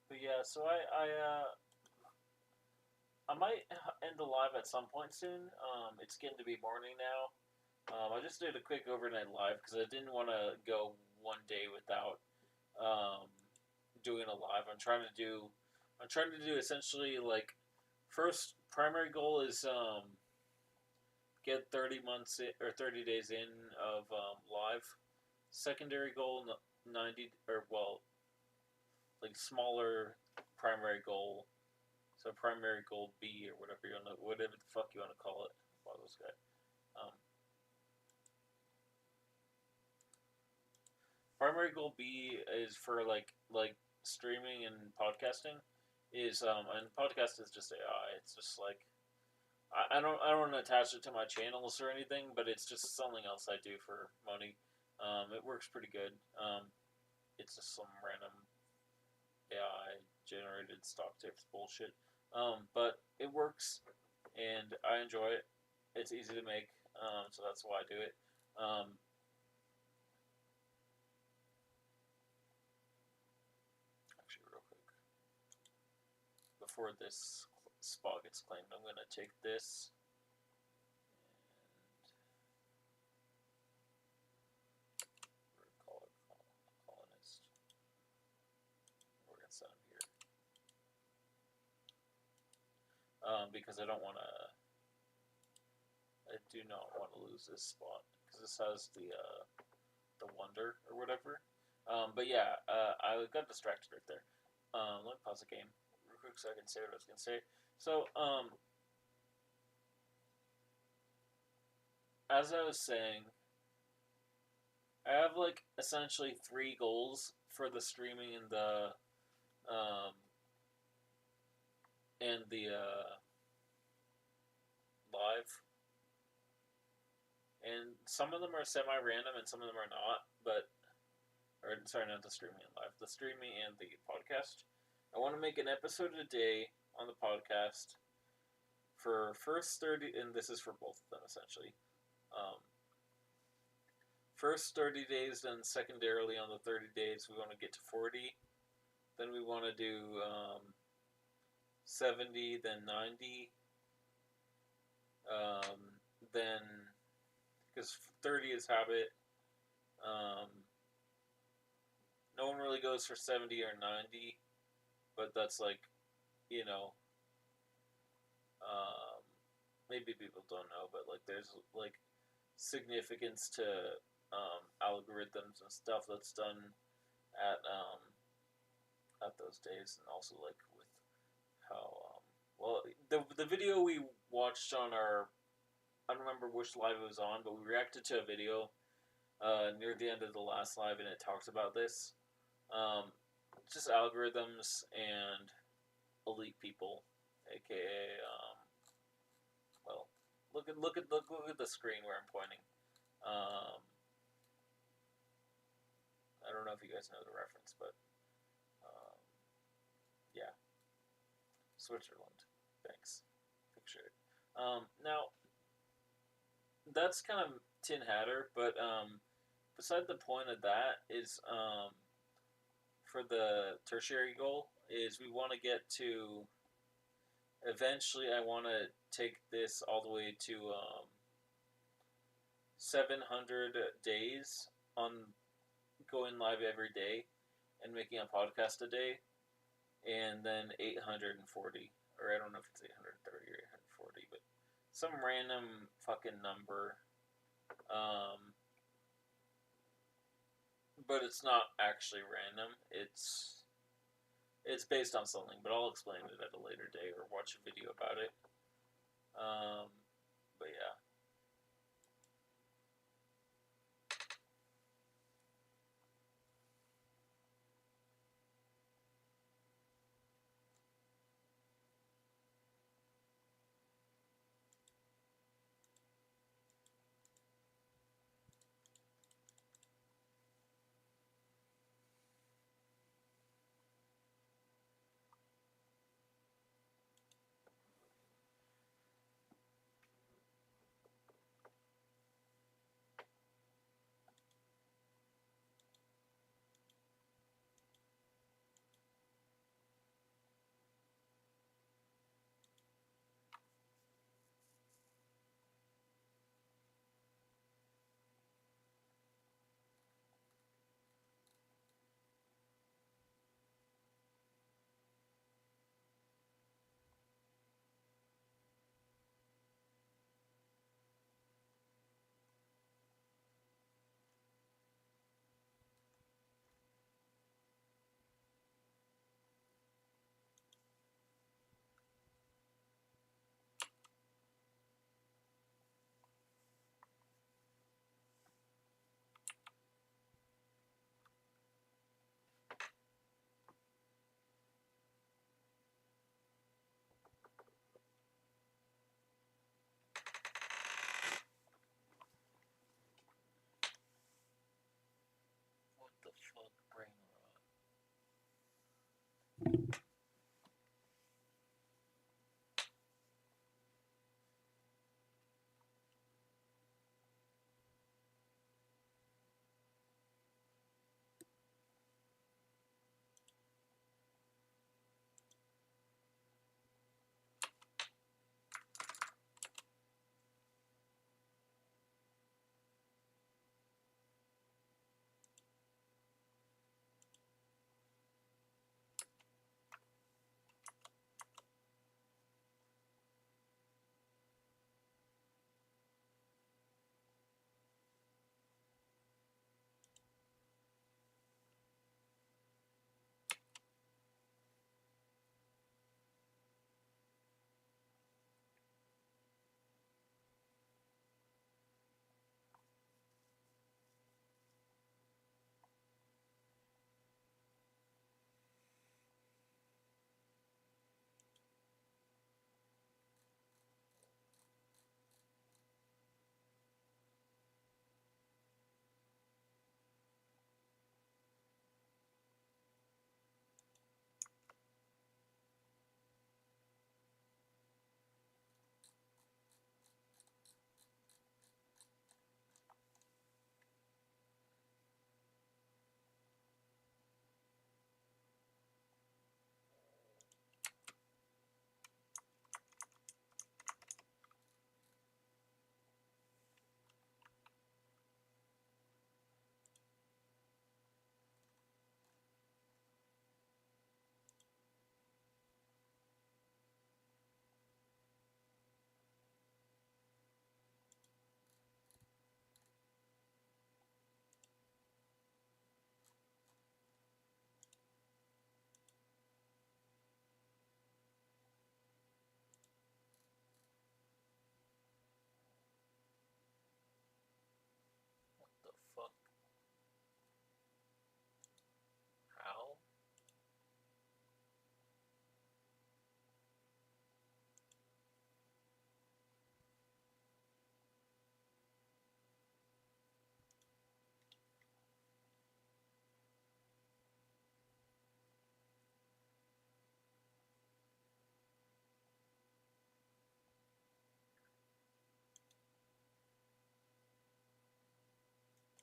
But yeah, so I might end the live at some point soon. It's getting to be morning now. I just did a quick overnight live because I didn't want to go one day without um, doing a live. I'm trying to do essentially like first primary goal is get 30 months or 30 days in of live. Secondary goal 90 or well like smaller primary goal. So primary goal B or whatever whatever the fuck you want to call it. Wow, this guy. Um, Primary goal B is for like streaming and podcasting. Is and podcast is just AI. It's just like I don't want to attach it to my channels or anything, but it's just something else I do for money. It works pretty good. It's just some random AI generated stock tips bullshit. But it works, and I enjoy it. It's easy to make, so that's why I do it. Actually, real quick, before this spot gets claimed, I'm gonna take this and call it colonist. We're gonna set him here because I don't want to. I do not want to lose this spot because this has the wonder or whatever. But yeah, I got distracted right there. Let me pause the game real quick so I can say what I was gonna say. So as I was saying, I have like essentially three goals for the streaming um, and the live, and some of them are semi-random and some of them are not. But or sorry, not the streaming and live, the streaming and the podcast. I want to make an episode a day on the podcast for first 30, and this is for both of them essentially. Um, First 30 days, then secondarily on the 30 days, we want to get to 40. Then we want to do 70, then 90. Then, because 30 is habit, no one really goes for 70 or 90, but that's like, you know, maybe people don't know, but like there's like significance to algorithms and stuff that's done at at those days, and also like with how well the video we watched on our, I don't remember which live it was on, but we reacted to a video near the end of the last live, and it talks about this. Um, just algorithms and elite people, aka well, look at the screen where I'm pointing. Um, I don't know if you guys know the reference, but um, yeah, Switzerland. Thanks. Picture it. Now that's kind of Tin Hatter, but beside the point of that is for the tertiary goal is we want to get to. Eventually, I want to take this all the way to 700 days on going live every day and making a podcast a day, and then 840, or I don't know if it's 830 or 840, but some random fucking number. But it's not actually random. It's based on something, but I'll explain it at a later date or watch a video about it. But yeah. What the fuck, brain rot?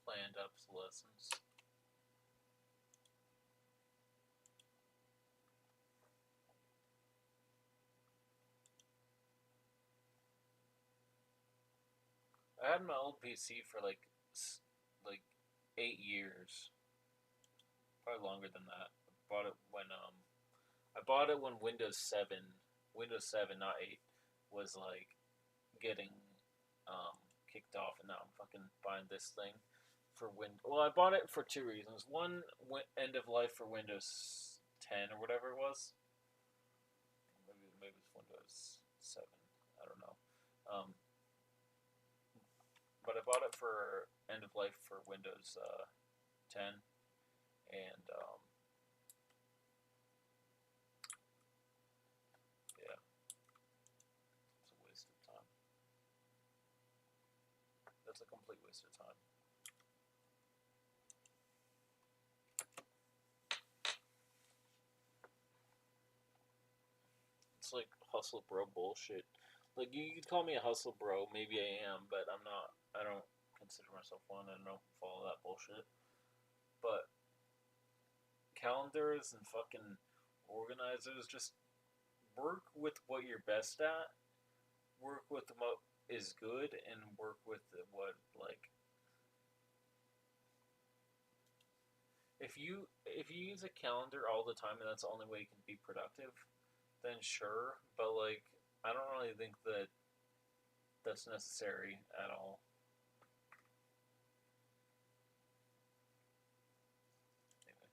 planned obsolescence. I had my old PC for like 8 years, probably longer than that. I bought it when Windows 7, not 8, was like getting kicked off, and now I'm fucking buying this thing for Well, I bought it for two reasons. One, end of life for Windows 10 or whatever it was. Maybe it's Windows 7. I don't know. But I bought it for end of life for Windows 10, and yeah, it's a waste of time. That's a complete waste of time. It's like hustle bro bullshit. Like you could call me a hustle bro, maybe I am, but I'm not. I don't consider myself one. I don't follow that bullshit. But calendars and fucking organizers, just work with what you're best at. Work with what is good, and work with what like. If you use a calendar all the time and that's the only way you can be productive, then sure. But like, I don't really think that that's necessary at all. Anyway.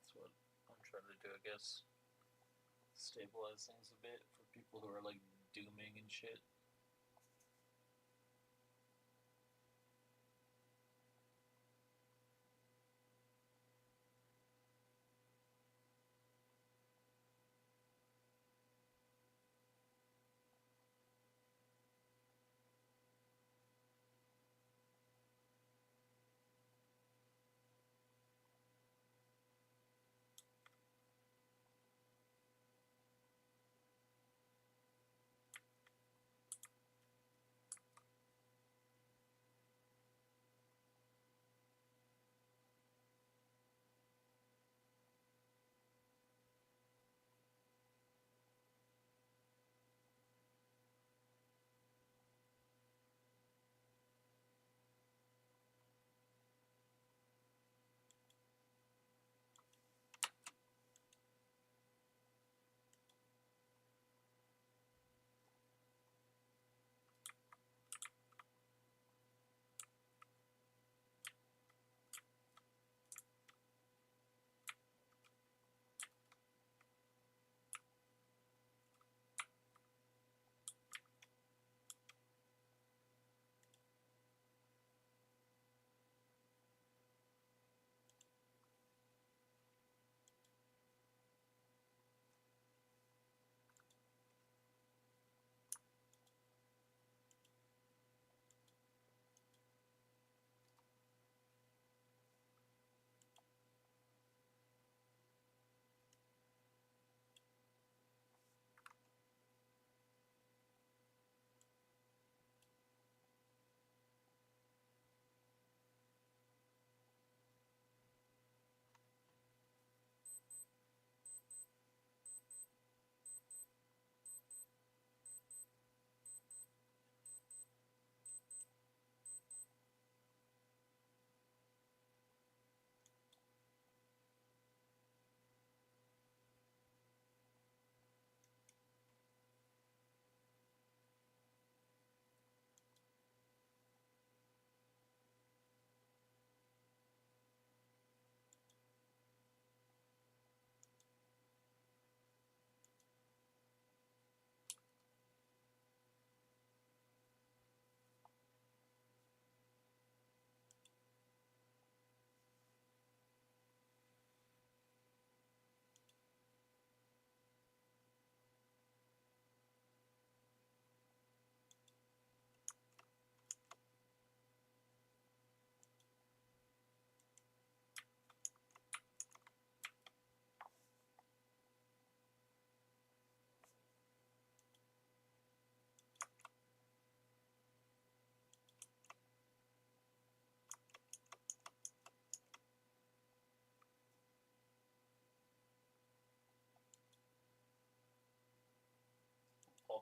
That's what I'm trying to do, I guess. Stabilize things a bit for people who are like dooming and shit.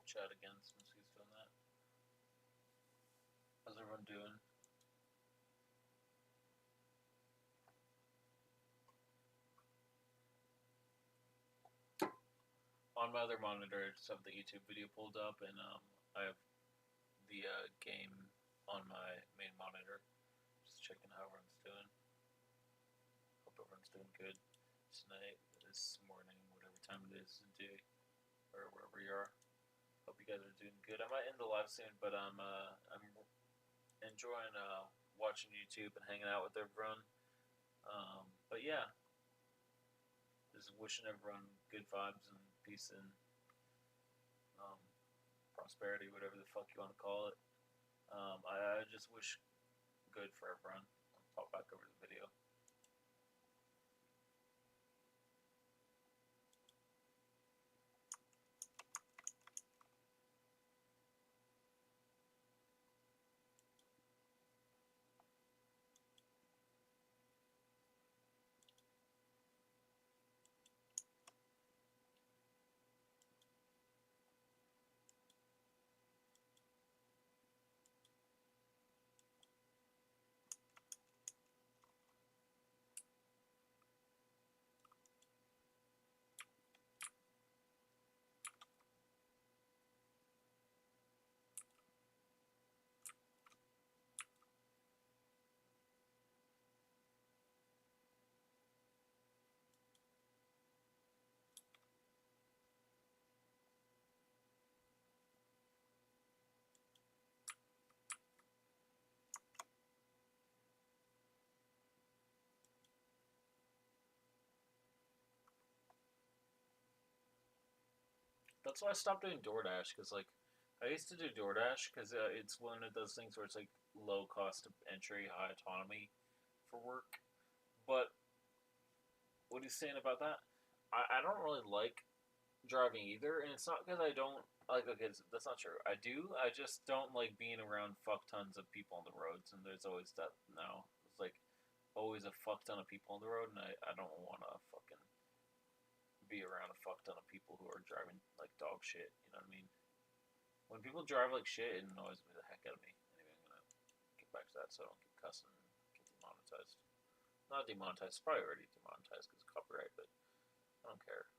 chat again since he's doing that. How's everyone doing? On my other monitor, I just have the YouTube video pulled up, and I have the game on my main monitor. Just checking how everyone's doing. Hope everyone's doing good tonight, this morning, whatever time it is in day, or wherever you are. Hope you guys are doing good. I might end the live soon, but I'm enjoying watching YouTube and hanging out with everyone. But yeah, just wishing everyone good vibes and peace and um, prosperity, whatever the fuck you want to call it. I just wish good for everyone. I'll pop back over the video. That's why I stopped doing DoorDash, because like I used to do DoorDash because it's one of those things where it's like low cost of entry, high autonomy for work. But what he's saying about that, I don't really like driving either, and it's not because I don't like. Okay, that's not true. I do. I just don't like being around fuck tons of people on the roads, and there's always that now. It's like always a fuck ton of people on the road, and I don't want to fucking be around a fuck ton of people who are driving like dog shit. You know what I mean? When people drive like shit, it annoys me the heck out of me. Anyway, I'm gonna get back to that so I don't get cussing and get demonetized. Not demonetized. It's probably already demonetized because of copyright, but I don't care.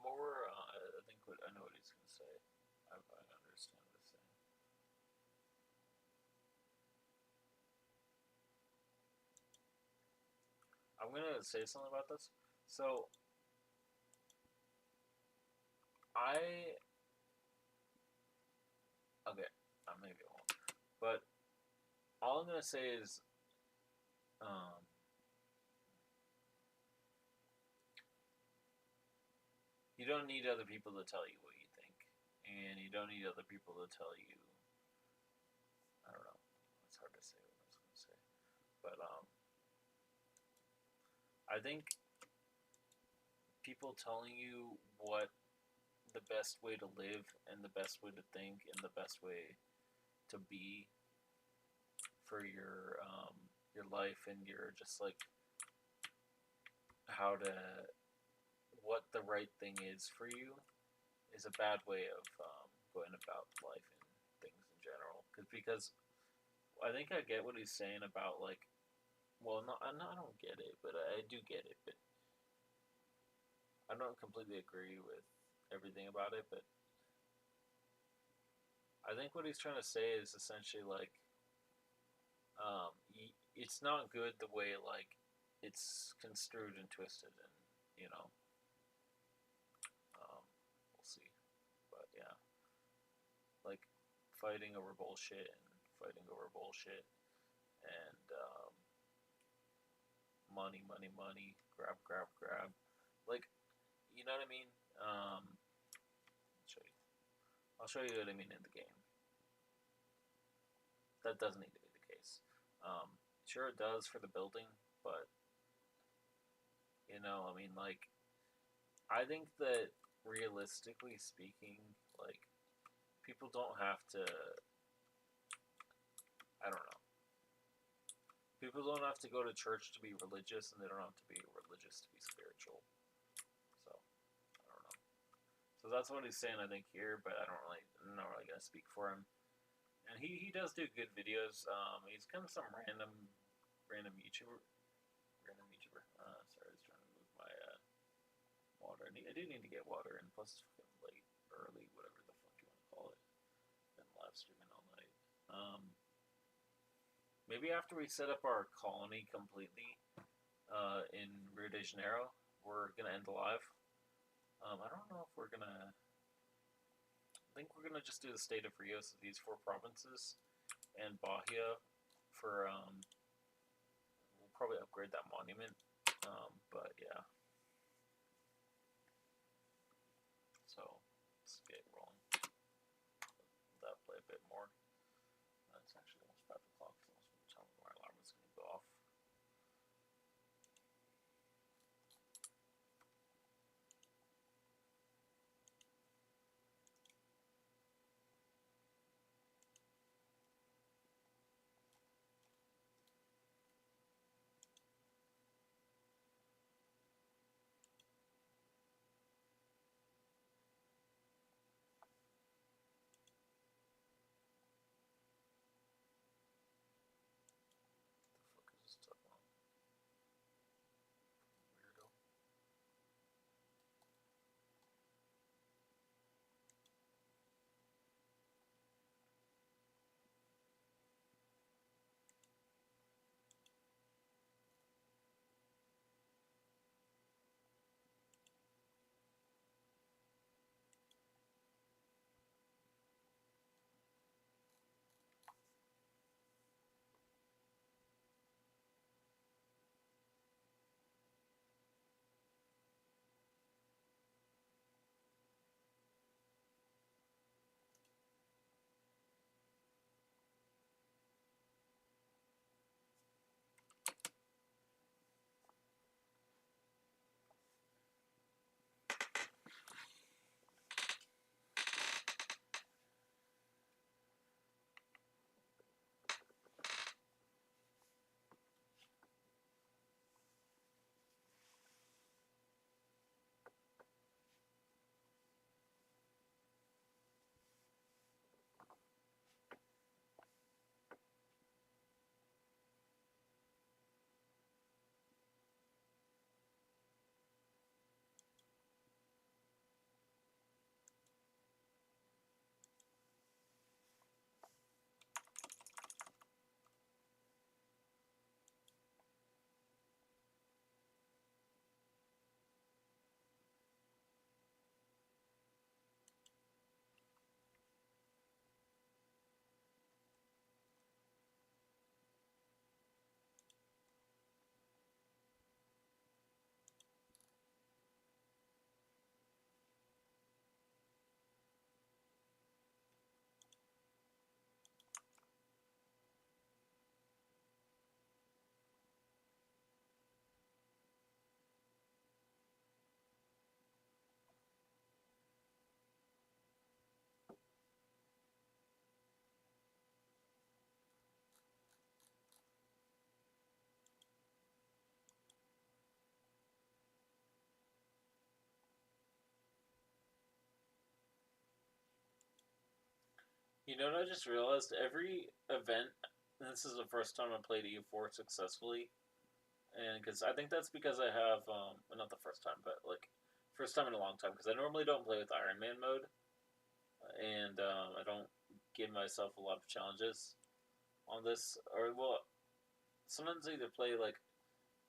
more. I think what I know what he's gonna say. I understand what he's saying. I'm gonna say something about this. So I okay, maybe I won't. But all I'm gonna say is, um, you don't need other people to tell you what you think, and you don't need other people to tell you. I don't know. It's hard to say what I was gonna say, but I think people telling you what the best way to live and the best way to think and the best way to be for your life and your just like how to what the right thing is for you is a bad way of going about life and things in general. Because I think I get what he's saying about like, well, not I don't get it, but I do get it, but I don't completely agree with everything about it. But I think what he's trying to say is essentially like, it's not good the way like it's construed and twisted, and you know, we'll see. But yeah, like fighting over bullshit and fighting over bullshit and money, money, money, grab, grab, grab. Like, you know what I mean? I'll show you. I'll show you what I mean in the game. That doesn't need to be the case. Sure, it does for the building, but you know, I mean, like, I think that realistically speaking, like, people don't have to. I don't know. People don't have to go to church to be religious, and they don't have to be religious to be spiritual. So, I don't know. So that's what he's saying, I think, here, but I'm not really gonna speak for him. And he does do good videos. He's kind of some random YouTuber. Random YouTuber. Sorry, I was trying to move my water. I do need to get water, and plus it's fucking late, early, whatever the fuck you want to call it. Been live streaming all night. Maybe after we set up our colony completely in Rio de Janeiro, we're gonna end the live. I don't know if we're gonna. I think we're gonna just do the state of Rio, so these 4 provinces, and Bahia for. We'll probably upgrade that monument. But yeah. So let's get rolling. Let that play a bit more. It's actually almost 5 o'clock, so almost time my alarm is going to go off. You know what I just realized? Every event, and this is the first time I played EU4 successfully, and because I think that's because I have, well, not the first time, but like first time in a long time, because I normally don't play with Iron Man mode, and I don't give myself a lot of challenges on this, or well, sometimes I either play like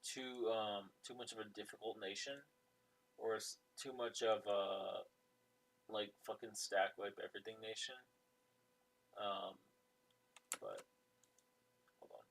too much of a difficult nation, or too much of a like fucking stack wipe everything nation. Um, but hold on.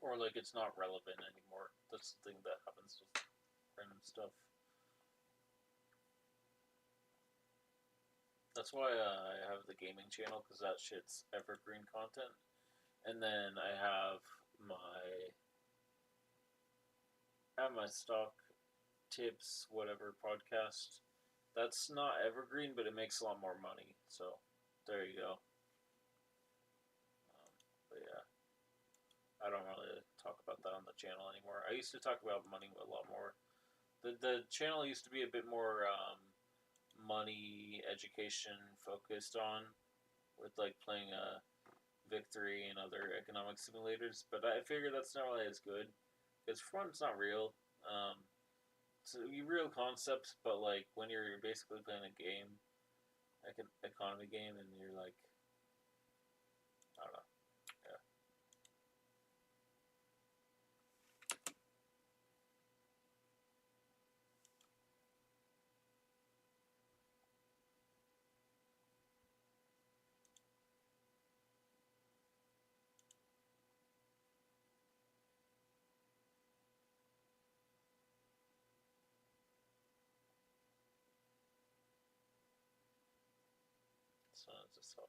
or like it's not relevant anymore. That's the thing that happens with random stuff. That's why I have the gaming channel because that shit's evergreen content, and then my I have my stock tips whatever podcast. That's not evergreen, but it makes a lot more money. So there you go. But yeah, I don't really talk about that on the channel anymore. I used to talk about money a lot more. The channel used to be a bit more money education focused on, with like playing Victory and other economic simulators. But I figure that's not really as good because for one, it's not real. So real concepts, but like when you're basically playing a game, like an economy game, and you're like, I don't know, yeah. So it's just suck.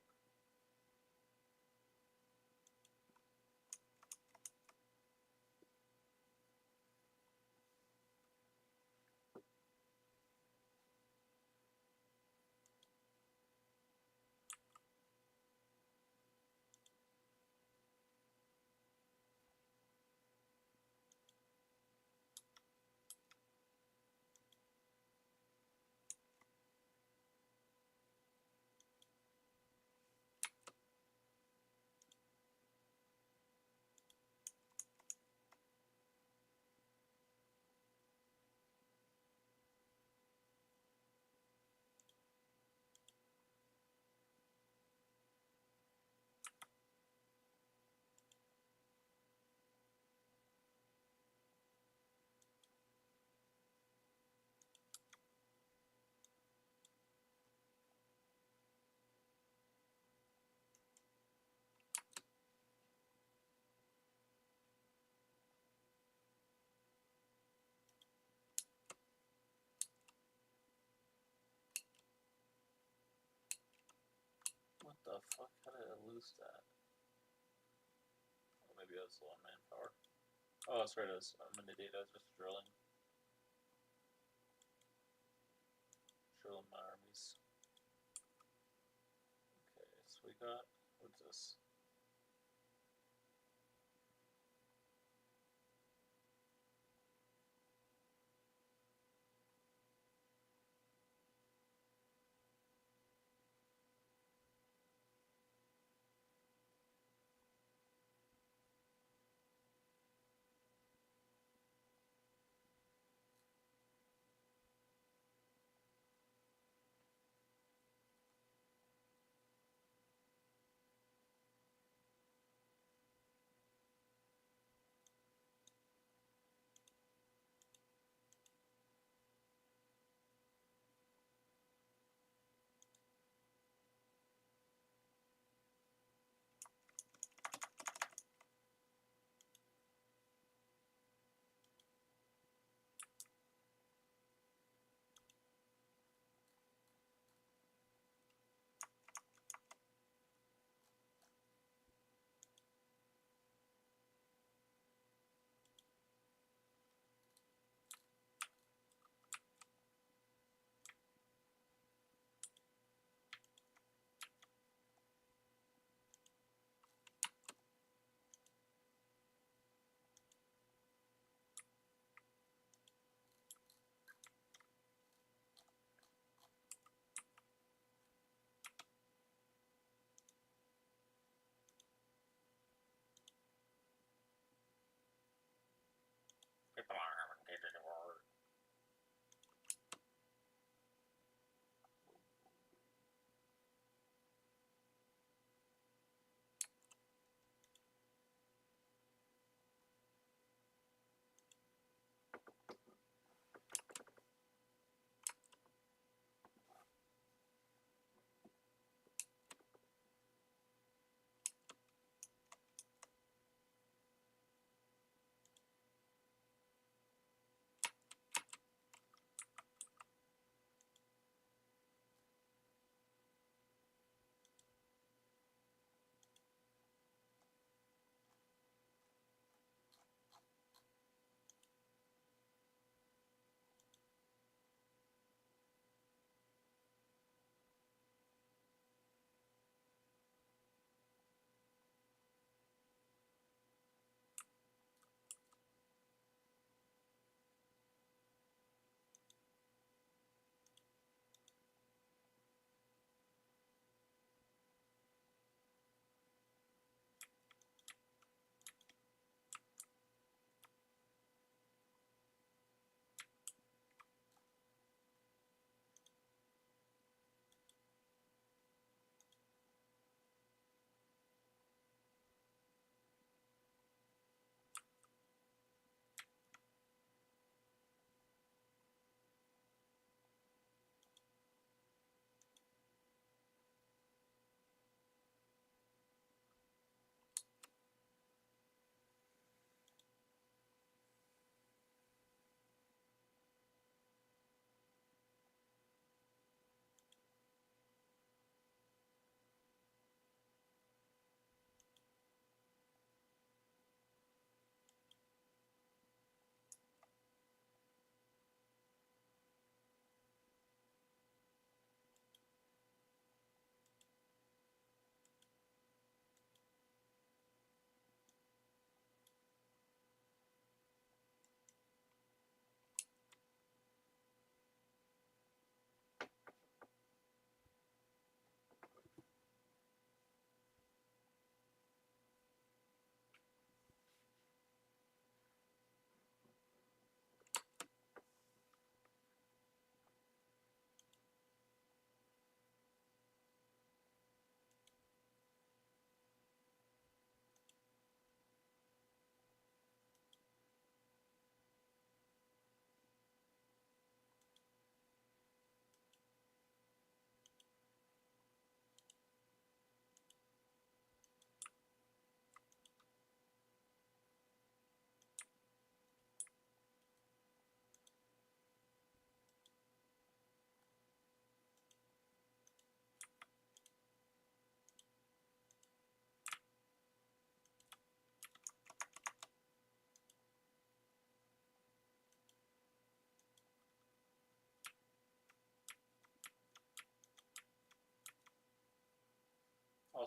What the fuck? How did I lose that? Oh, maybe I was low on manpower. Oh, that's right. I'm an idiot. I was just drilling my armies. Okay, so we got what's this?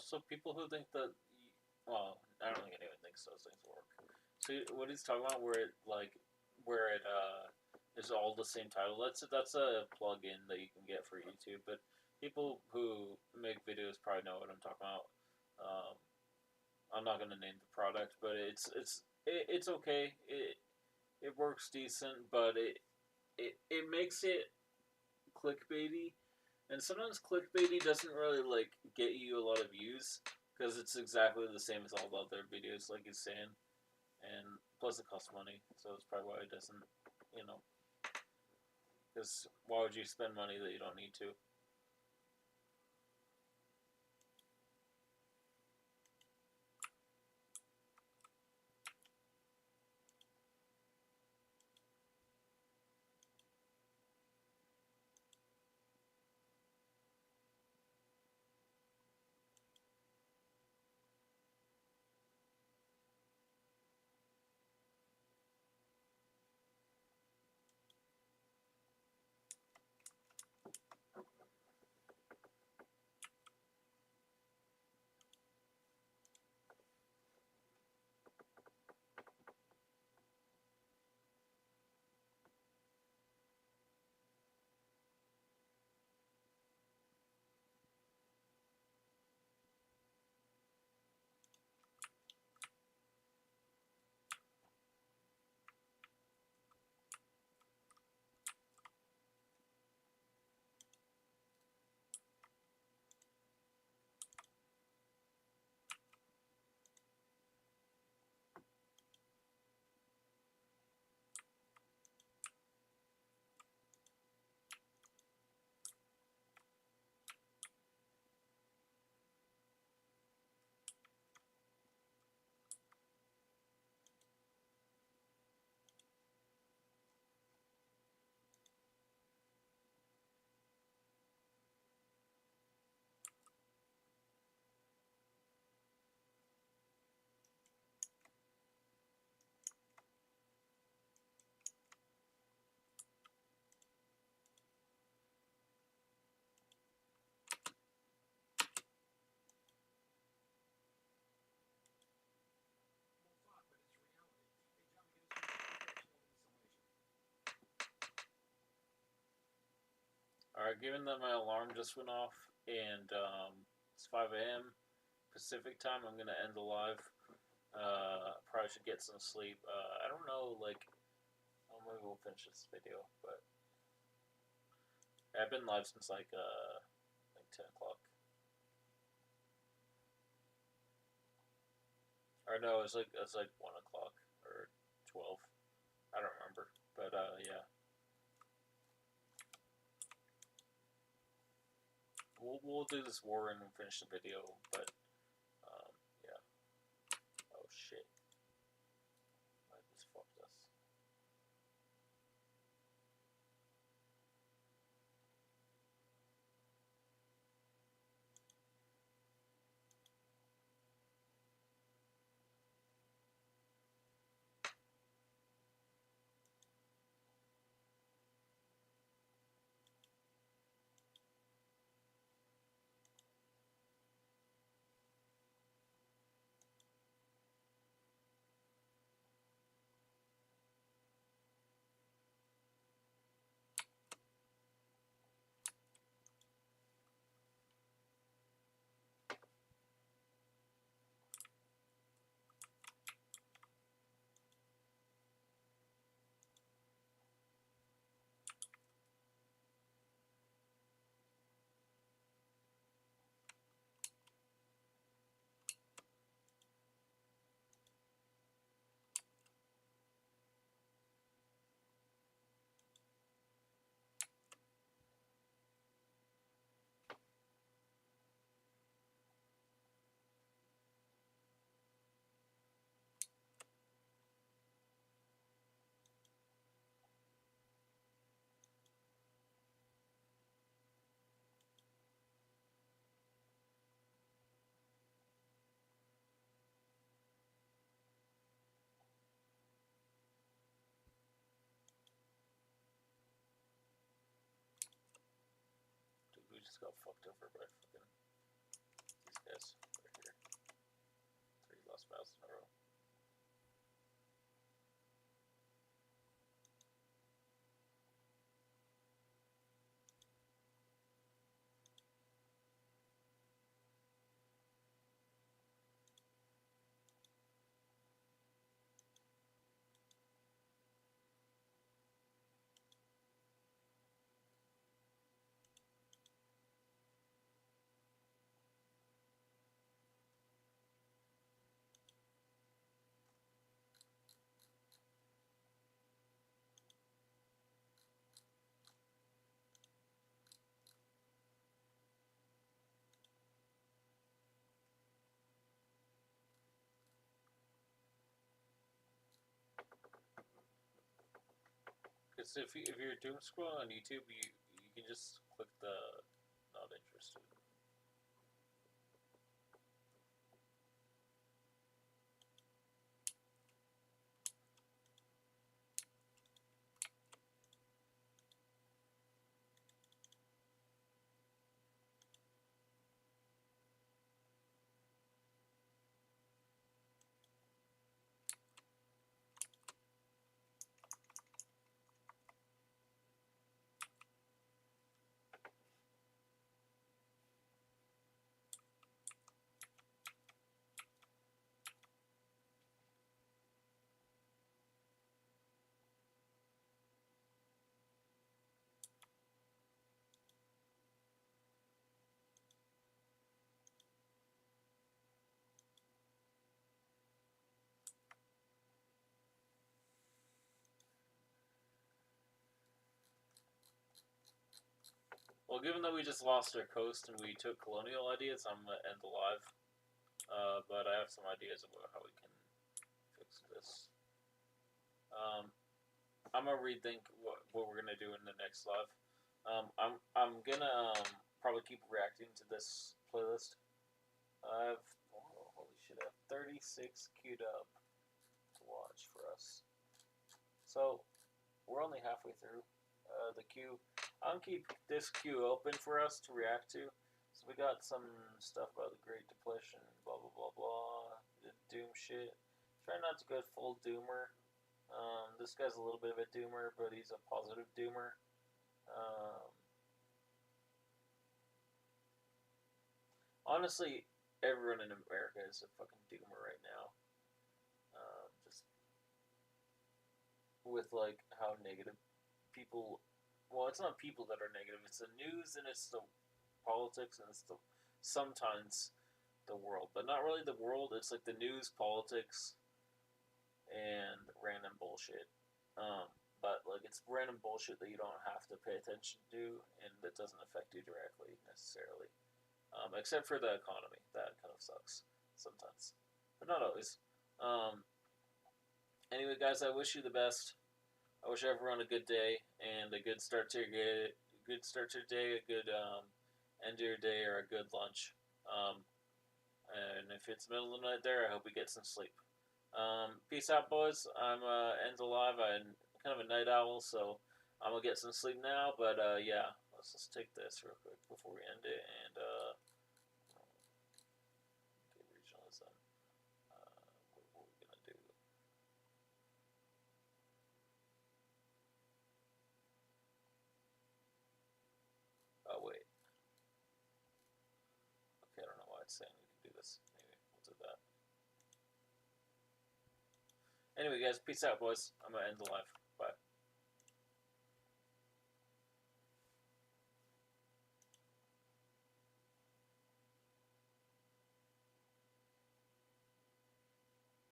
Also, people who think that, well, I don't think anyone thinks those things work. So what he's talking about, where it is all the same title. That's a plugin that you can get for YouTube, but people who make videos probably know what I'm talking about. Um, I'm not gonna name the product, but it's okay. It works decent, but it makes it clickbaity, and sometimes clickbaity doesn't really like get you a lot of views because it's exactly the same as all the other videos, like he's saying, and plus it costs money, so that's probably why it doesn't, you know, because why would you spend money that you don't need to? All right, given that my alarm just went off and it's 5 a.m. Pacific time, I'm gonna end the live. Probably should get some sleep. I don't know, like, oh, maybe we'll finish this video, but I've been live since like 10 o'clock. Or no, it's like 1 o'clock or 12. I don't remember, but yeah, we'll do this war and finish the video. But yeah. Oh shit, I just fucked us. Dude, we just got fucked over by fucking these Yes, right here. 3 lost battles in a row. Because if you're doom scrolling on YouTube, you can just click the not interested. Well, given that we just lost our coast and we took colonial ideas, I'm gonna end the live. But I have some ideas about how we can fix this. I'm gonna rethink what we're gonna do in the next live. I'm gonna probably keep reacting to this playlist. I have holy shit, I have 36 queued up to watch for us. So we're only halfway through the queue. I'm gonna keep this queue open for us to react to. So we got some stuff about the Great Depression, blah blah blah blah, the Doom shit. Try not to go full Doomer. This guy's a little bit of a Doomer, but he's a positive Doomer. Honestly, everyone in America is a fucking Doomer right now. Just with like how negative people. Well, it's not people that are negative. It's the news and it's the politics and it's the sometimes the world, but not really the world. It's like the news, politics, and random bullshit. But like it's random bullshit that you don't have to pay attention to, and that doesn't affect you directly necessarily. Except for the economy, that kind of sucks sometimes, but not always. Um, anyway, guys, I wish you the best. I wish everyone a good day and a good start to your day, good start to your day, a good end to your day, or a good lunch. Um, and if it's middle of the night there, I hope you get some sleep. Peace out, boys. I'm ends alive. I'm kind of a night owl, so I'm gonna get some sleep now. But yeah, let's just take this real quick before we end it. And okay, regionalism. What are we gonna do? Oh wait. Okay, I don't know why it's saying we can do this. Maybe we'll do that. Anyway, guys, peace out, boys. I'm gonna end the live.